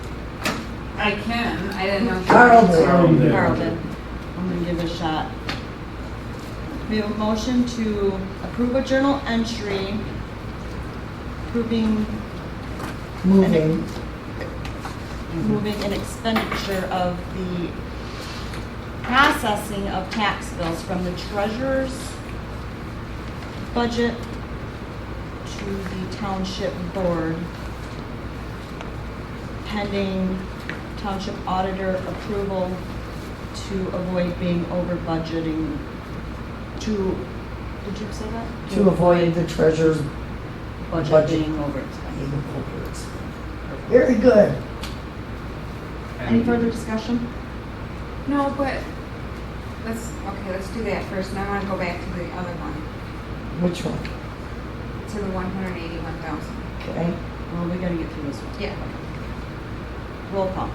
I can, I didn't know. if you Carl wanted to. did. Carl did. I'm gonna give it a shot. We have a motion to approve a journal entry approving Moving. an expenditure of the processing of tax bills from the treasurer's budget to the township board pending township auditor approval to avoid being over budgeting did you say that? To avoid the treasurer's budget being over being over. Very good. Any further discussion? No, but let's do that first, and I wanna go back to the other one, Which one? to the 181,000. Okay. Well, we gotta get through this one. Yeah. Roll call.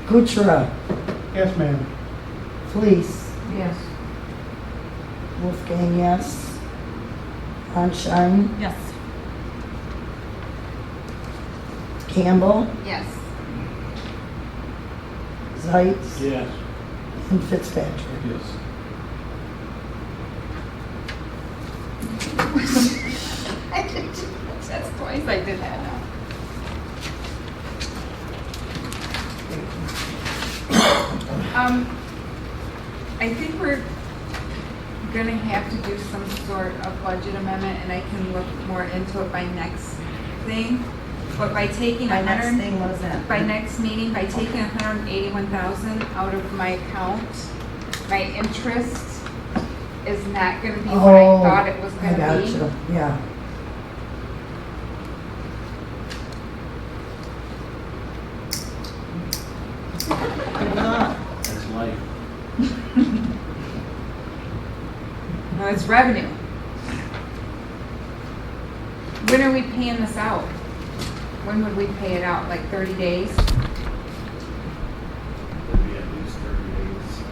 Kuchera, Yes, ma'am. Fleece, Yes. Wolfgang, yes. Sunshine, Yes. Campbell, Yes. Zeitz, Yes. and Fitzpatrick. Yes. That's twice I did that now. I think we're gonna have to do some sort of budget amendment, and I can look more into it by next thing. But by taking By next thing, what is that? by next meeting, by taking 181,000 out of my account, my interest is not gonna be what I thought it was I gonna be. gotcha, yeah. Good luck. That's life. No, it's revenue. When are we paying this out? When would we pay it out? Like 30 days? It'll be at least 30 days.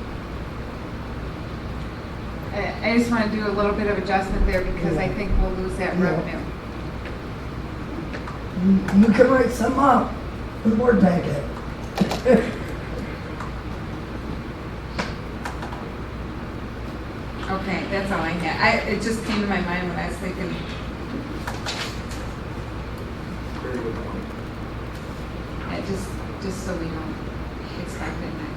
I just want to do a little bit of adjustment there because I think we'll lose that Yeah. revenue. You can write some up for the board packet. Okay, that's all I had. It just came to my mind when I was thinking, Very good point. just so we don't expect it not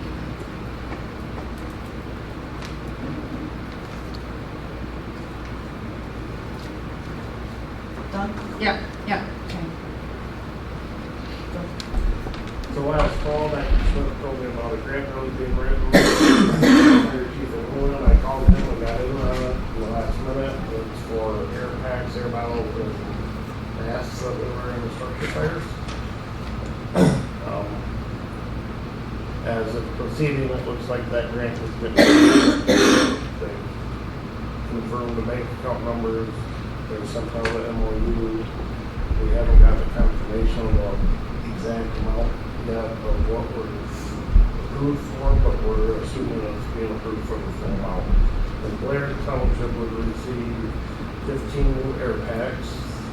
Done? Yep, yep. Okay. So last fall, that Smith told me about a grant that was being written. Fire Chief of Wood, I called him and got in on it in the last minute. It's for air packs, air bottles, and masks that we were in the structure fires. As it's proceeding, it looks like that grant is getting, they confirmed the bank account numbers, there's some kind of an MOU. We haven't got the confirmation of the exact amount yet of what we're approved for, but we're assuming it's being approved for the full amount. And Blair Township would receive 15 new air packs,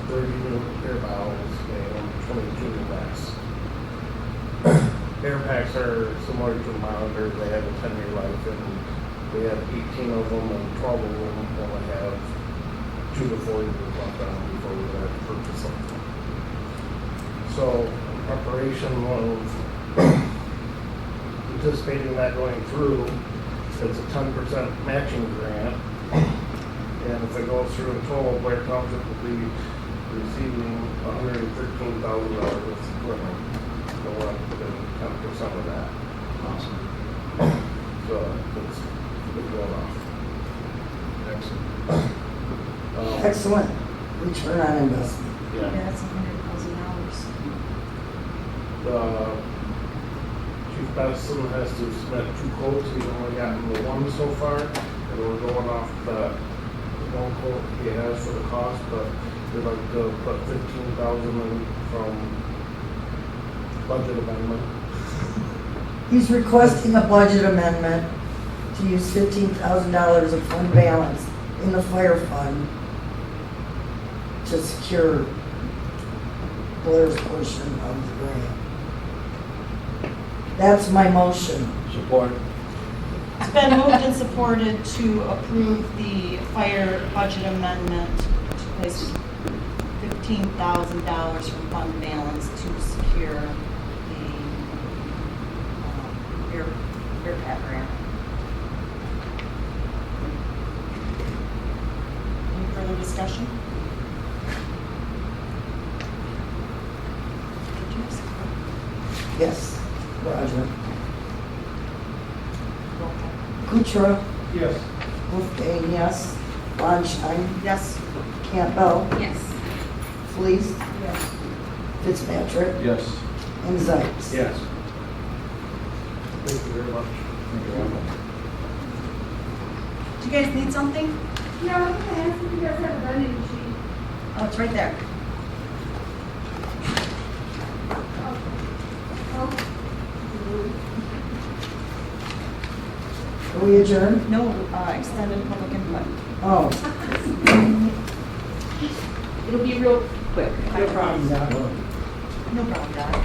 30 new air bottles, and 22 new masks. Air packs are similar to monitors, they have a 10-year life, and we have 18 of them, and 12 of them only have 2 to 4 years left on them before we have to purchase them. So, in preparation of anticipating that going through, it's a 10% matching grant, and if it goes through in total, Blair Township will be receiving $113,500 $13,000 worth of equipment. So we're up to 10% of that. Awesome. So it's going off. Excellent. Excellent return on investment. Yeah. That's $100,000. Chief Benson has to submit 2 quotes. He's only gotten the 1 so far. And we're going off the 1 quote he has for the cost, but we'd like to put $15,000 in from budget amendment. He's requesting a budget amendment to use $15,000 of fund balance in the fire fund to secure Blair's portion of the grant. That's my motion. Support. It's been moved and supported to approve the fire budget amendment to place $15,000 from fund balance to secure the air pad grant. Any further discussion? Yes, Roger. Kuchera, Yes. Wolfgang, yes. Bonstein, Yes. Campbell, Yes. Fleece, Yes. Fitzpatrick, Yes. and Zipes. Yes. Thank you very much. Do you guys need something? Yeah, I was gonna ask if you guys have a vending machine. Oh, it's right there. Are we adjourned? No, extended public input. Oh, It'll be real quick. no problem, Doc. No problem, Doc.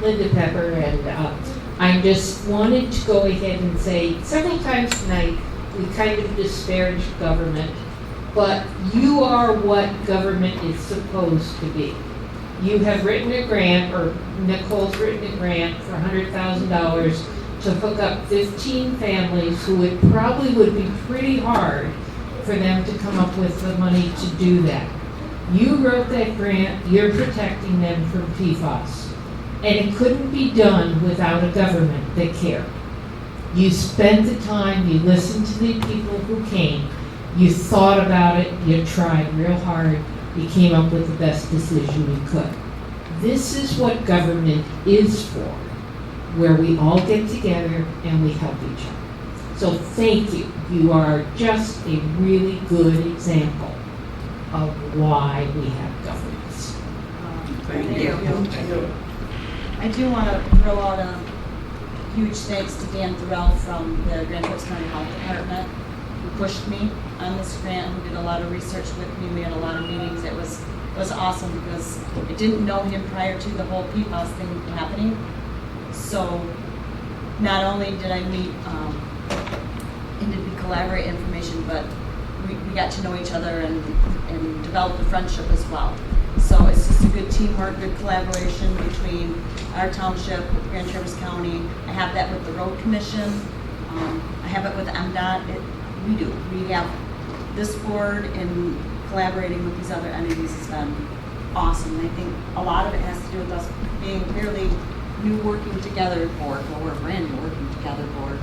Linda Pepper, and I just wanted to go ahead and say, several times tonight, we kind of disparaged government, but you are what government is supposed to be. You have written a grant, or Nicole's written a grant for $100,000 to hook up 15 families who it probably would be pretty hard for them to come up with the money to do that. You wrote that grant, you're protecting them from PFAS. And it couldn't be done without a government that cared. You spent the time, you listened to the people who came, you thought about it, you tried real hard, you came up with the best decision you could. This is what government is for, where we all get together and we help each other. So thank you. You are just a really good example of why we have governments. Thank you. I do want to throw out a huge thanks to Dan Thorell from the Grand Forks County Health Department, who pushed me on this grant, who did a lot of research with me. We had a lot of meetings. It was awesome because I didn't know him prior to the whole PFAS thing happening. So not only did I meet and did we collaborate information, but we got to know each other and develop a friendship as well. So it's just a good teamwork, good collaboration between our township, Grand Traverse County. I have that with the road commission. I have it with MDOT. We have this board and collaborating with these other entities has been awesome. And I think a lot of it has to do with us being fairly new working together board. Well, we're a brand new working together board.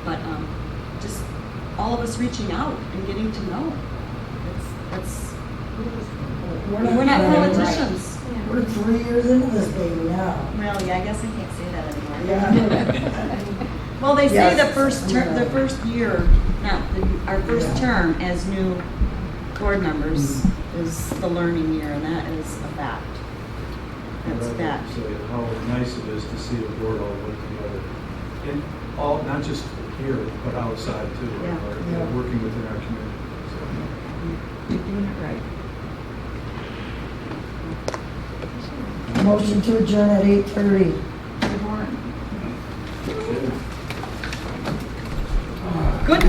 But just all of us reaching out and getting to know. We're not politicians. We're 3 years into this baby now. Well, yeah, I guess I can't say that anymore. Yeah. Well, they say Yes. the first year, our first term as new board members is the learning year, and that is a fact. That's a fact. Say how nice it is to see the board all work together. And all, not just here, but outside too, Yeah. or, you know, working within our community. You're doing it right. Motion to adjourn at 8:30. Good.